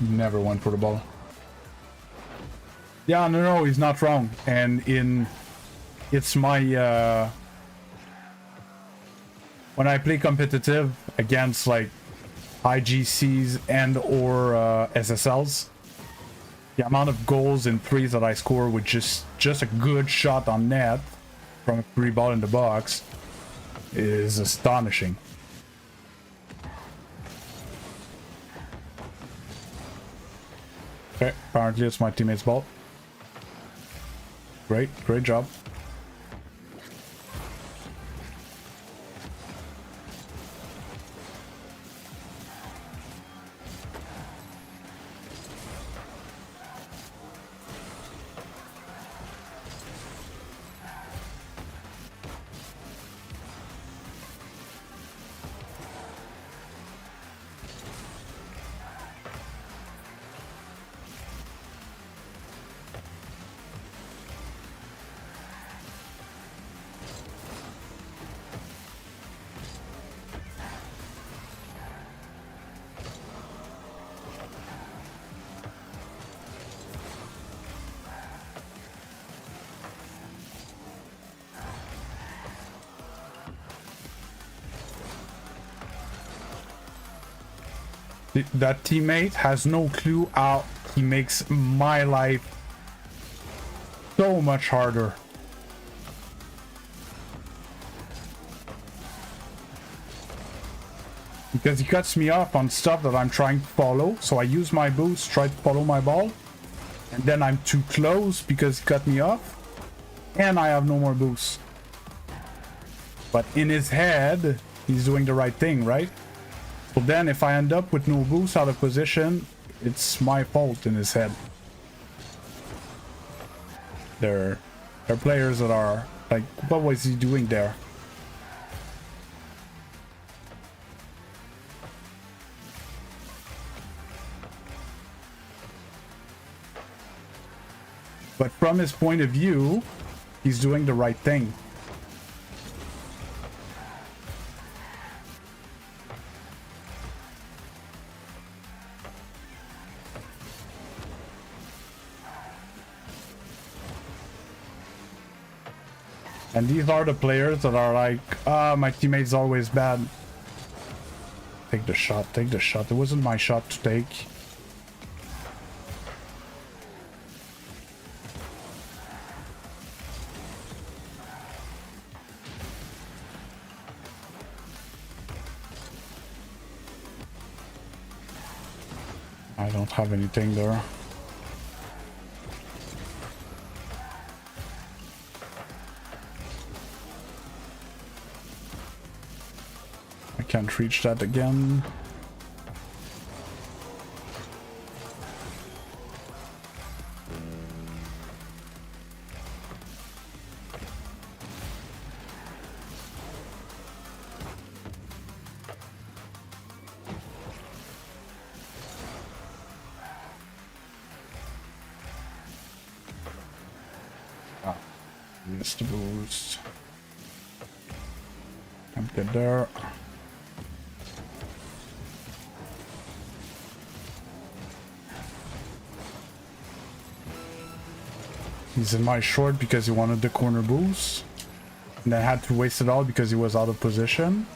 Never went for the ball. Yeah, no, he's not wrong. And it's my when I play competitive against like IGCs and or SSLs, the amount of goals and threes that I score with just a good shot on net from a free ball in the box is astonishing. Okay, apparently it's my teammate's ball. Great job. That teammate has no clue how he makes my life so much harder. Because he cuts me off on stuff that I'm trying to follow, so I use my boost, try to follow my ball, and then I'm too close because he cut me off, and I have no more boost. But in his head, he's doing the right thing, right? So then if I end up with no boost, out of position, it's my fault in his head. They're players that are like, what was he doing there? But from his point of view, he's doing the right thing. And these are the players that are like, ah, my teammate's always bad. Take the shot, take the shot. It wasn't my shot to take. I don't have anything there. I can't reach that again. Ah, missed the boost. Can't get there. He's in my short because he wanted the corner boost. And I had to waste it all because he was out of position.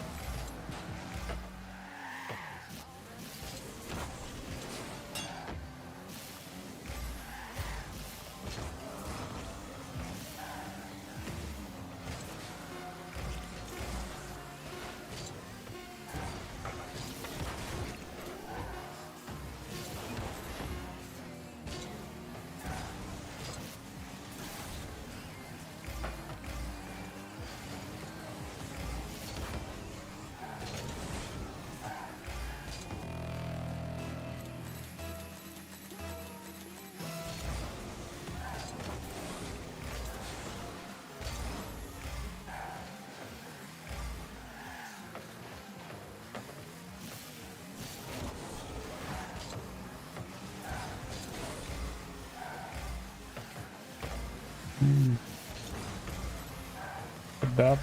That.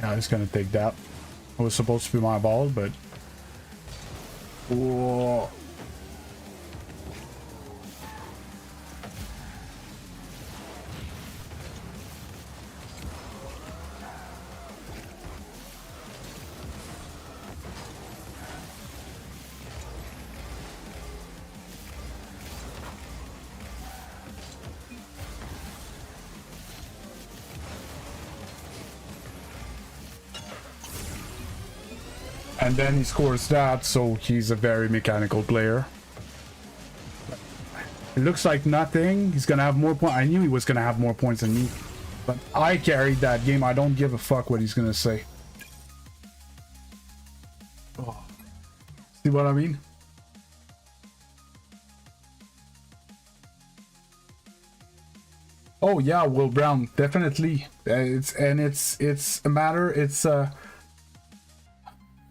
Yeah, he's gonna take that. It was supposed to be my ball, but. Whoa. And then he scores that, so he's a very mechanical player. It looks like nothing. He's gonna have more points. I knew he was gonna have more points than me. But I carried that game. I don't give a fuck what he's gonna say. Oh. See what I mean? Oh yeah, Will Brown, definitely. It's a matter. It's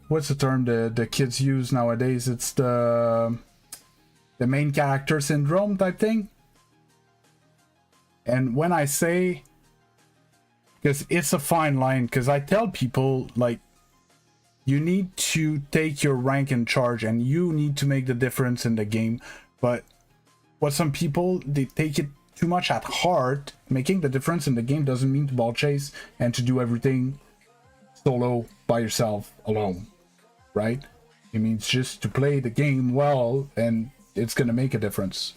what's the term the kids use nowadays? It's the main character syndrome type thing. And when I say, because it's a fine line, because I tell people, like, you need to take your rank in charge and you need to make the difference in the game. But what some people, they take it too much at heart. Making the difference in the game doesn't mean to ball chase and to do everything solo by yourself alone, right? It means just to play the game well, and it's gonna make a difference.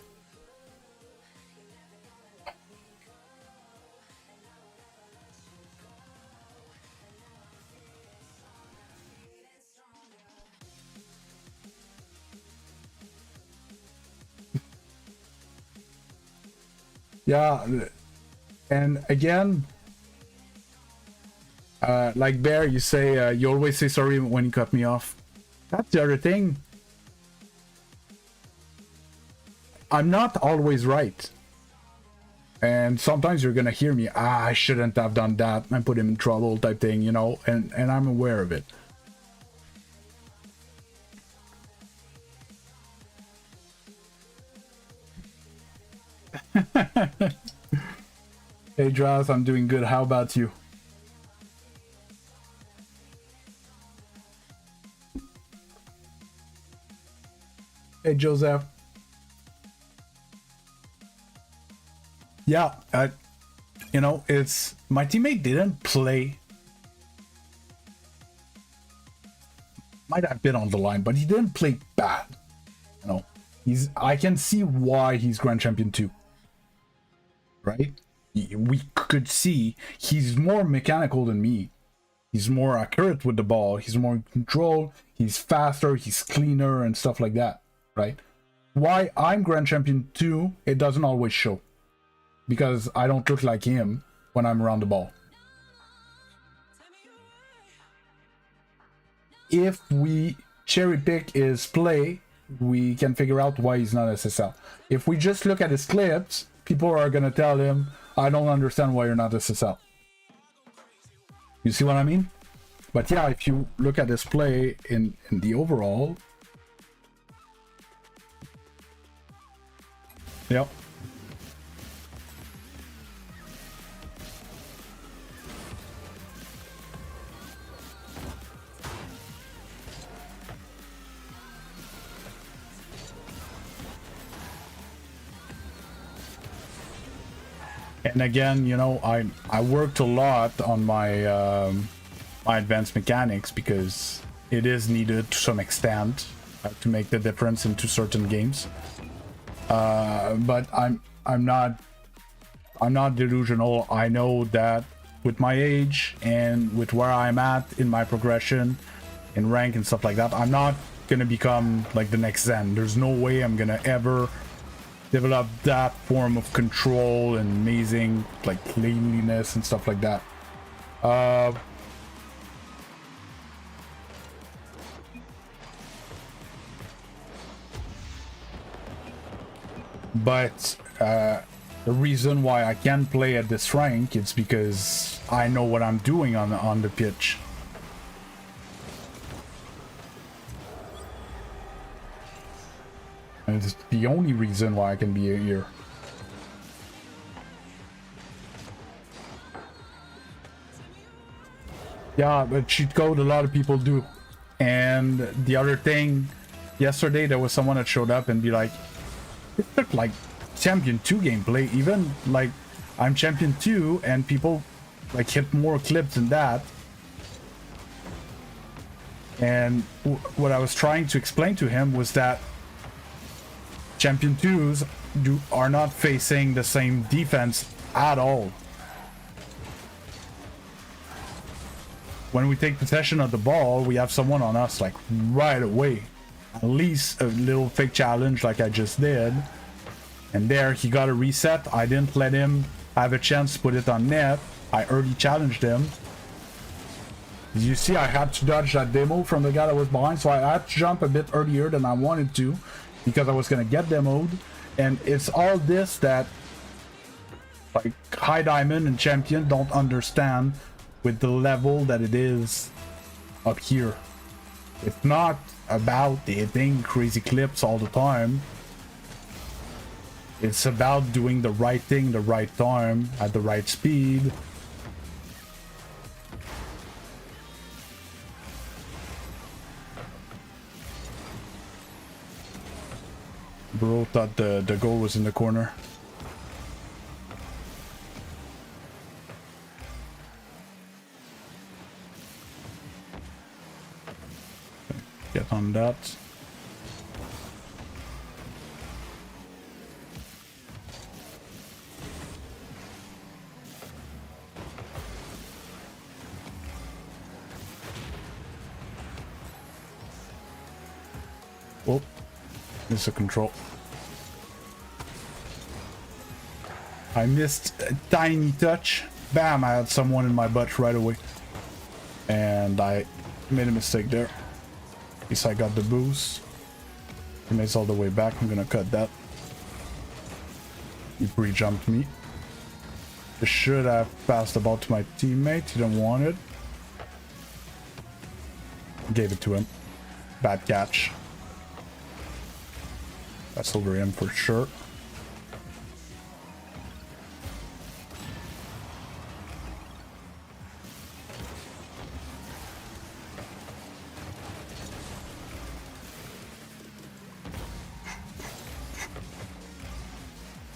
Yeah, and again, like Bear, you say you always say sorry when you cut me off. That's the other thing. I'm not always right. And sometimes you're gonna hear me, I shouldn't have done that, I put him in trouble type thing, you know, and I'm aware of it. Hey Draz, I'm doing good. How about you? Hey Joseph. Yeah, you know, it's my teammate didn't play. Might have been on the line, but he didn't play bad. You know, I can see why he's Grand Champion 2. Right? We could see he's more mechanical than me. He's more accurate with the ball. He's more in control. He's faster. He's cleaner and stuff like that. Right? Why I'm Grand Champion 2, it doesn't always show. Because I don't look like him when I'm around the ball. If we cherry pick his play, we can figure out why he's not SSL. If we just look at his clips, people are gonna tell him, I don't understand why you're not SSL. You see what I mean? But yeah, if you look at this play in the overall. Yep. And again, you know, I worked a lot on my my advanced mechanics because it is needed to some extent to make the difference into certain games. But I'm not delusional. I know that with my age and with where I'm at in my progression, in rank and stuff like that, I'm not gonna become like the next Zen. There's no way I'm gonna ever develop that form of control and amazing like cleanliness and stuff like that. But the reason why I can play at this rank is because I know what I'm doing on the pitch. And it's the only reason why I can be here. Yeah, but cheat code, a lot of people do. And the other thing, yesterday there was someone that showed up and be like, it looked like Champion 2 gameplay, even like I'm Champion 2 and people like hit more clips than that. And what I was trying to explain to him was that Champion 2s are not facing the same defense at all. When we take possession of the ball, we have someone on us like right away. At least a little fake challenge like I just did. And there he got a reset. I didn't let him have a chance to put it on net. I early challenged him. As you see, I had to dodge that demo from the guy that was behind, so I had to jump a bit earlier than I wanted to, because I was gonna get demoed. And it's all this that like High Diamond and Champion don't understand with the level that it is up here. It's not about hitting crazy clips all the time. It's about doing the right thing the right time at the right speed. Bro thought the goal was in the corner. Get on that. Oh, this is a control. I missed a tiny touch. Bam, I had someone in my butt right away. And I made a mistake there. At least I got the boost. Teammates all the way back. I'm gonna cut that. He pre-jumped me. I should have passed the ball to my teammate. He didn't want it. Gave it to him. Bad catch. That's over him for sure.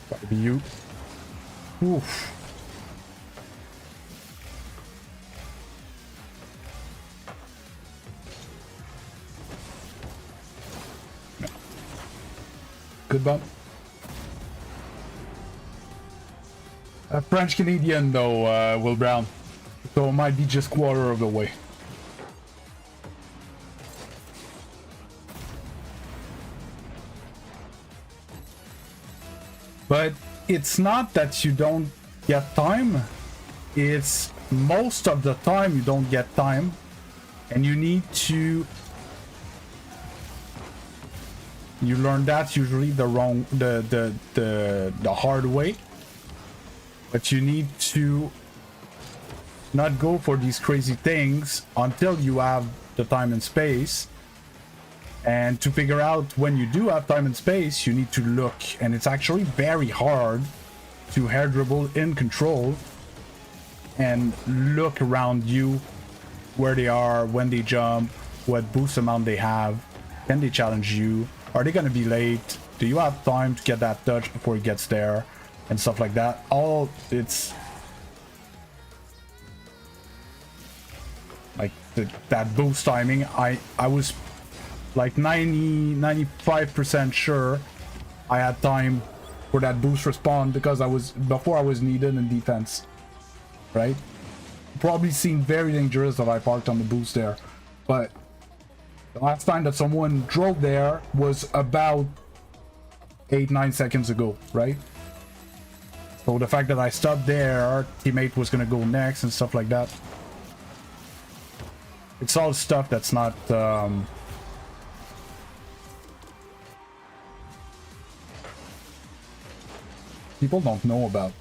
Gotta be you. Oof. Good bump. A French Canadian though, Will Brown. So it might be just quarter of the way. But it's not that you don't get time. It's most of the time you don't get time. And you need to... You learn that usually the hard way. But you need to not go for these crazy things until you have the time and space. And to figure out when you do have time and space, you need to look. And it's actually very hard to hair dribble in control and look around you where they are, when they jump, what boost amount they have. Can they challenge you? Are they going to be late? Do you have time to get that touch before he gets there? And stuff like that. All it's like that boost timing. I was like 95% sure I had time for that boost respawn because before I was needed in defense, right? Probably seemed very dangerous that I parked on the boost there, but the last time that someone drove there was about 8-9 seconds ago, right? So the fact that I stopped there, our teammate was gonna go next and stuff like that. It's all stuff that's not people don't know about.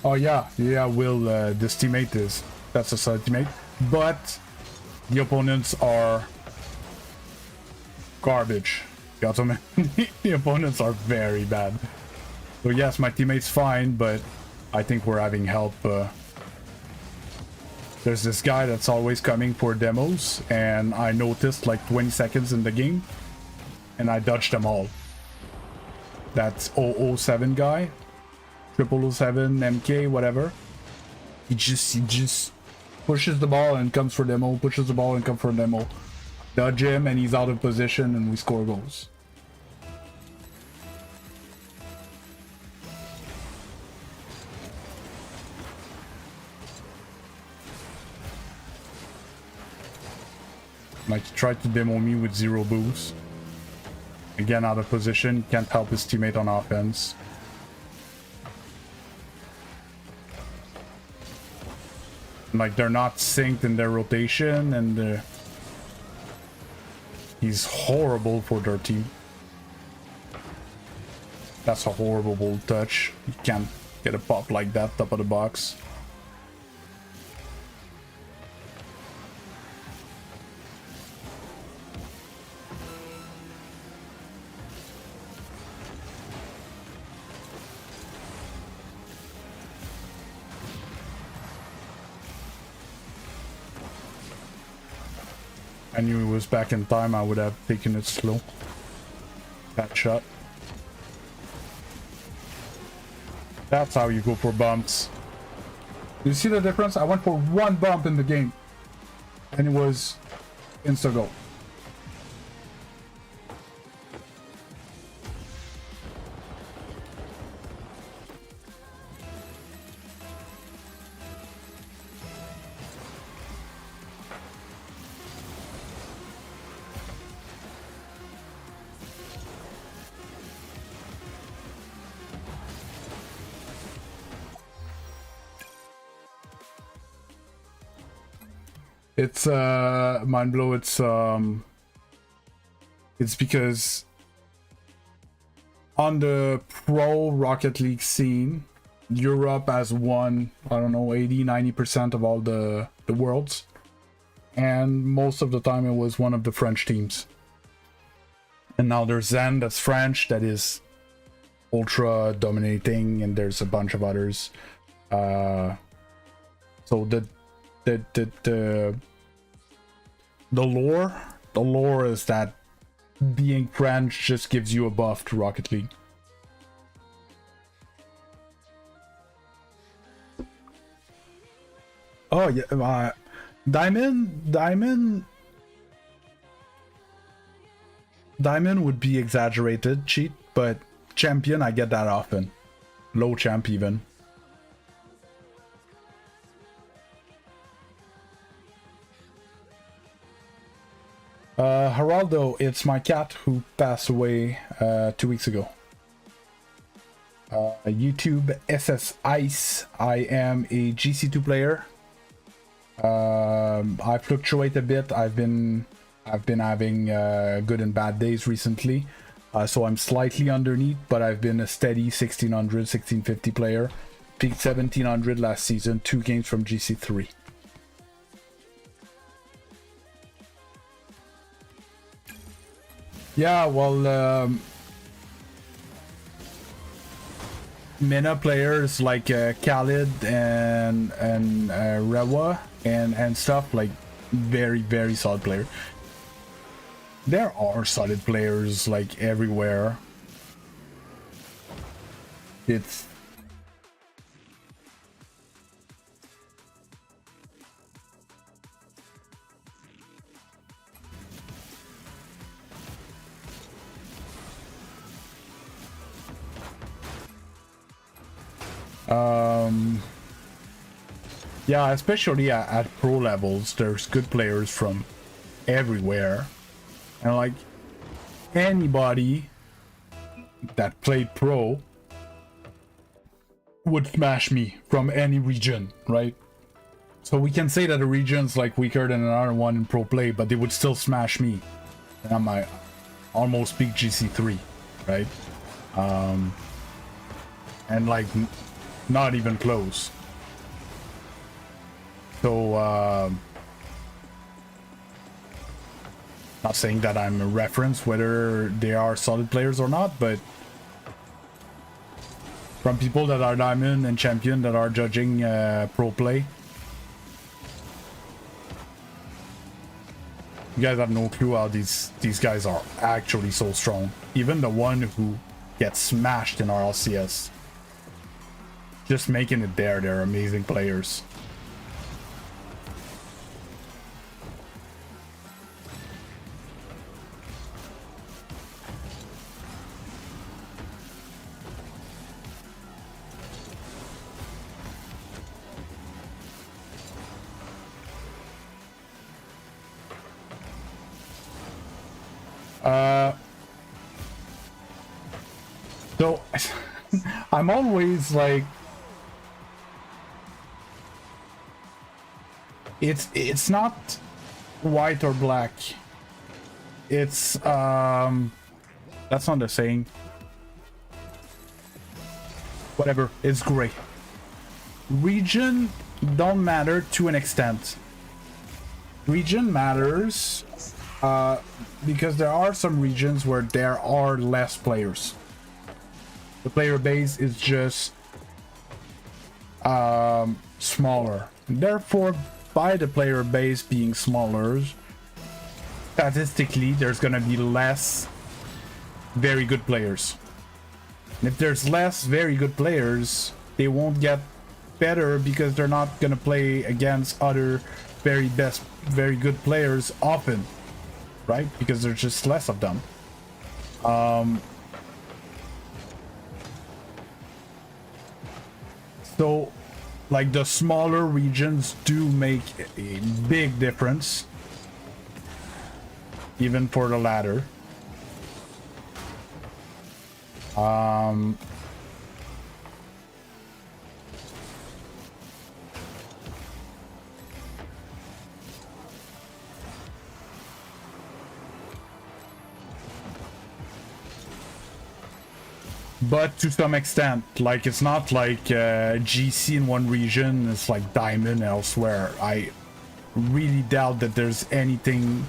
Oh yeah, Will, this teammate that's a side teammate, but the opponents are garbage. Got them. The opponents are very bad. So yes, my teammate's fine, but I think we're having help. There's this guy that's always coming for demos, and I noticed like 20 seconds in the game, and I dodged them all. That's 007 guy, 007, MK, whatever. He just pushes the ball and comes for demo, pushes the ball and comes for demo. Dodge him and he's out of position and we score goals. Like, he tried to demo me with 0 boost. Again, out of position, can't help his teammate on offense. Like, they're not synced in their rotation, and he's horrible for their team. That's a horrible touch. You can't get a pop like that, top of the box. I knew it was back in time, I would have taken it slow. That shot. That's how you go for bumps. You see the difference? I went for 1 bump in the game. And it was insta-goal. It's mind blow. It's because on the pro Rocket League scene, Europe has won, I don't know, 80-90% of all the worlds, and most of the time it was one of the French teams. And now there's Zen, that's French, that is ultra dominating, and there's a bunch of others. So the lore is that being French just gives you a buff to Rocket League. Oh yeah, Diamond would be exaggerated cheat, but champion I get that often. Low champ even. Geraldo, it's my cat who passed away 2 weeks ago. YouTube SS Ice. I am a GC2 player. I fluctuate a bit. I've been having good and bad days recently, so I'm slightly underneath, but I've been a steady 1600, 1650 player. Peaked 1700 last season, 2 games from GC3. Yeah, well, Mina players like Khalid and Rewa and stuff, like very solid player. There are solid players like everywhere. It's yeah, especially at pro levels, there's good players from everywhere, and like anybody that played pro would smash me from any region, right? So we can say that a region's like weaker than another one in pro play, but they would still smash me, and I'm like almost peak GC3, right? And like not even close. So not saying that I'm a reference whether they are solid players or not, but from people that are diamond and champion that are judging pro play, you guys have no clue how these guys are actually so strong. Even the one who gets smashed in RLCS, just making it there, they're amazing players. So I'm always like, it's not white or black. It's that's not the saying. Whatever, it's gray. Region don't matter to an extent. Region matters because there are some regions where there are less players. The player base is just smaller. Therefore, by the player base being smaller, statistically, there's gonna be less very good players. And if there's less very good players, they won't get better because they're not gonna play against other very good players often, right? Because there's just less of them. So, like, the smaller regions do make a big difference, even for the ladder. But to some extent, like it's not like GC in one region, it's like Diamond elsewhere. I really doubt that there's anything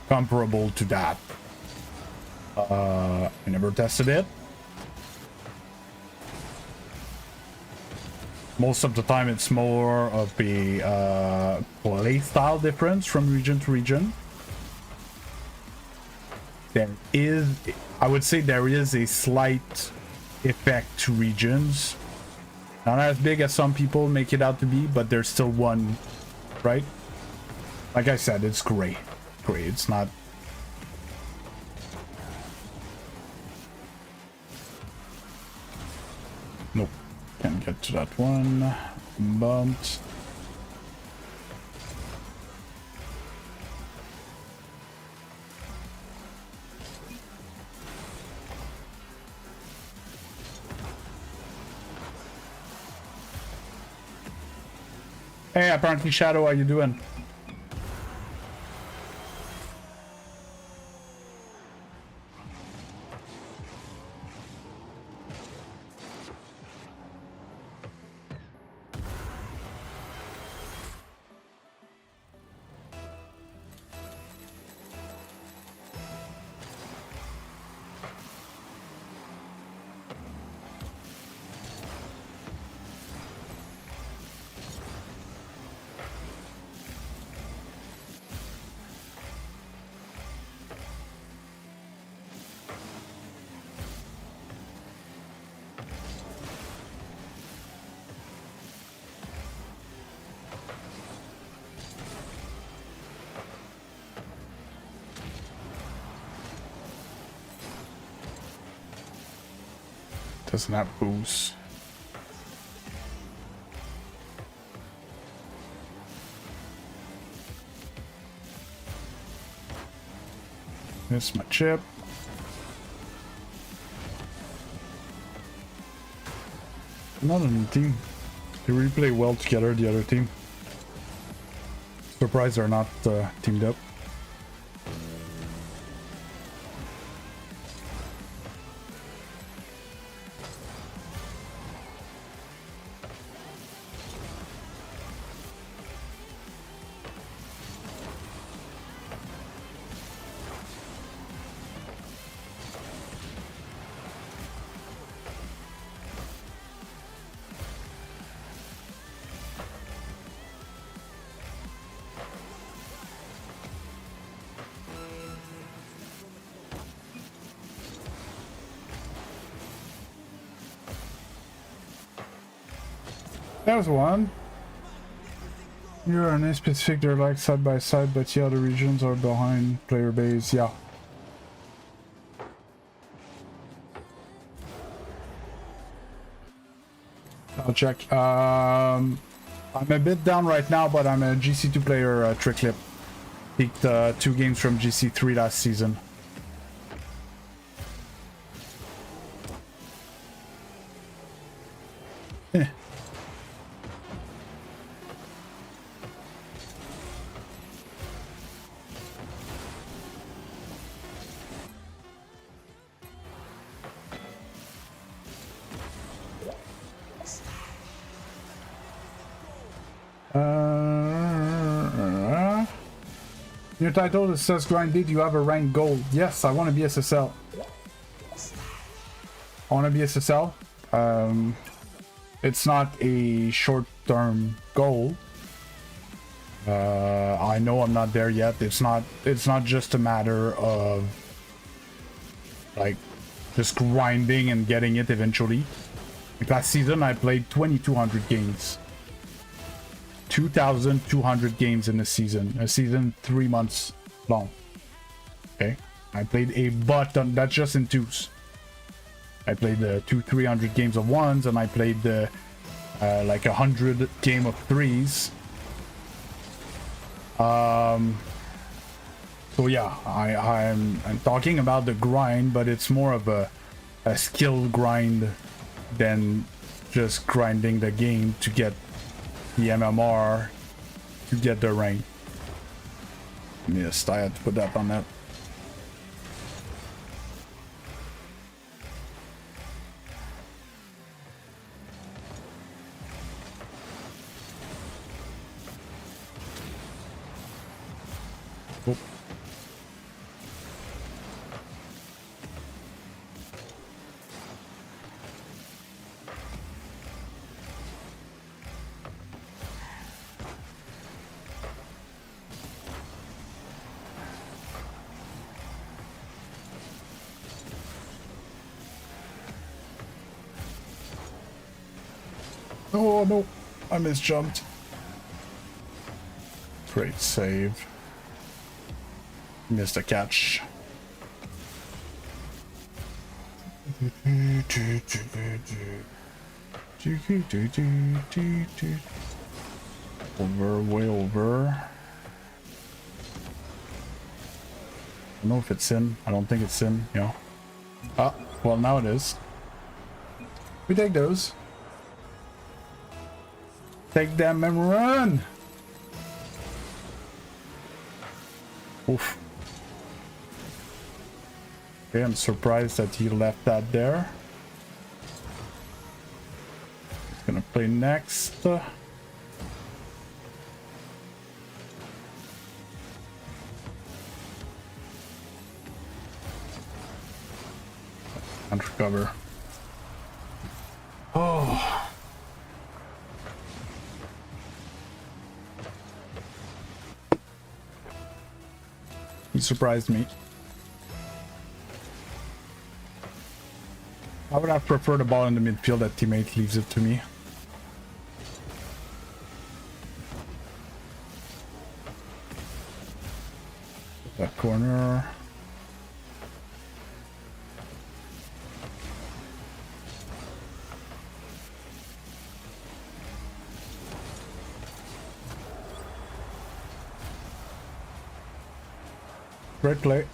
comparable to that. I never tested it. Most of the time it's more of a play style difference from region to region. There is, I would say there is a slight effect to regions. Not as big as some people make it out to be, but there's still one, right? Like I said, it's gray. Gray, it's not... Nope, can't get to that one. Bumped. Hey, apparently Shadow, how you doing? Doesn't have boost. Miss my chip. Not on the team. They really play well together, the other team. Surprised they're not teamed up. There's one. You're on a specific, they're like side by side, but yeah, the regions are behind player base, yeah. I'll check. I'm a bit down right now, but I'm a GC2 player trick clip. Peaked 2 games from GC3 last season. Eh. Your title, it says grind D, do you have a rank goal? Yes, I want to be SSL. I want to be SSL. It's not a short-term goal. I know I'm not there yet. It's not just a matter of like just grinding and getting it eventually. Like last season I played 2,200 games. 2,200 games in a season 3 months long. Okay, I played a butt on that's just in twos. I played 300 games of ones, and I played like 100 game of threes. So yeah, I'm talking about the grind, but it's more of a skill grind than just grinding the game to get the MMR to get the rank. Missed, I had to put that on that. Oh. Oh no, I misjumped. Great save. Missed a catch. Over, way over. I don't know if it's in. I don't think it's in, yeah. Ah, well now it is. We take those. Take them and run! Oof. Okay, I'm surprised that he left that there. He's gonna play next. Can't recover. Oh. He surprised me. I would have preferred the ball in the midfield that teammate leaves it to me. That corner. Great play.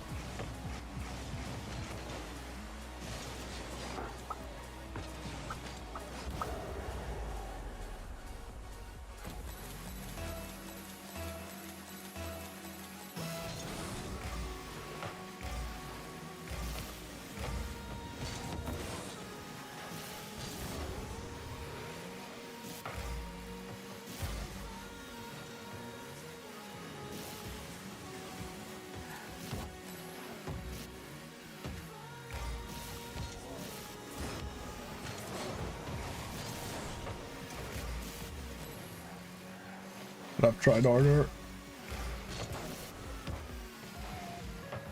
But I've tried harder.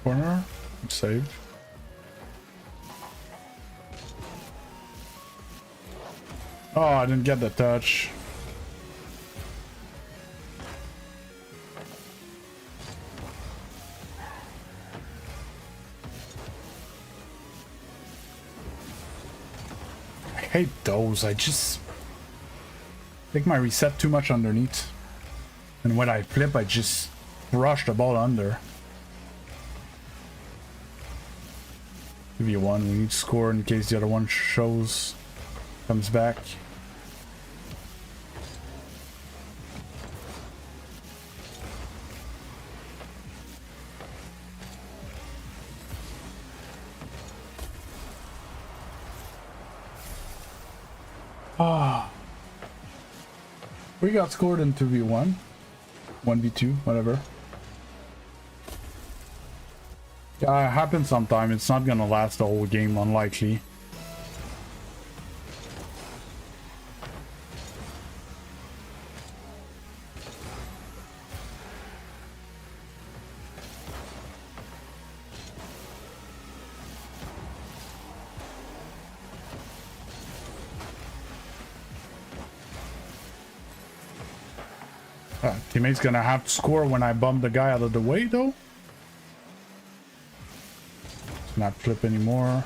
Corner. Saved. Oh, I didn't get the touch. I hate those. I just think my reset too much underneath. And when I flip, I just rush the ball under. 2v1, we need to score in case the other one comes back. Ah, we got scored in 2v1. 1v2, whatever. Yeah, it happens sometime. It's not gonna last the whole game, unlikely. Teammate's gonna have to score when I bump the guy out of the way, though. It's not flip anymore.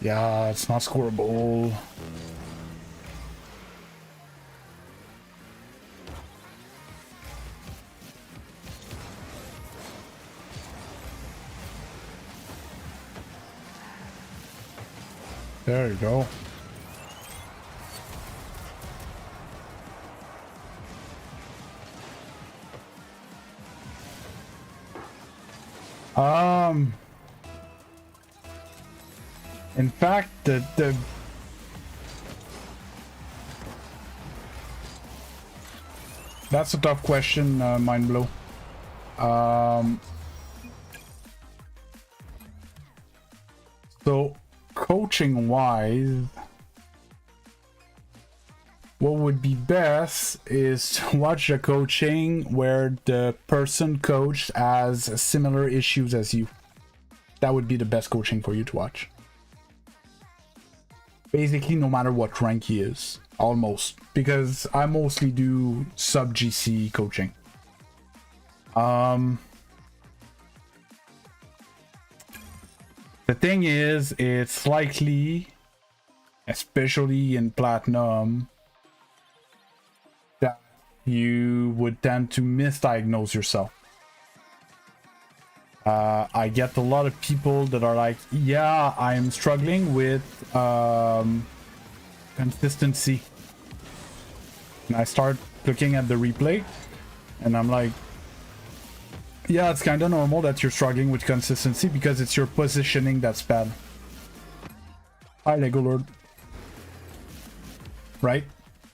Yeah, it's not scoreable. There you go. In fact, That's a tough question, Mind Blow. So, coaching-wise, what would be best is to watch a coaching where the person coached has similar issues as you. That would be the best coaching for you to watch. Basically, no matter what rank he is, almost, because I mostly do sub GC coaching. The thing is, it's likely, especially in Platinum, that you would tend to misdiagnose yourself. I get a lot of people that are like, yeah, I'm struggling with consistency. And I start looking at the replay, and I'm like, yeah, it's kind of normal that you're struggling with consistency because it's your positioning that's bad. Hi, Lego Lord. Right?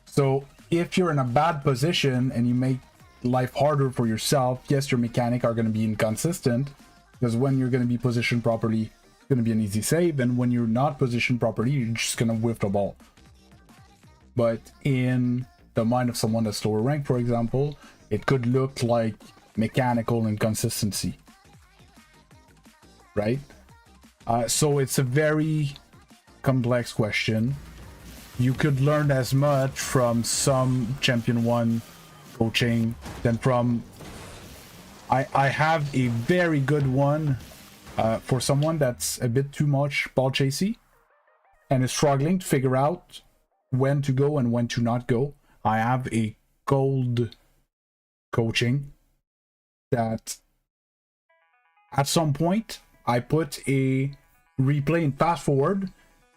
So if you're in a bad position and you make life harder for yourself, yes, your mechanic are going to be inconsistent, because when you're going to be positioned properly, it's going to be an easy save, and when you're not positioned properly, you're just going to whiff the ball. But in the mind of someone that's lower rank, for example, it could look like mechanical inconsistency, right? So it's a very complex question. You could learn as much from some Champion 1 coaching than from... I have a very good one for someone that's a bit too much ball chasey and is struggling to figure out when to go and when to not go. I have a gold coaching that at some point I put a replay in fast forward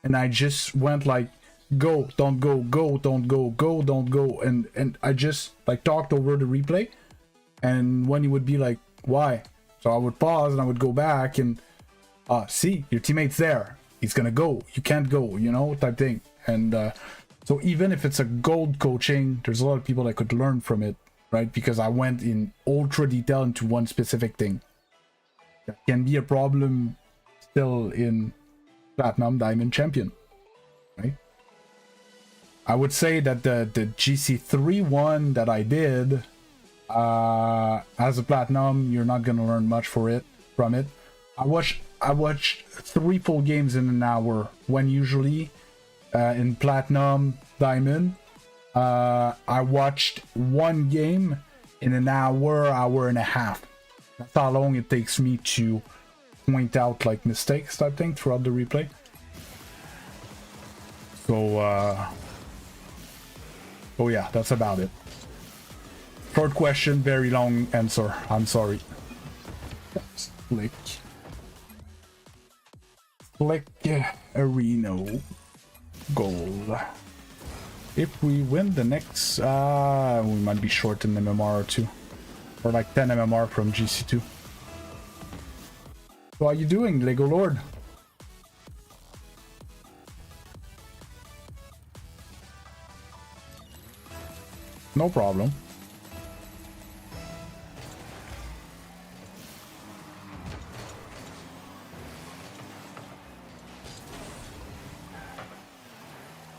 and I just went like, go, don't go, go, don't go, go, don't go, and I just like talked over the replay, and when he would be like, why? So I would pause and I would go back and see, your teammate's there, he's gonna go, you can't go, you know, type thing. And so even if it's a gold coaching, there's a lot of people that could learn from it, right? Because I went in ultra detail into one specific thing. That can be a problem still in Platinum, Diamond, Champion, right? I would say that the GC3 one that I did, as a Platinum, you're not gonna learn much from it. I watched 3 full games in an hour, when usually in Platinum, Diamond, I watched 1 game in an hour, hour and a half. That's how long it takes me to point out like mistakes type thing throughout the replay. So oh yeah, that's about it. Short question, very long answer. I'm sorry. Flick Arena goal. If we win the next, we might be short in MMR or 2. Or like 10 MMR from GC2. So how are you doing, Lego Lord? No problem.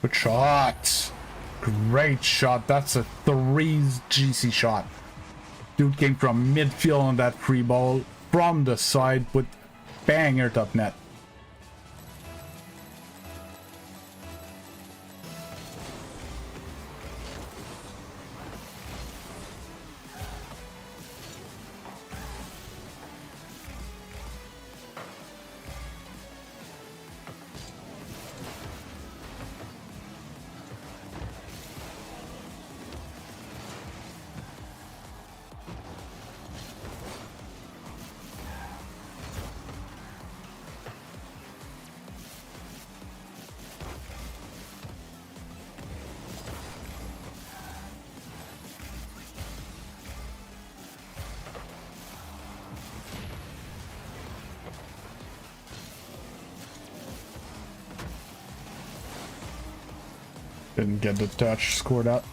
Good shot. Great shot. That's a 3's GC shot. Dude came from midfield on that free ball from the side with banger top net. Didn't get the touch scored out.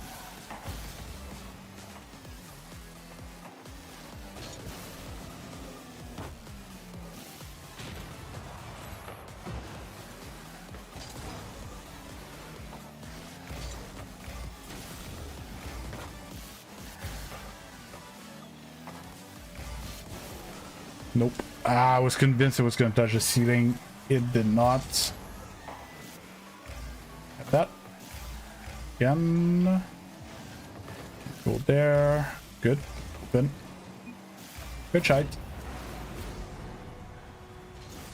Nope. Ah, I was convinced it was going to touch the ceiling. It did not. At that. Again. Go there. Good. Open. Good shot.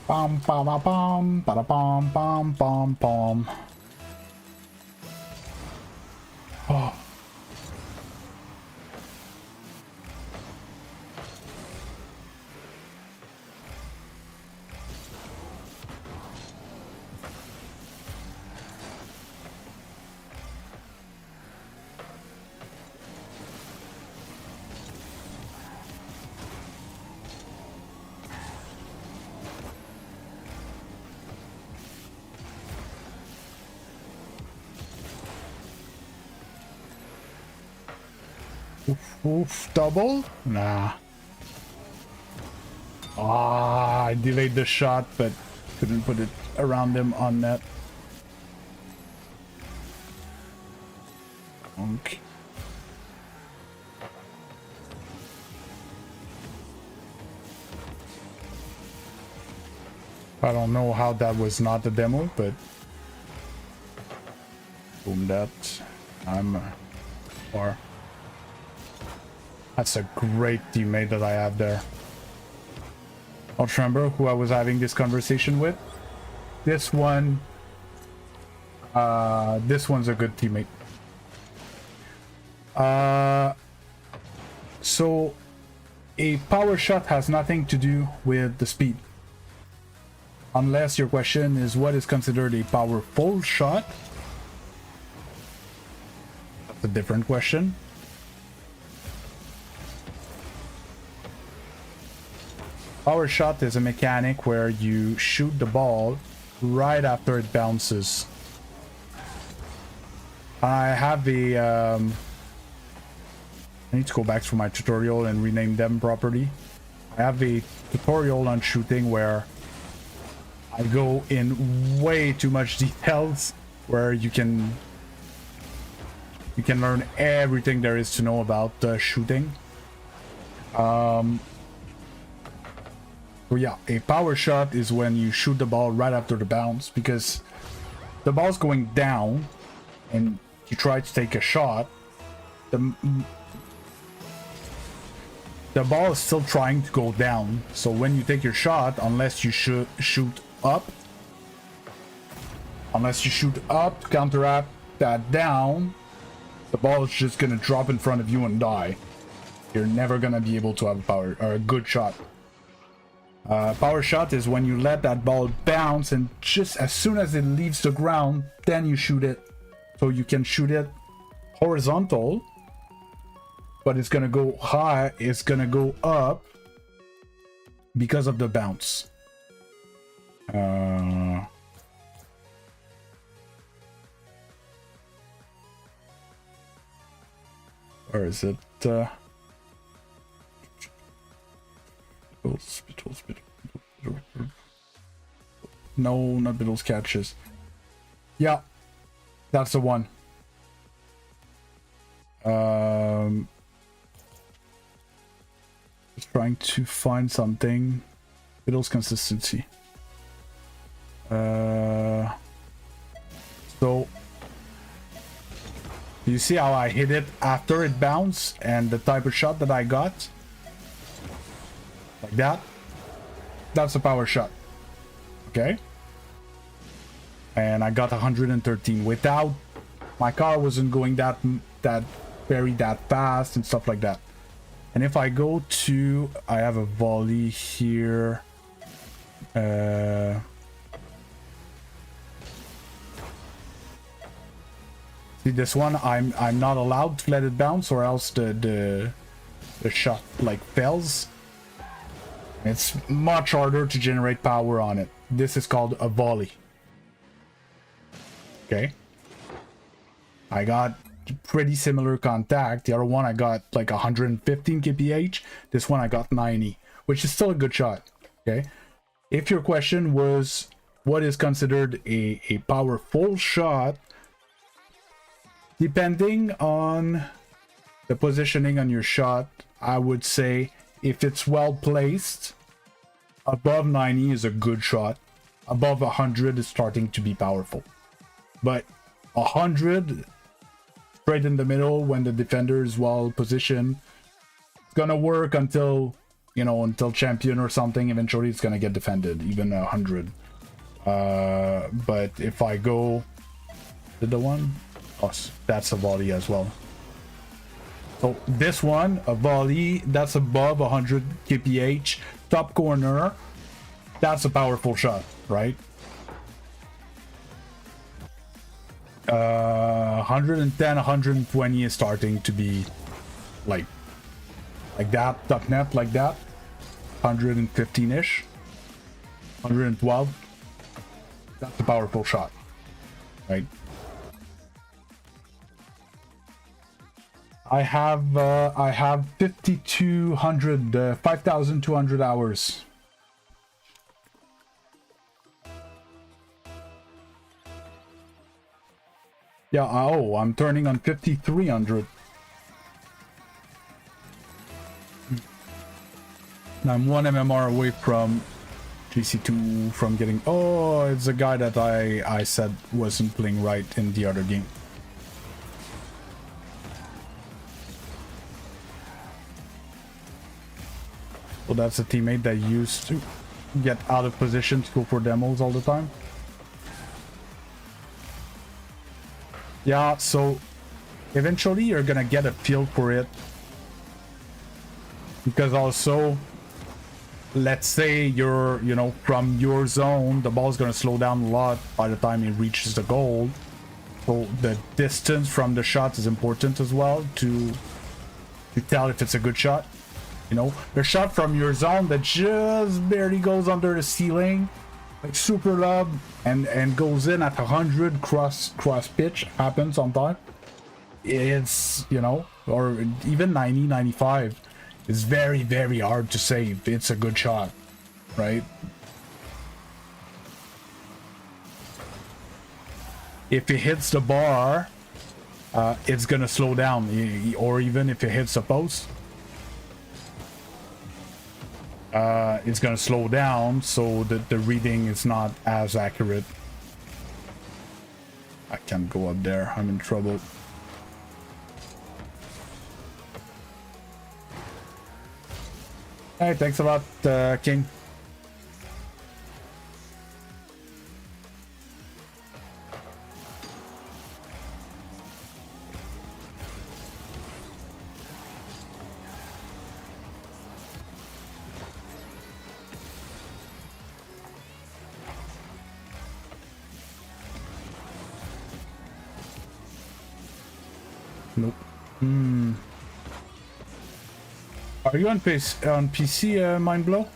Bum bum bum bum bada bum bum bum bum. Oh. Oof, double? Nah. Ah, I delayed the shot, but couldn't put it around him on net. Okay. I don't know how that was not the demo, but boom that. I'm far. That's a great teammate that I have there. Don't remember who I was having this conversation with. This one's a good teammate. So a power shot has nothing to do with the speed. Unless your question is what is considered a powerful shot. That's a different question. Power shot is a mechanic where you shoot the ball right after it bounces. I have a I need to go back through my tutorial and rename them properly. I have a tutorial on shooting where I go in way too much details, where you can learn everything there is to know about shooting. So yeah, a power shot is when you shoot the ball right after the bounce, because the ball's going down and you try to take a shot. The ball is still trying to go down, so when you take your shot, unless you shoot up to counteract that down, the ball is just gonna drop in front of you and die. You're never gonna be able to have a power or a good shot. Power shot is when you let that ball bounce, and just as soon as it leaves the ground, then you shoot it. So you can shoot it horizontal, but it's gonna go high, it's gonna go up because of the bounce. Or is it no, not Biddle's catches. Yeah, that's the one. Just trying to find something. Biddle's consistency. So you see how I hit it after it bounced, and the type of shot that I got? Like that. That's a power shot. Okay? And I got 113 without, my car wasn't going that fast and stuff like that. And if I go to, I have a volley here. See this one, I'm not allowed to let it bounce, or else the shot like fails. It's much harder to generate power on it. This is called a volley. Okay. I got pretty similar contact. The other one I got like 115 kph. This one I got 90, which is still a good shot. Okay. If your question was what is considered a powerful shot, depending on the positioning on your shot, I would say if it's well placed above 90 is a good shot. Above 100 is starting to be powerful. But 100 straight in the middle when the defender is well positioned, it's gonna work until, you know, until champion or something. Eventually it's gonna get defended, even 100. But if I go to the one, oh, that's a volley as well. So this one, a volley, that's above 100 kph, top corner, that's a powerful shot, right? 110, 120 is starting to be like that, top net like that. 115-ish, 112. That's a powerful shot, right? I have 5,200 5,200 hours. Yeah, oh, I'm turning on 5,300. I'm 1 MMR away from GC2 from getting... Oh, it's a guy that I said wasn't playing right in the other game. So that's a teammate that used to get out of position to go for demos all the time. Yeah, so eventually you're gonna get a feel for it. Because also, let's say you're, you know, from your zone, the ball's gonna slow down a lot by the time it reaches the goal. So the distance from the shot is important as well to tell if it's a good shot. You know, the shot from your zone that just barely goes under the ceiling, like super lob, and goes in at 100 cross pitch, happens sometimes. It's, you know, or even 90, 95. It's very, very hard to say if it's a good shot, right? If it hits the bar, it's gonna slow down, or even if it hits the post, it's gonna slow down, so that the reading is not as accurate. I can't go up there, I'm in trouble. Hey, thanks a lot, King. Nope. Are you on PC, Mindblow?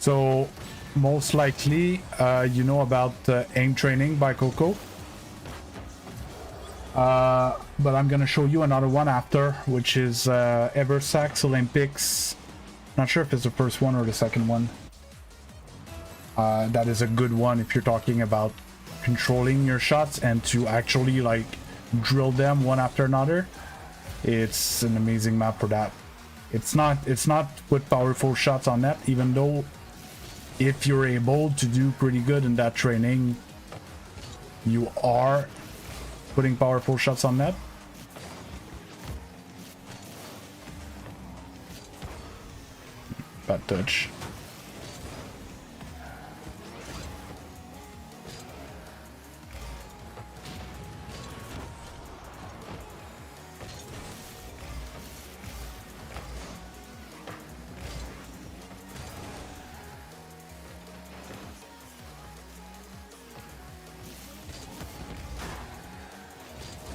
So most likely you know about aim training by Coco, but I'm gonna show you another one after, which is Eversax Olympics. Not sure if it's the first one or the second one. That is a good one if you're talking about controlling your shots and to actually like drill them one after another. It's an amazing map for that. It's not with powerful shots on net, even though if you're able to do pretty good in that training, you are putting powerful shots on net. Bad touch.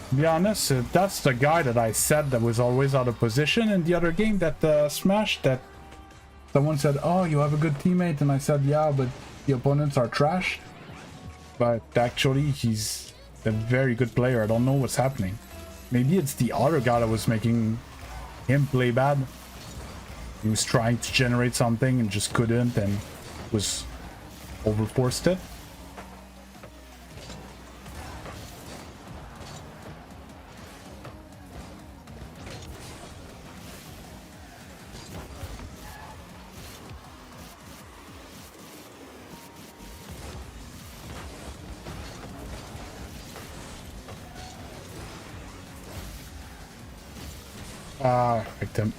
To be honest, that's the guy that I said that was always out of position in the other game that smashed, that someone said, oh, you have a good teammate, and I said, yeah, but the opponents are trash. But actually he's a very good player. I don't know what's happening. Maybe it's the other guy that was making him play bad. He was trying to generate something and just couldn't, and was overforced it. Victim.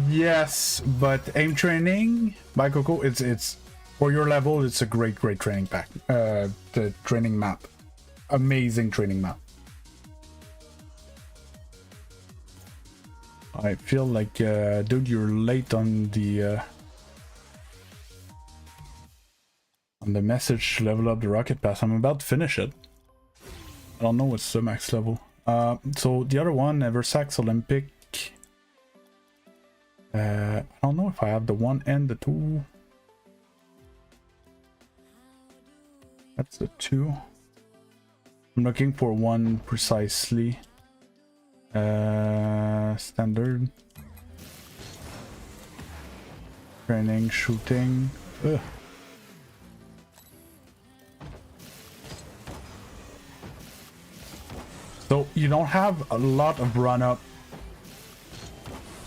Yes, but aim training by Coco, it's for your level, it's a great training pack. The training map. Amazing training map. I feel like dude, you're late on the message level up the rocket pass. I'm about to finish it. I don't know what's the max level. So the other one, Versax Olympic. I don't know if I have the 1 and the 2. That's the 2. I'm looking for 1 precisely. Standard. Training, shooting. Ugh. So you don't have a lot of run up,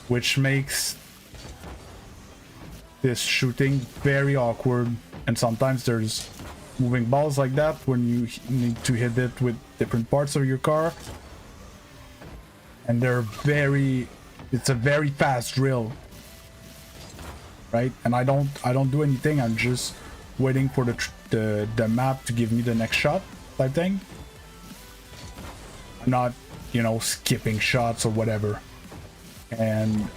which makes this shooting very awkward, and sometimes there's moving balls like that when you need to hit it with different parts of your car, and it's a very fast drill, right? And I don't do anything. I'm just waiting for the map to give me the next shot type thing. I'm not, you know, skipping shots or whatever. And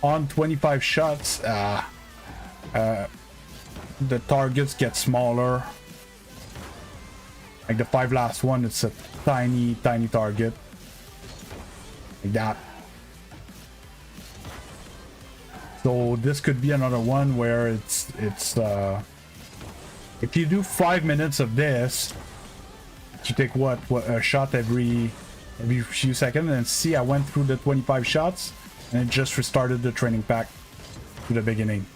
on 25 shots, the targets get smaller. Like the 5 last one, it's a tiny target. Like that. So this could be another one where it's if you do 5 minutes of this, you take what a shot every few seconds, and see, I went through the 25 shots and it just restarted the training pack to the beginning.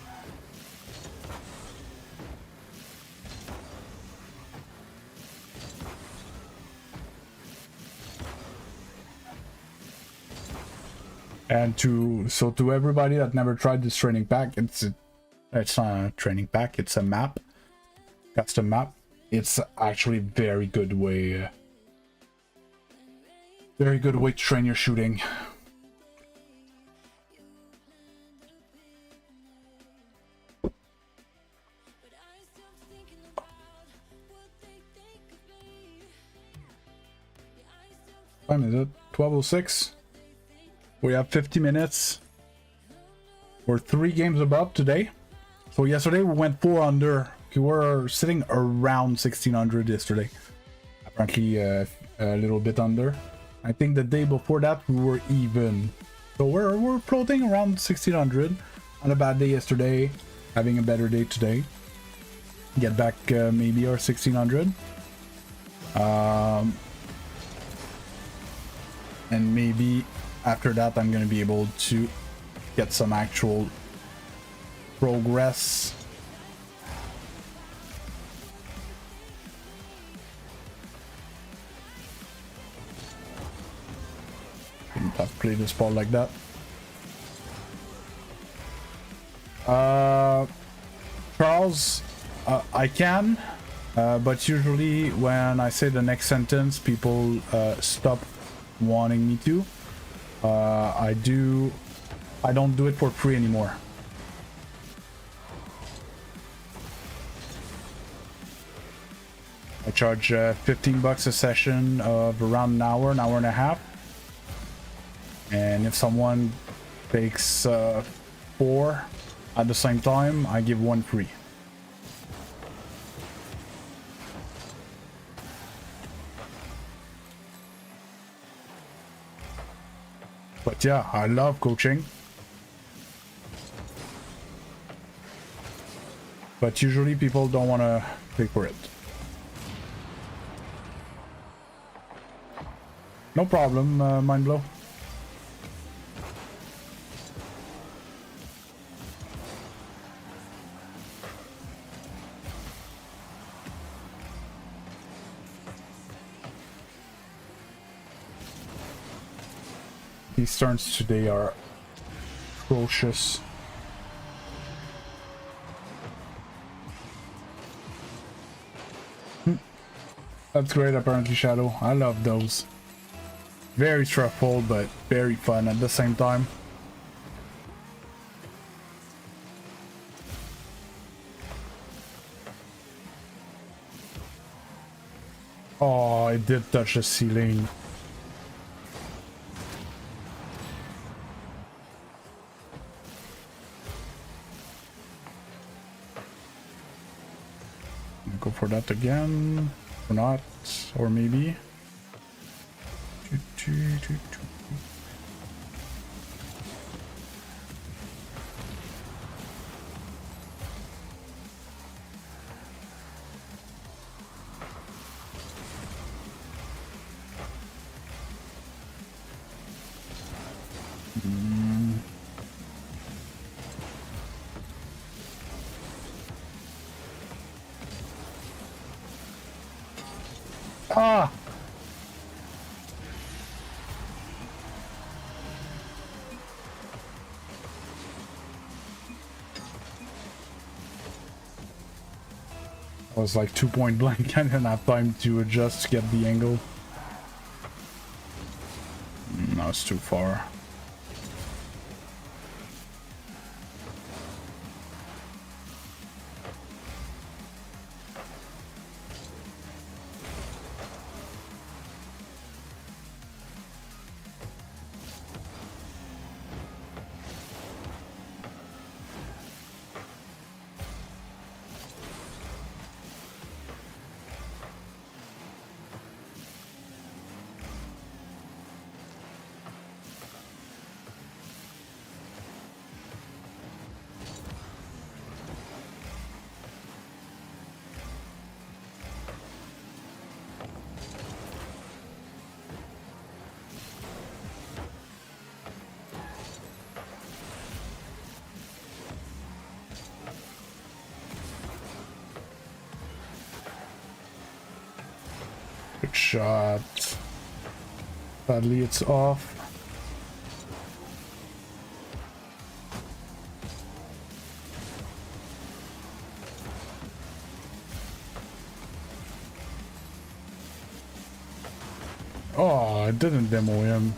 And to everybody that never tried this training pack, it's not a training pack, it's a map, custom map. It's actually very good way to train your shooting. What time is it? 12:06. We have 50 minutes. We're 3 games above today. So yesterday we went 4 under. We were sitting around 1600 yesterday. Apparently a little bit under. I think the day before that we were even. So we're floating around 1600. On a bad day yesterday, having a better day today. Get back maybe our 1600. And maybe after that I'm gonna be able to get some actual progress. Didn't have to play this ball like that. Charles, I can, but usually when I say the next sentence, people stop wanting me to. I don't do it for free anymore. I charge $15 a session of around an hour and a half. And if someone takes 4 at the same time, I give 1 free. But yeah, I love coaching. But usually people don't want to pay for it. No problem, Mind Blow. These turns today are atrocious. That's great, apparently, Shadow. I love those. Very stressful, but very fun at the same time. Oh, I did touch the ceiling. Go for that again. Or not. Or maybe. Ah! I was like 2-point blank. I didn't have time to adjust to get the angle. No, it's too far. Good shot. Sadly, it's off. Oh, I didn't demo him.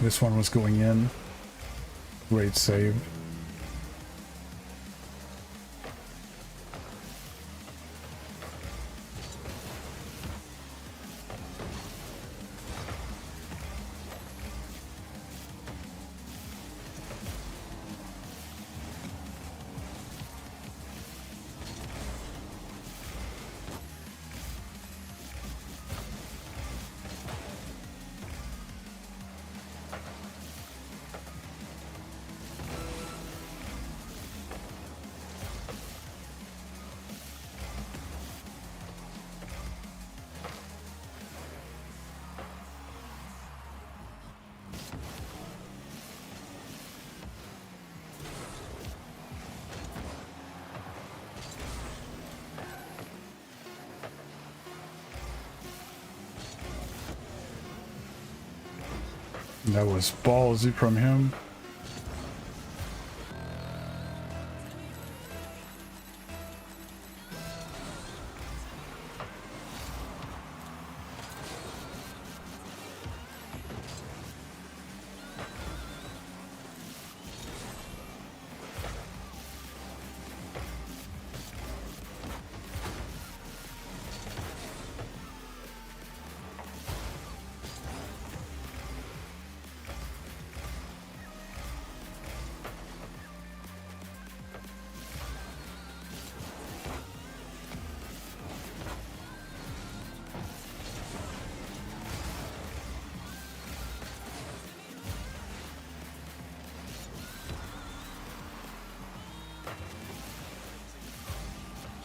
This one was going in. Great save. That was ballsy from him.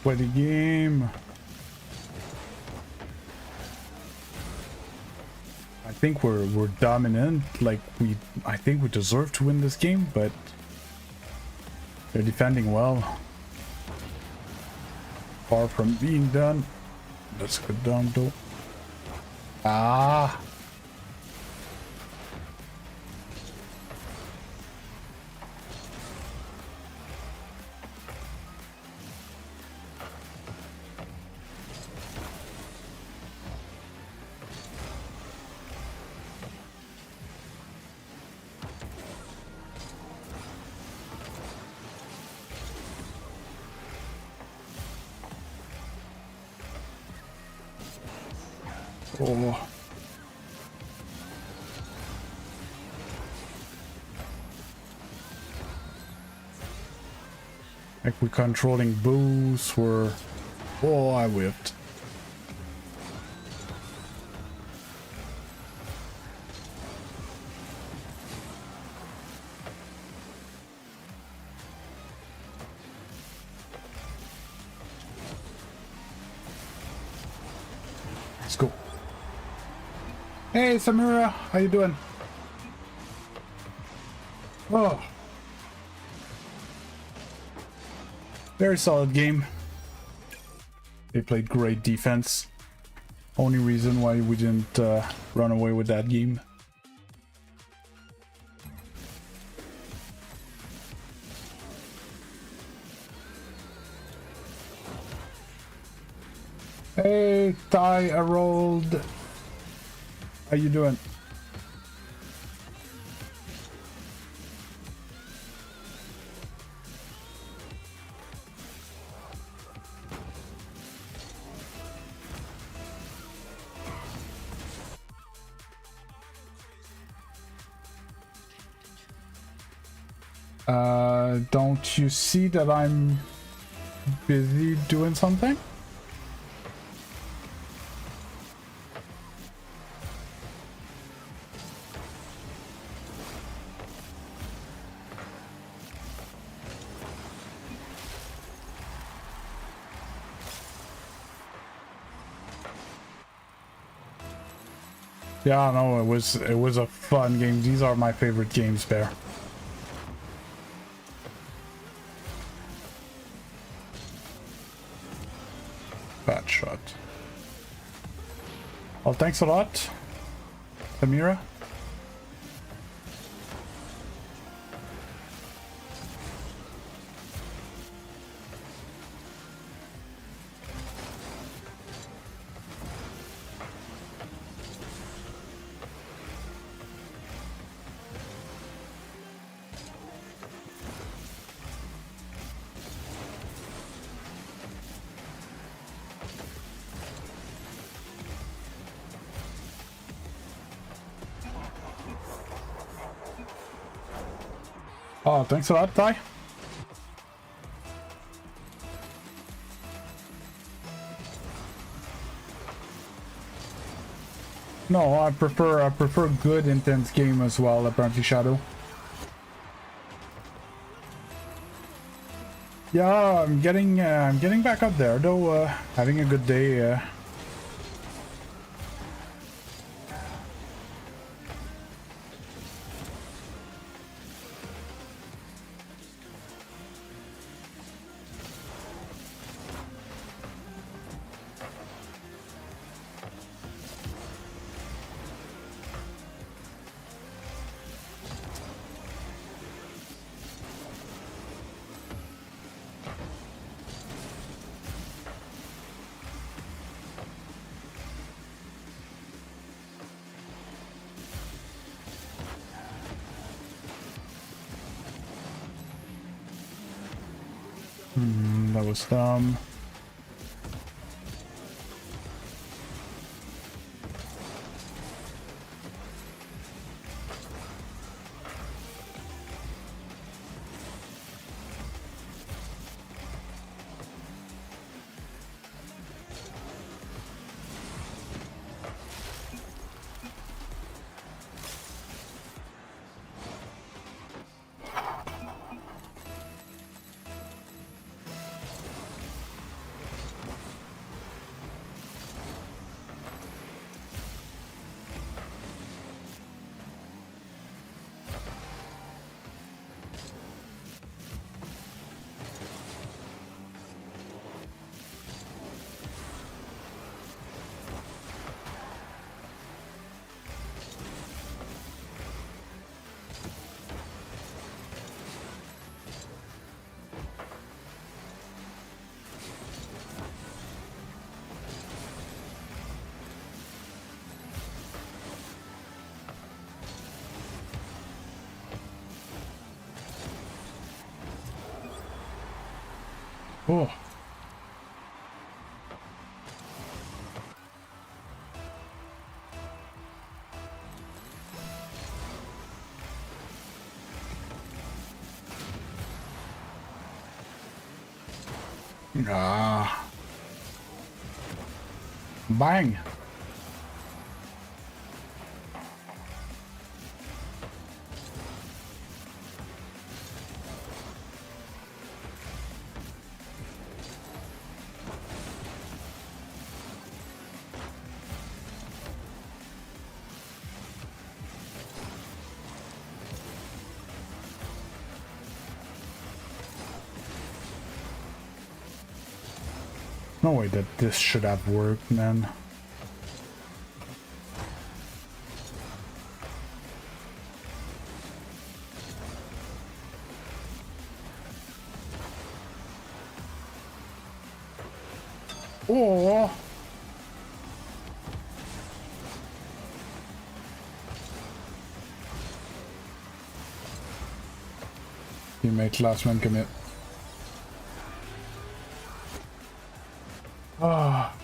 Play the game. I think we're dominant. Like I think we deserve to win this game, but they're defending well. Far from being done. Let's go down though. Ah. Oh. Like we're controlling boost, we're... Oh, I whipped. Let's go. Hey, Samira, how you doing? Oh. Very solid game. They played great defense. Only reason why we didn't run away with that game. Hey, Ty Harold. How you doing? Don't you see that I'm busy doing something? Yeah, no, it was a fun game. These are my favorite games, Bear. Bad shot. Well, thanks a lot, Amira. Oh, thanks a lot, Ty. No, I prefer good intense game as well, apparently Shadow. Yeah, I'm getting back up there though, having a good day. That was dumb. Oh. Ah. Bang. No way that this should have worked, man. Oh. Teammate, last man commit. Ah.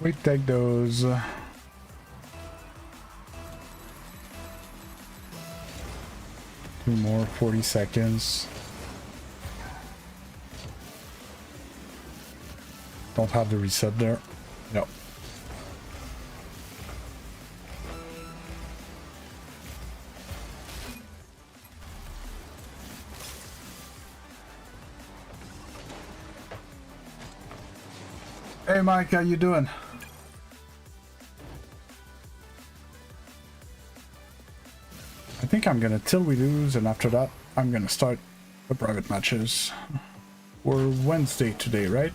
We take those. 2 more, 40 seconds. Don't have the reset there. No. Hey Mike, how you doing? I think I'm gonna till we lose, and after that I'm gonna start the private matches. We're Wednesday today, right?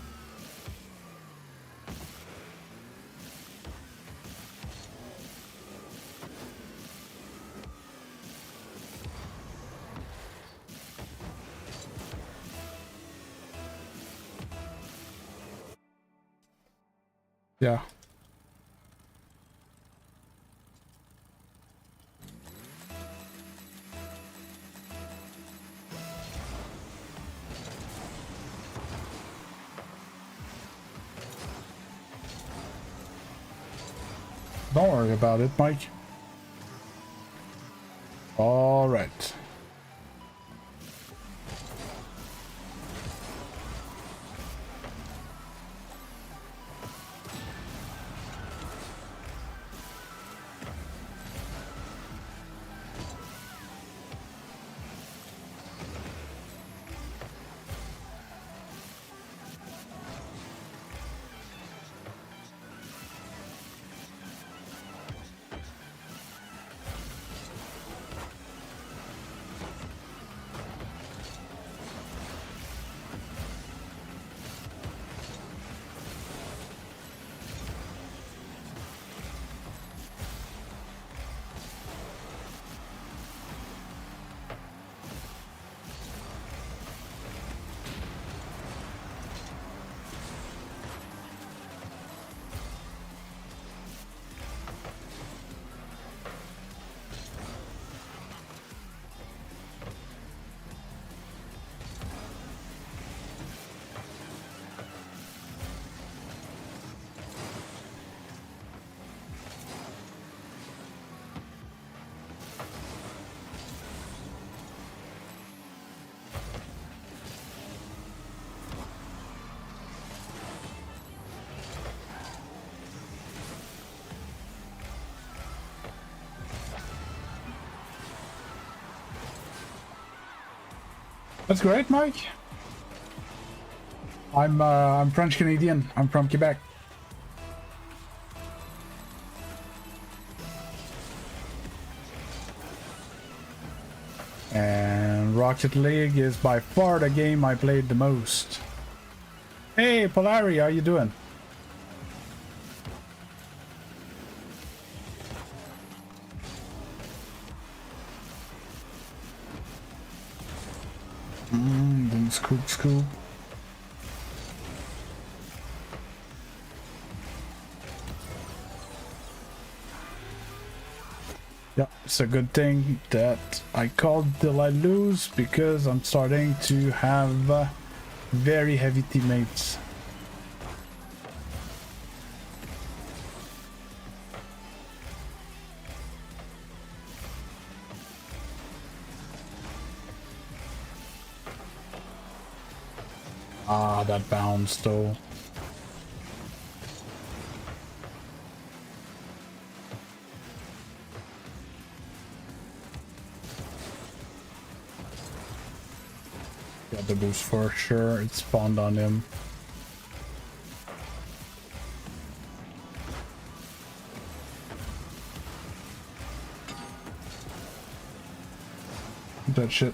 Yeah. Don't worry about it, Mike. All right. That's great, Mike. I'm French Canadian. I'm from Quebec. And Rocket League is by far the game I played the most. Hey, Polari, how you doing? Scoop. Yeah, it's a good thing that I called till I lose because I'm starting to have very heavy teammates. Ah, that bounce though. Got the boost for sure. It spawned on him. That shit.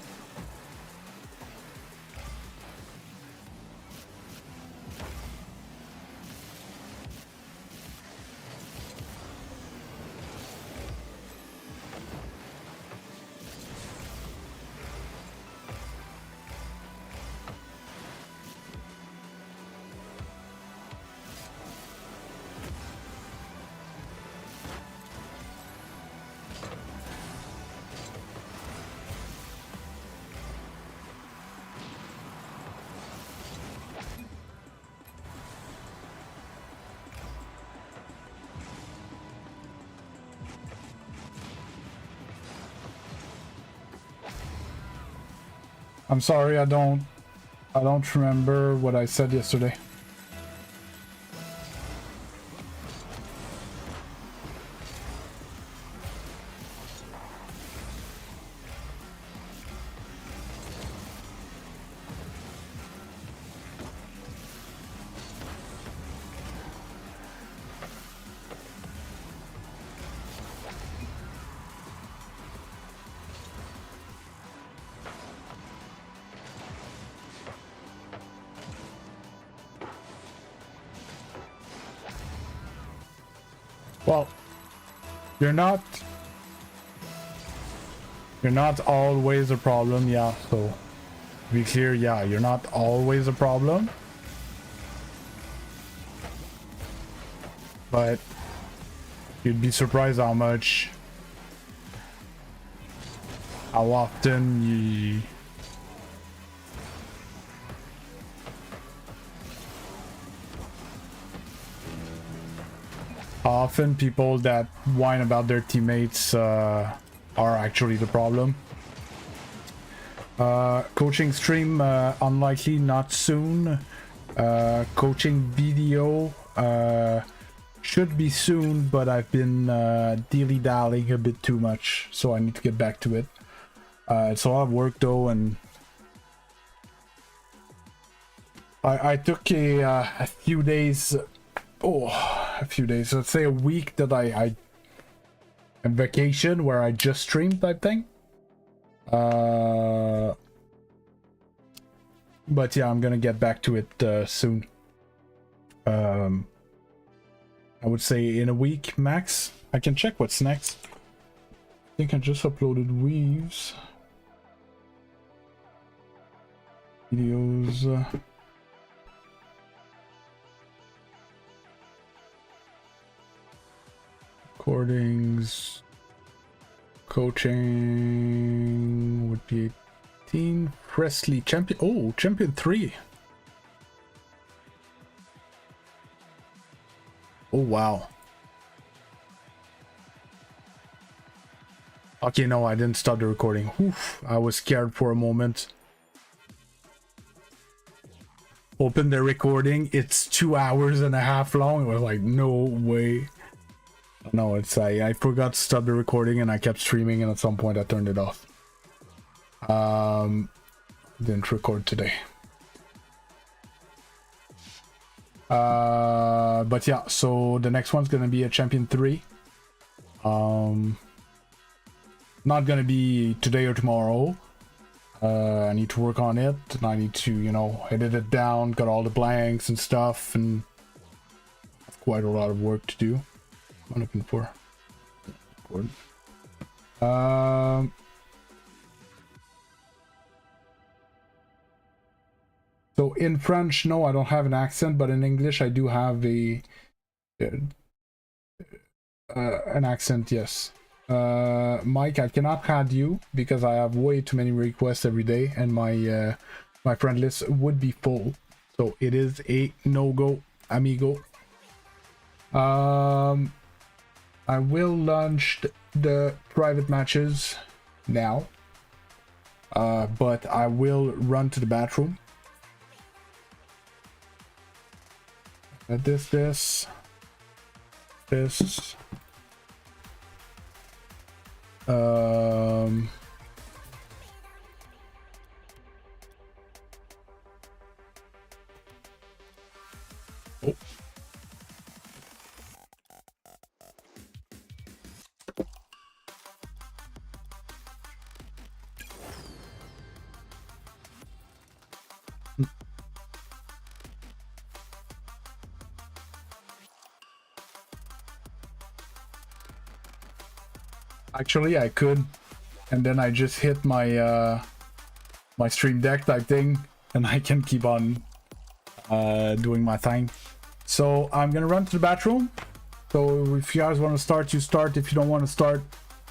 I'm sorry, I don't remember what I said yesterday. Well, you're not always a problem, yeah, so to be clear, yeah, you're not always a problem. But you'd be surprised how often you often people that whine about their teammates are actually the problem. Coaching stream, unlikely, not soon. Coaching video should be soon, but I've been dilly-dallying a bit too much, so I need to get back to it. It's a lot of work though, and I took a few days. A few days, let's say a week that I on vacation where I just streamed type thing. But yeah, I'm gonna get back to it soon. I would say in a week max. I can check what's next. I think I just uploaded Weaves videos. Recordings, coaching would be 18. Presley champion. Oh, champion 3. Oh wow. Okay, no, I didn't stop the recording. Oof, I was scared for a moment. Open the recording. It's 2.5 hours long. It was like, no way. No, it's I forgot to stop the recording and I kept streaming, and at some point I turned it off. Didn't record today. But yeah, so the next one's gonna be a Champion 3. Not gonna be today or tomorrow. I need to work on it, and I need to, you know, edit it down, got all the blanks and stuff, and have quite a lot of work to do. What I'm looking for. So in French, no, I don't have an accent, but in English, I do have an accent, yes. Mike, I cannot add you because I have way too many requests every day, and my my friend list would be full. So it is a no-go, amigo. I will launch the private matches now, but I will run to the bathroom. This. Oh. Actually, I could, and then I just hit my my stream deck type thing, and I can keep on doing my thing. So I'm gonna run to the bathroom. So if you guys want to start, you start. If you don't want to start,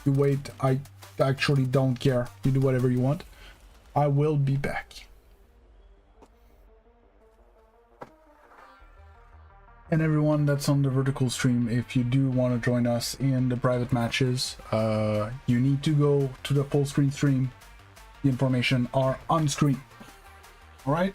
you wait. I actually don't care. You do whatever you want. I will be back. And everyone that's on the vertical stream, if you do want to join us in the private matches, you need to go to the full screen stream. The information are on screen. All right.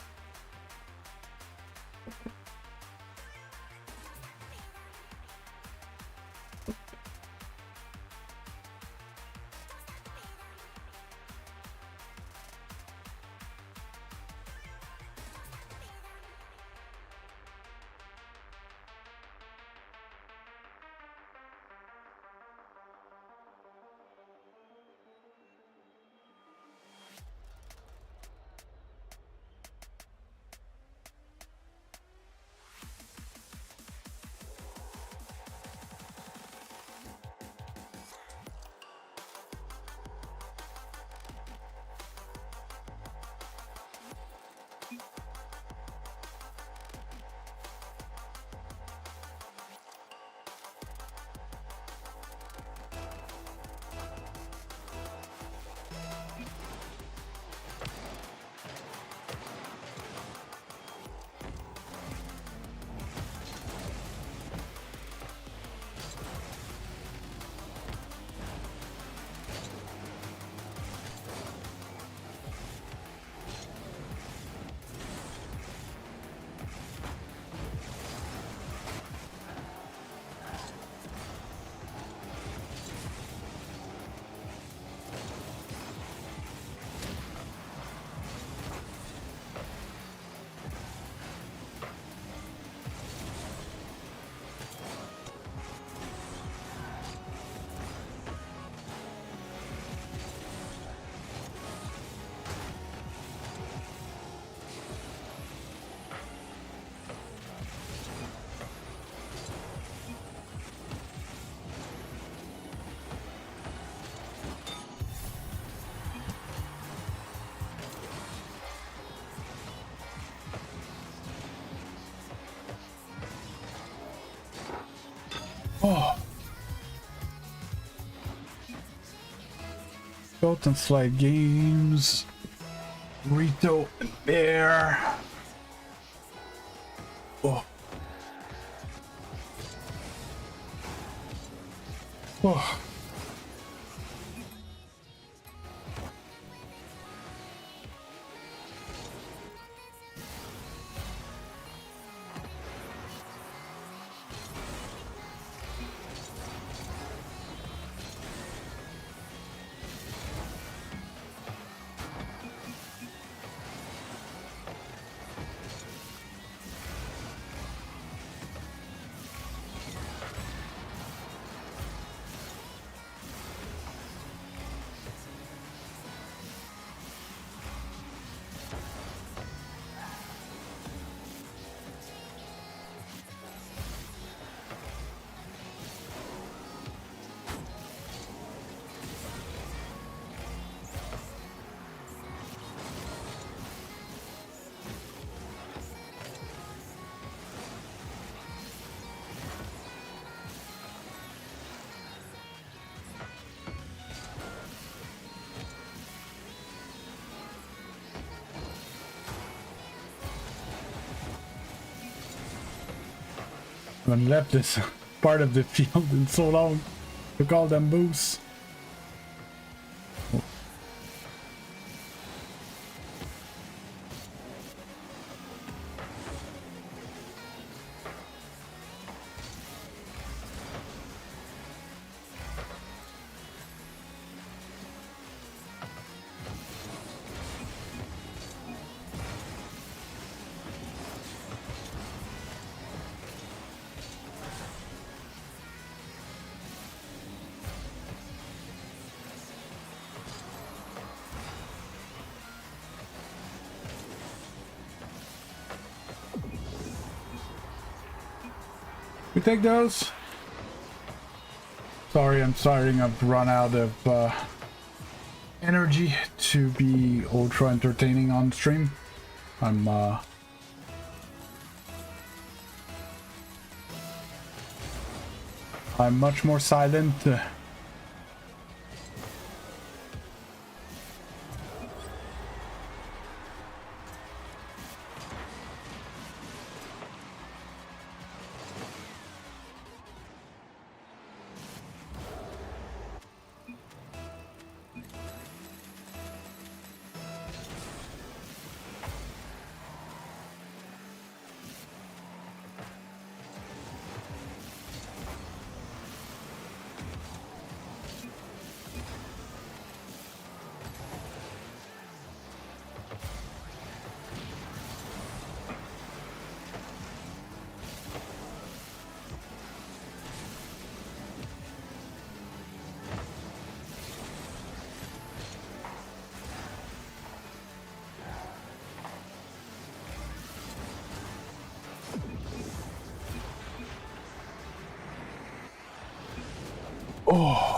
Oh. Belt and Slide Games. Rito and Bear. Oh. Oh. haven't left this part of the field in so long. Look all them boosts. We take those. Sorry, I'm starting. I've run out of energy to be ultra entertaining on stream. I'm much more silent. Oh.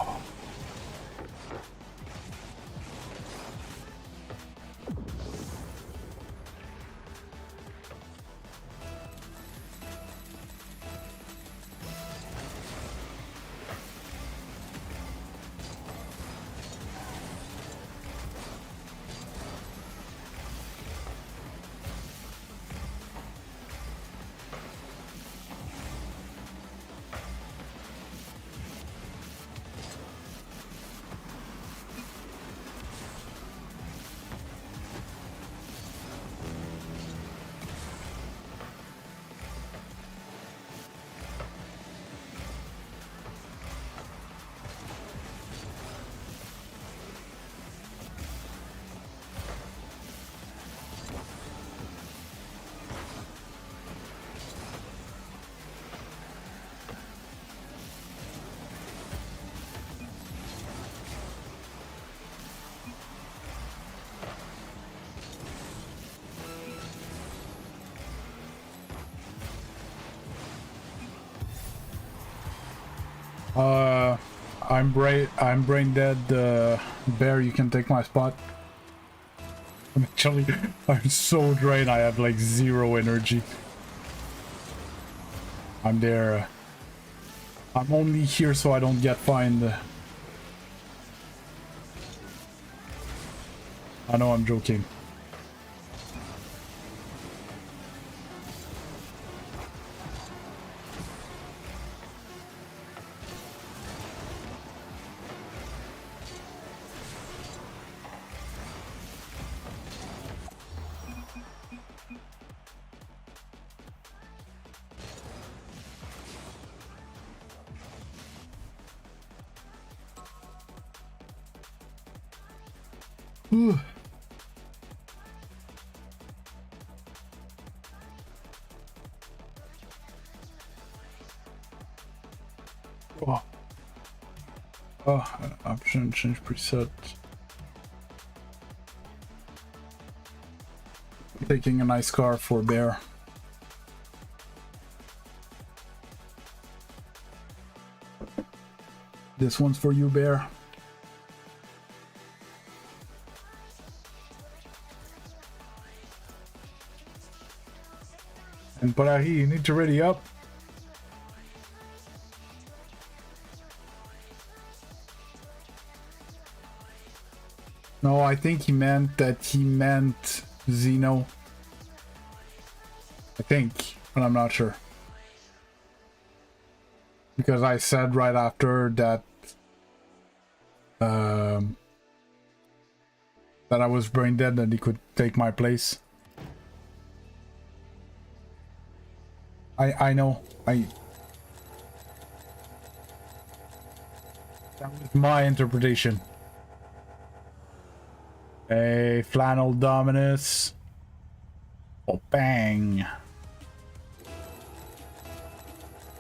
I'm brain dead. Bear, you can take my spot. I'm so drained. I have like 0 energy. I'm there. I'm only here so I don't get fined. I know, I'm joking. Whew. Oh. Oh, option change preset. Taking a nice car for Bear. This one's for you, Bear. And Parahi, you need to ready up. No, I think he meant Zeno. I think, but I'm not sure. Because I said right after that that I was brain dead and he could take my place. I know. That was my interpretation. A flannel dominus. Oh, bang.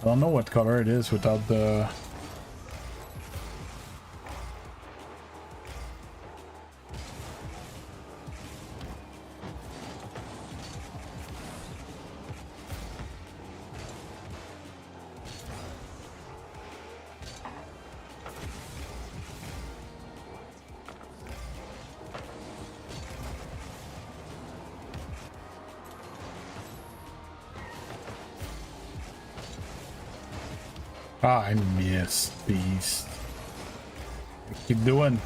I don't know what color it is without the... Ah, I missed these. Keep doing.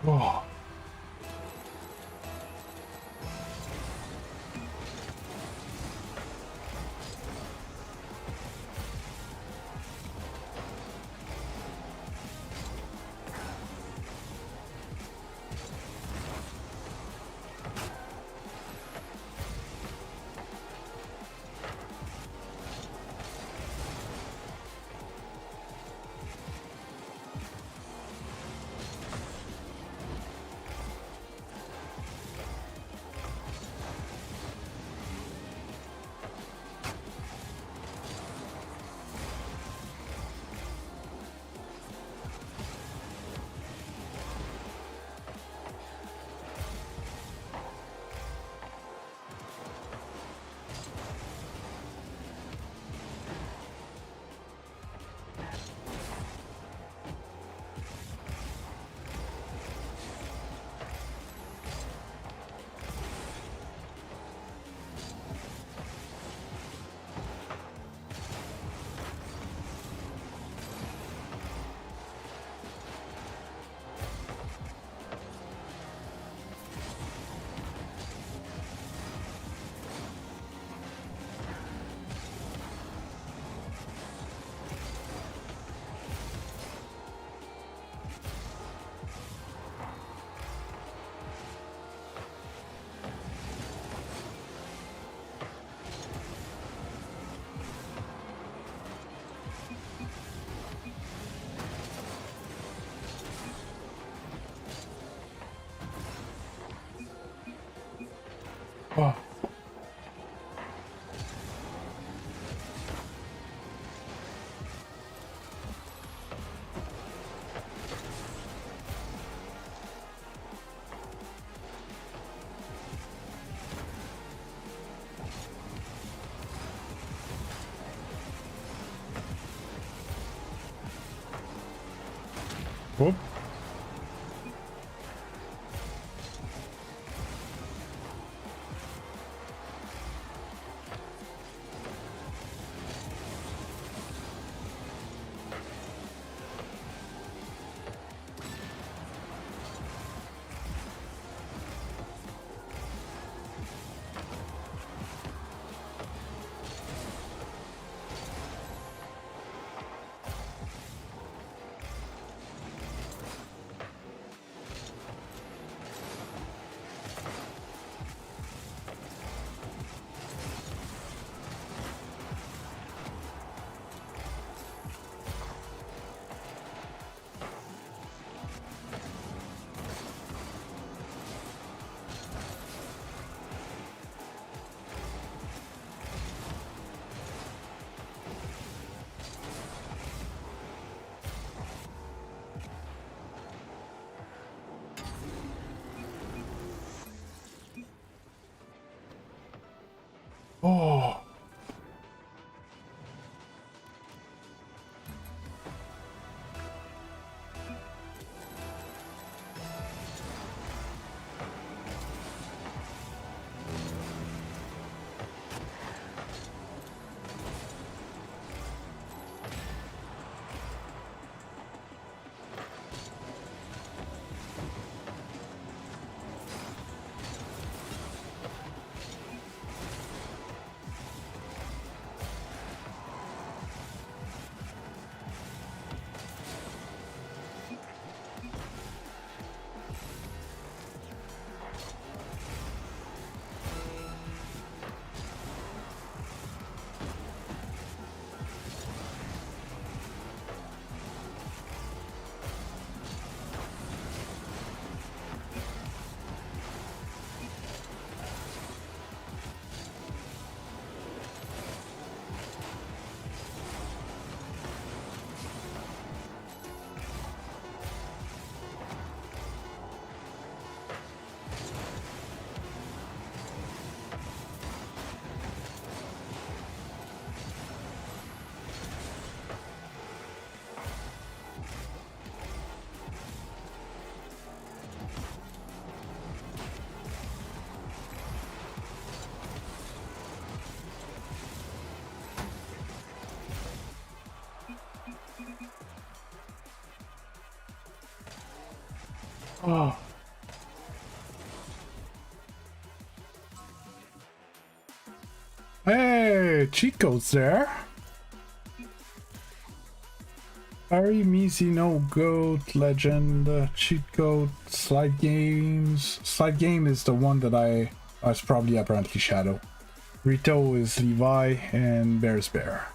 Oh. Oh. Whoop. Oh. Oh. Hey, cheat codes there. Harry, Measy, No Goat, Legend, cheat code, slide games. Slide game is the one that was probably apparently Shadow. Rito is Levi, and Bear's Bear.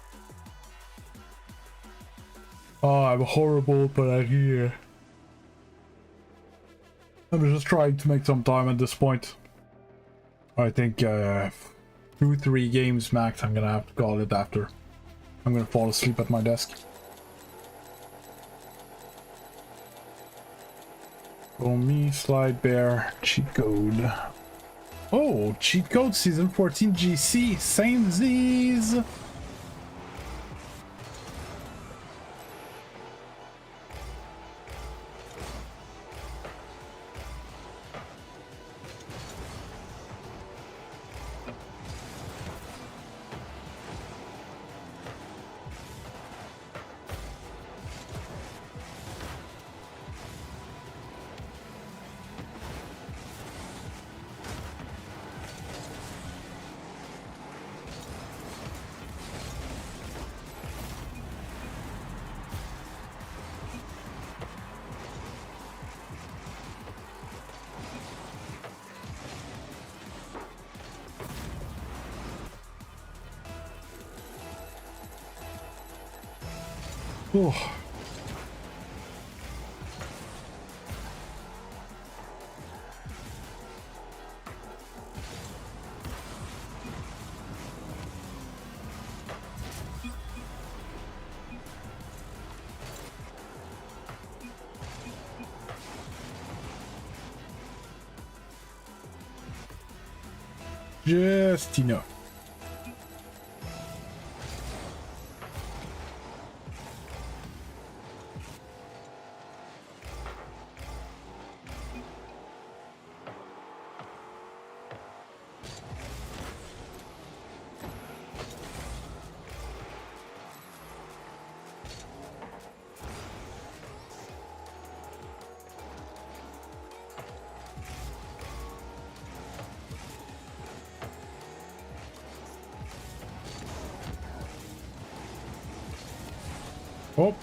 Oh, I'm horrible, but I'm here. I'm just trying to make some time at this point. I think 2-3 games max. I'm gonna have to call it after. I'm gonna fall asleep at my desk. Go me, Slide Bear, cheat code. Oh, cheat code season 14 GC, same Z's. Oh. Just enough. Oh,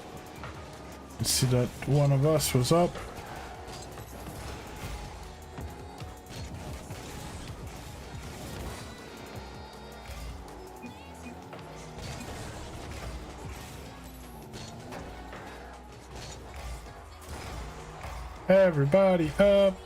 let's see that one of us was up. Everybody up.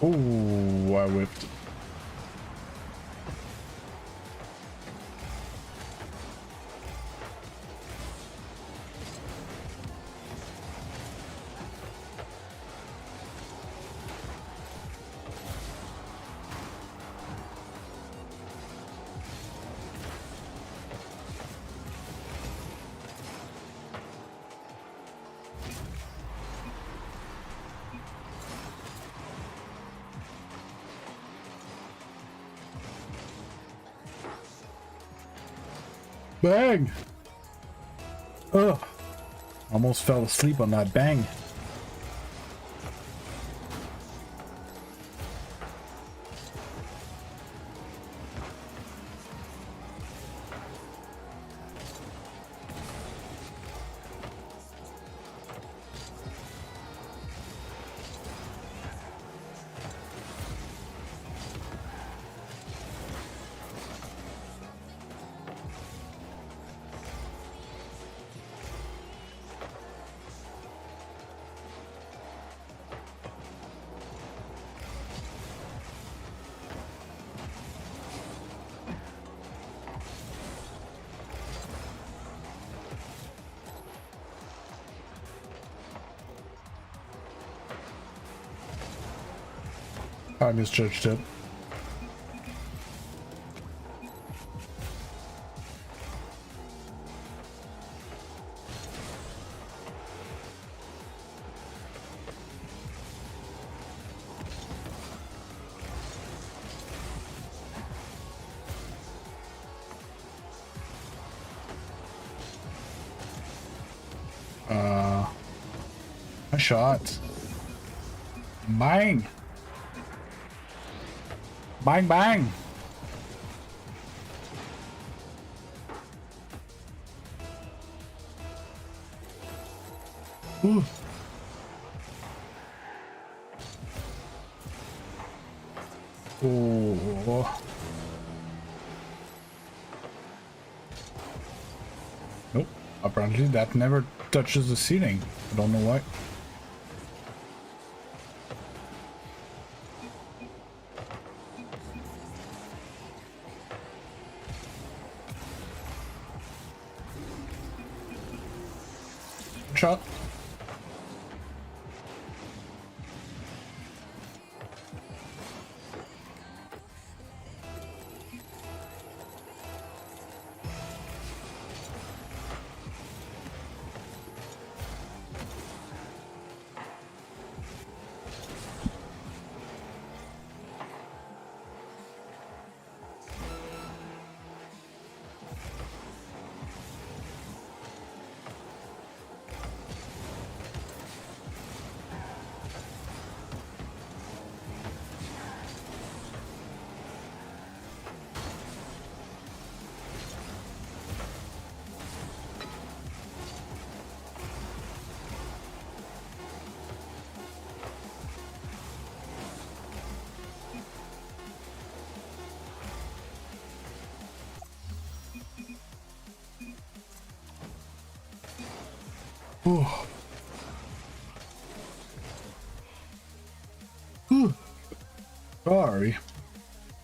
Oh, I whipped. Bang! Ugh. Almost fell asleep on that bang. I misjudged it. A shot. Bang! Bang bang! Ooh. Oh. Nope. Apparently that never touches the ceiling. I don't know why. Shot. Ooh. Ooh. Sorry.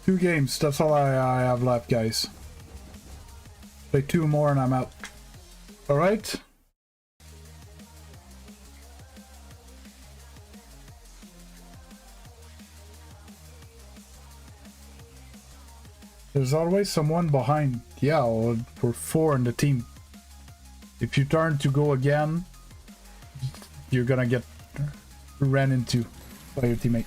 2 games, that's all I have left, guys. Play 2 more and I'm out. Alright? There's always someone behind. Yeah, we're 4 in the team. If you turn to go again, you're gonna get ran into by your teammate.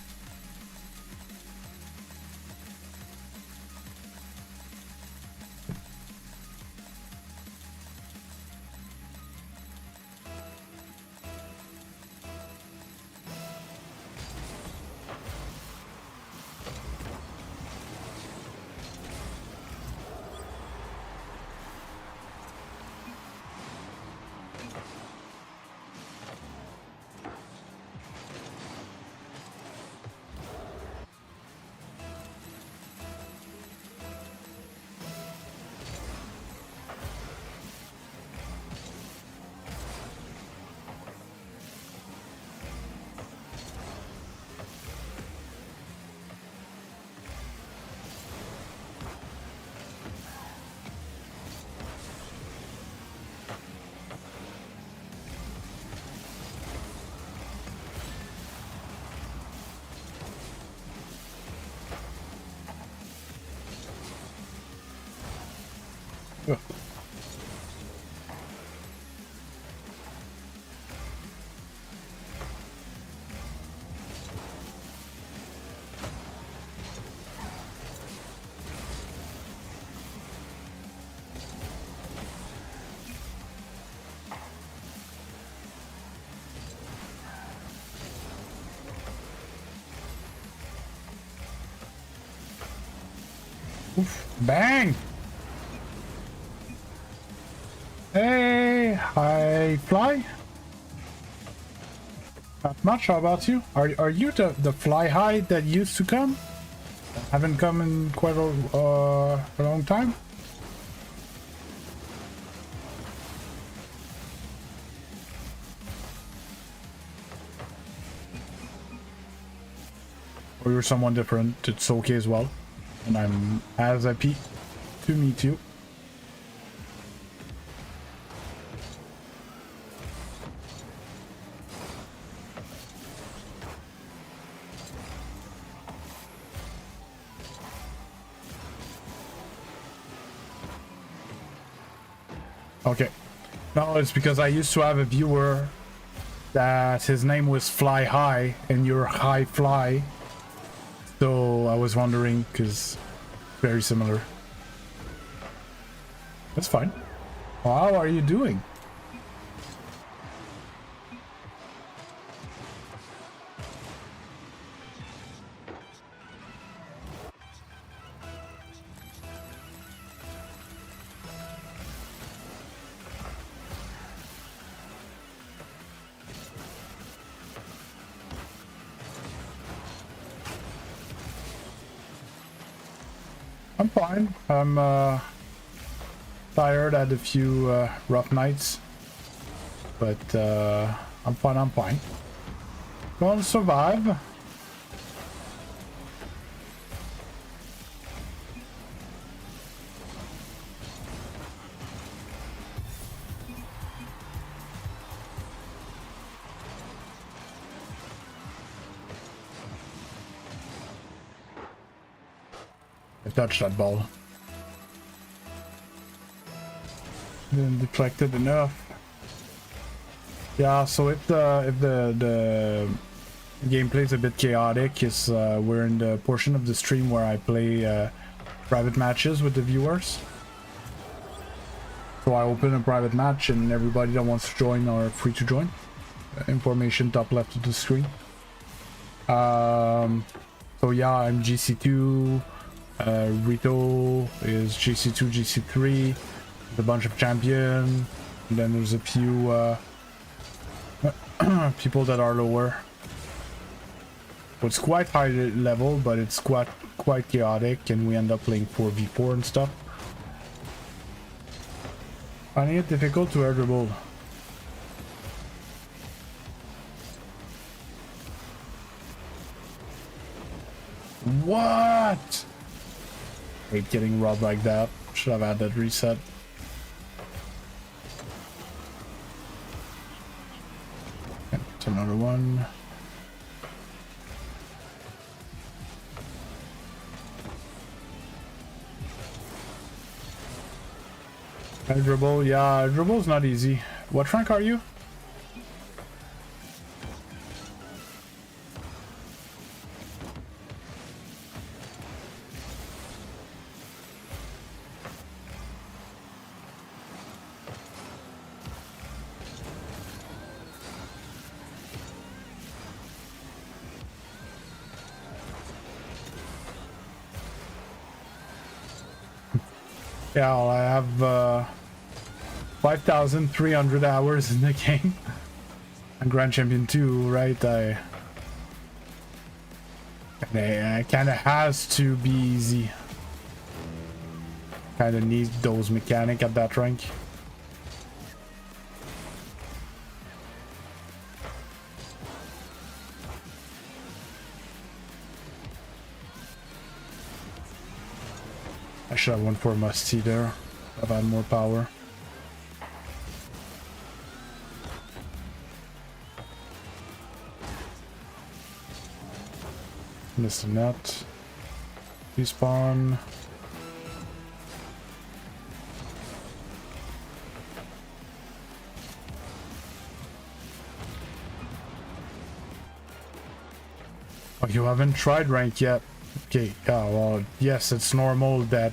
Ugh. Oof. Bang! Hey, I fly. Not much. How about you? Are you the fly high that used to come? Haven't come in quite a long time. Or you're someone different. It's okay as well. And I'm as happy to meet you. Okay. No, it's because I used to have a viewer that his name was Fly High, and you're High Fly. So I was wondering, because very similar. That's fine. How are you doing? I'm fine. I'm tired. I had a few rough nights, but I'm fine. I'm fine. Gonna survive. I touched that ball. Didn't deflect it enough. Yeah, so if the gameplay is a bit chaotic, is we're in the portion of the stream where I play private matches with the viewers. So I open a private match and everybody that wants to join are free to join. Information top left of the screen. So yeah, I'm GC2. Rito is GC2, GC3. A bunch of champion. And then there's a few people that are lower. So it's quite high level, but it's quite chaotic, and we end up playing 4v4 and stuff. Finding it difficult to air dribble. What? Hate getting robbed like that. Should have had that reset. Okay, it's another one. Dribble, yeah, dribble's not easy. What rank are you? Yeah, well, I have 5,300 hours in the game. I'm Grand Champion 2, right? I kind of has to be easy. Kind of need those mechanic at that rank. I should have went for a must-see there. I've had more power. Missed the net. Respawn. Oh, you haven't tried rank yet? Okay, yeah, well, yes, it's normal that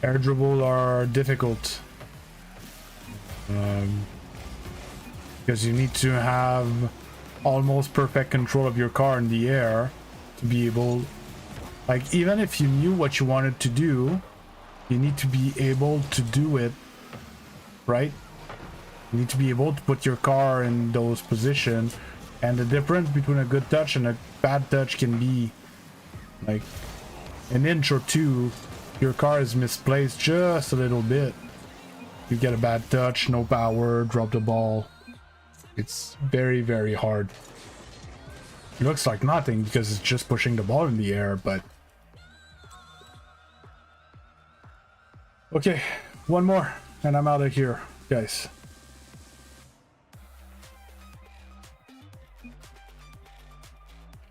air dribble are difficult. Because you need to have almost perfect control of your car in the air to be able, like, even if you knew what you wanted to do, you need to be able to do it, right? You need to be able to put your car in those positions, and the difference between a good touch and a bad touch can be like an inch or two. Your car is misplaced just a little bit. You get a bad touch, no power, drop the ball. It's very, very hard. It looks like nothing because it's just pushing the ball in the air, but... Okay, one more, and I'm out of here, guys.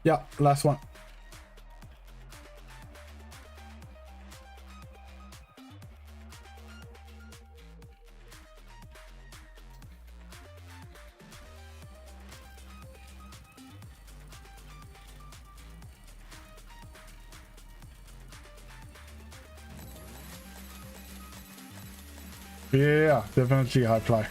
Yeah, last one. Yeah, definitely high fly.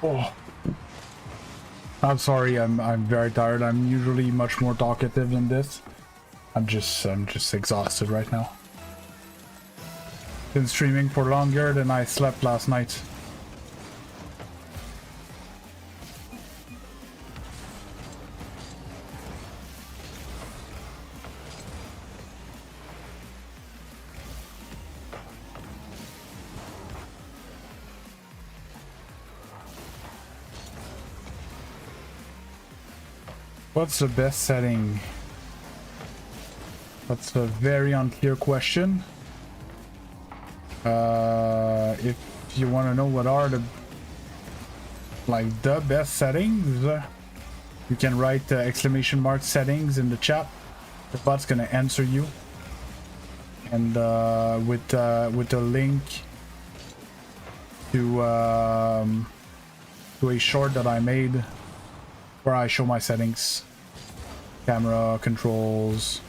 Oh, I'm sorry. I'm very tired. I'm usually much more talkative than this. I'm just exhausted right now. Been streaming for longer than I slept last night. What's the best setting? That's a very unclear question. If you want to know what are the best settings, you can write exclamation mark settings in the chat. The bot's gonna answer you, and with a link to a short that I made where I show my settings, camera controls.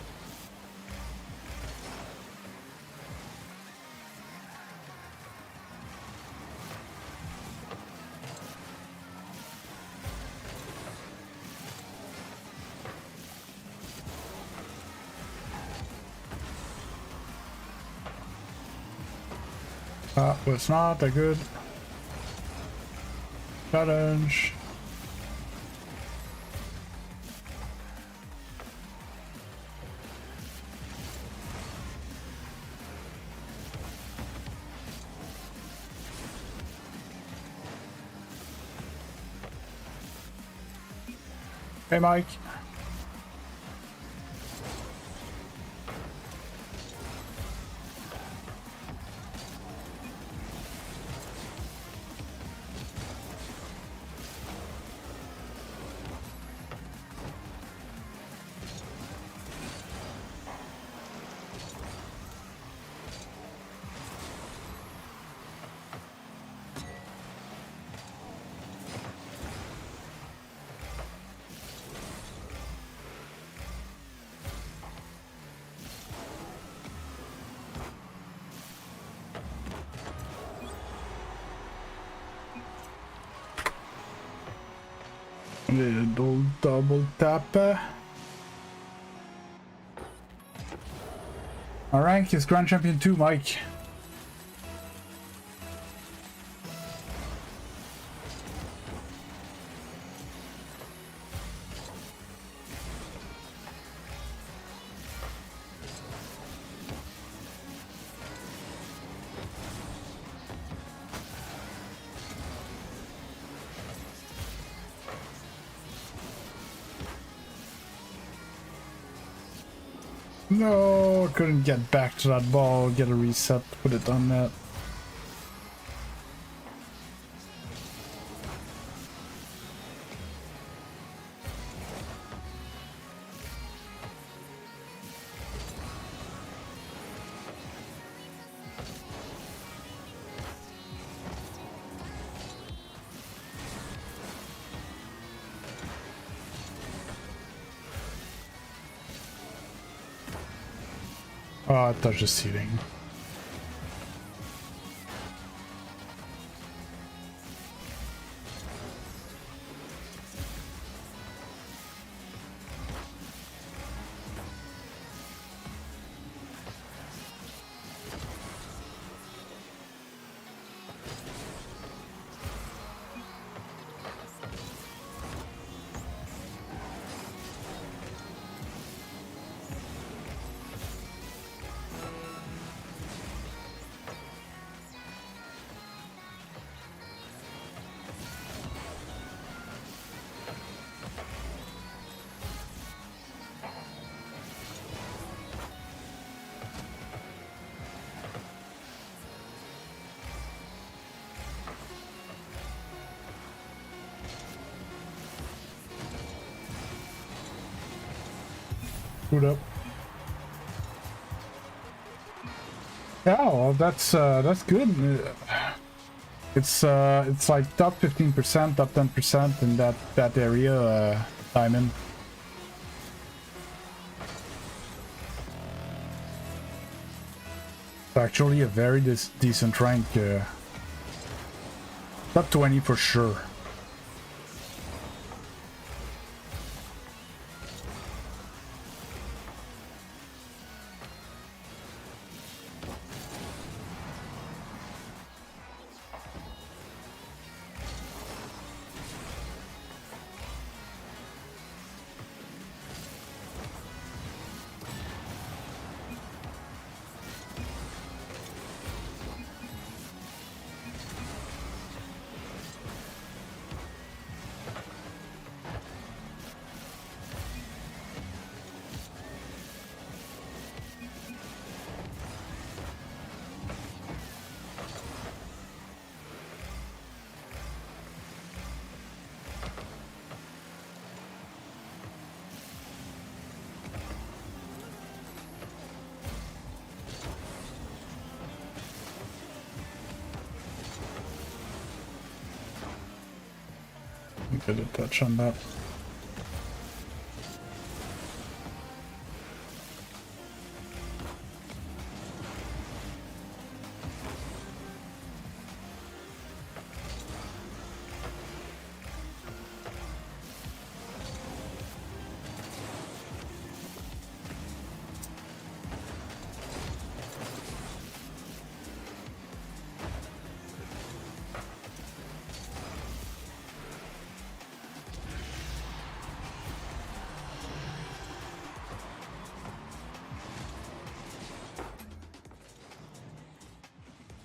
Was not a good challenge. Hey, Mike. Little double tap. Our rank is Grand Champion 2, Mike. No, couldn't get back to that ball, get a reset, put it on net. Oh, I touched the ceiling. Screwed up. Yeah, well, that's good. It's like top 15%, top 10% in that area, diamond. It's actually a very decent rank. Top 20 for sure. Get a touch on that.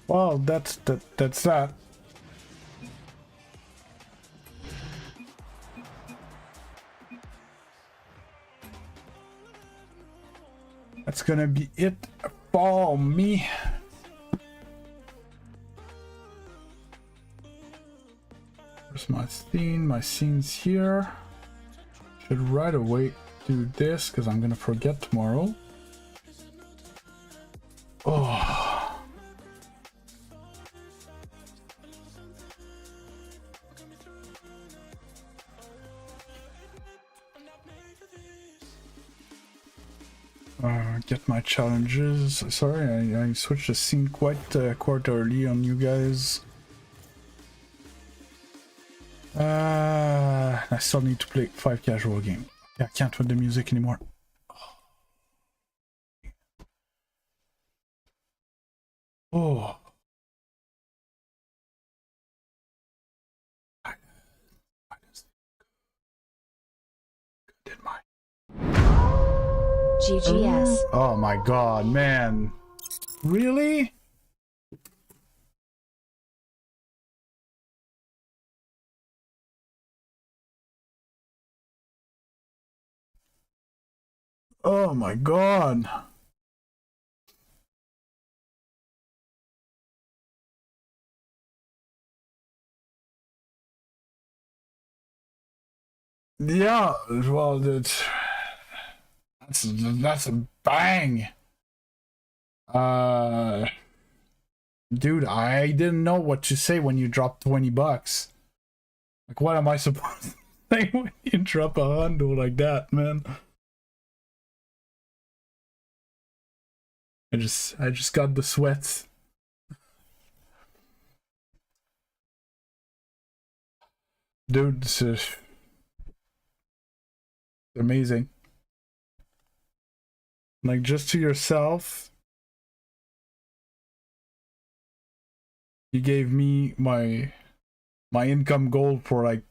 Well, that's that. That's gonna be it for me. Where's my scene? My scene's here. Should right away do this because I'm gonna forget tomorrow. Oh. Get my challenges. Sorry, I switched the scene quite early on you guys. I still need to play 5 casual game. Yeah, I can't with the music anymore. Oh. Did my GGS. Oh my god, man. Really? Oh my god. Yeah, well, that's a bang. Dude, I didn't know what to say when you dropped 20 bucks. Like, what am I supposed to say when you drop a hundo like that, man? I just got the sweats. Dude, this is amazing. Like, just to yourself, you gave me my income goal for like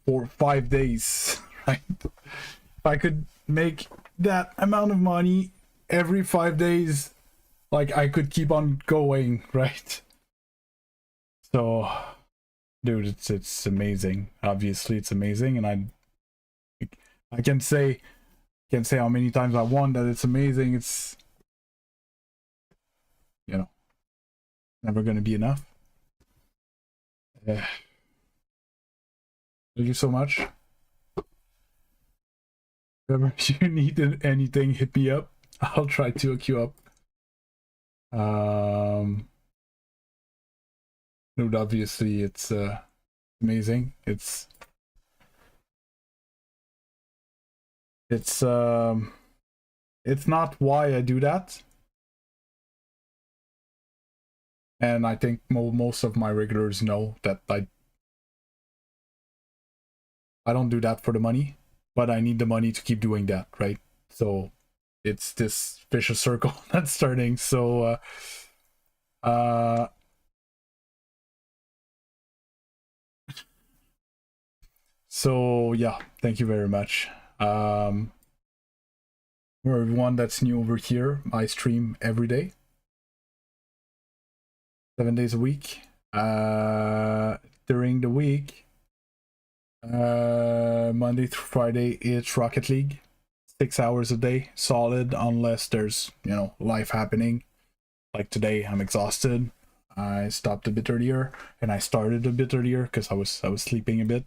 4 or 5 days, right? If I could make that amount of money every 5 days, like, I could keep on going, right? So, dude, it's amazing. Obviously, it's amazing, and I can say how many times I won that it's amazing. It's, you know, never gonna be enough. Yeah. Thank you so much. If you need anything, hit me up. I'll try to hook you up. No, obviously it's amazing. It's not why I do that. And I think most of my regulars know that I don't do that for the money, but I need the money to keep doing that, right? So it's this vicious circle that's starting. So so yeah, thank you very much. For everyone that's new over here, I stream every day, 7 days a week. During the week, Monday through Friday, it's Rocket League, 6 hours a day, solid, unless there's, you know, life happening. Like today, I'm exhausted. I stopped a bit earlier, and I started a bit earlier because I was sleeping a bit.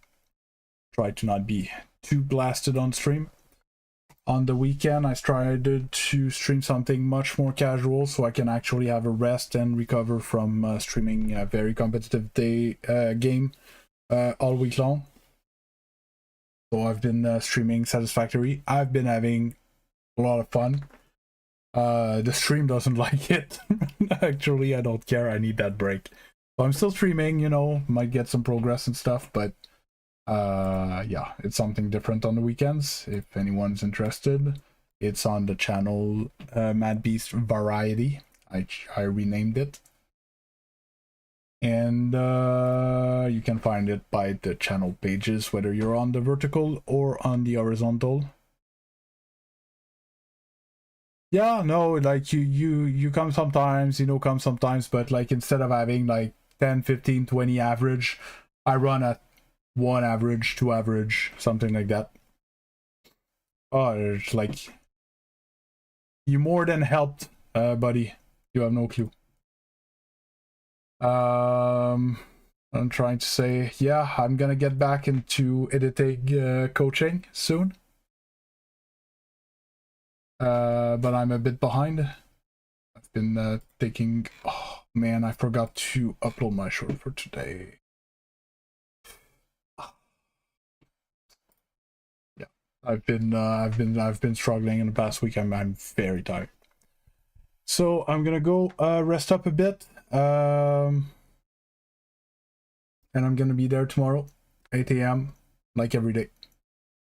Try to not be too blasted on stream. On the weekend, I tried to stream something much more casual so I can actually have a rest and recover from streaming a very competitive game all week long. So I've been streaming Satisfactory. I've been having a lot of fun. The stream doesn't like it. Actually, I don't care. I need that break. So I'm still streaming, you know, might get some progress and stuff, but yeah, it's something different on the weekends. If anyone's interested, it's on the channel Mad Beast Variety. I renamed it, and you can find it by the channel pages, whether you're on the vertical or on the horizontal. Yeah, no, like you come sometimes, you know, come sometimes, but like instead of having like 10, 15, 20 average, I run at 1 average, 2 average, something like that. Oh, it's like you more than helped, buddy. You have no clue. I'm trying to say, yeah, I'm gonna get back into editing coaching soon. But I'm a bit behind. I've been taking. Oh man, I forgot to upload my short for today. Yeah, I've been struggling in the past week. I'm very tired. So I'm gonna go rest up a bit. And I'm gonna be there tomorrow, 8 a.m. like every day.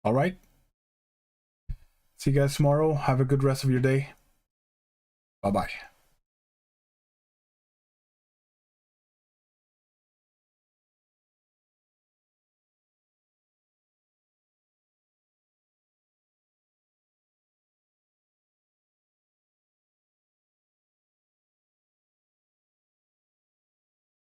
All right. See you guys tomorrow. Have a good rest of your day. Bye bye.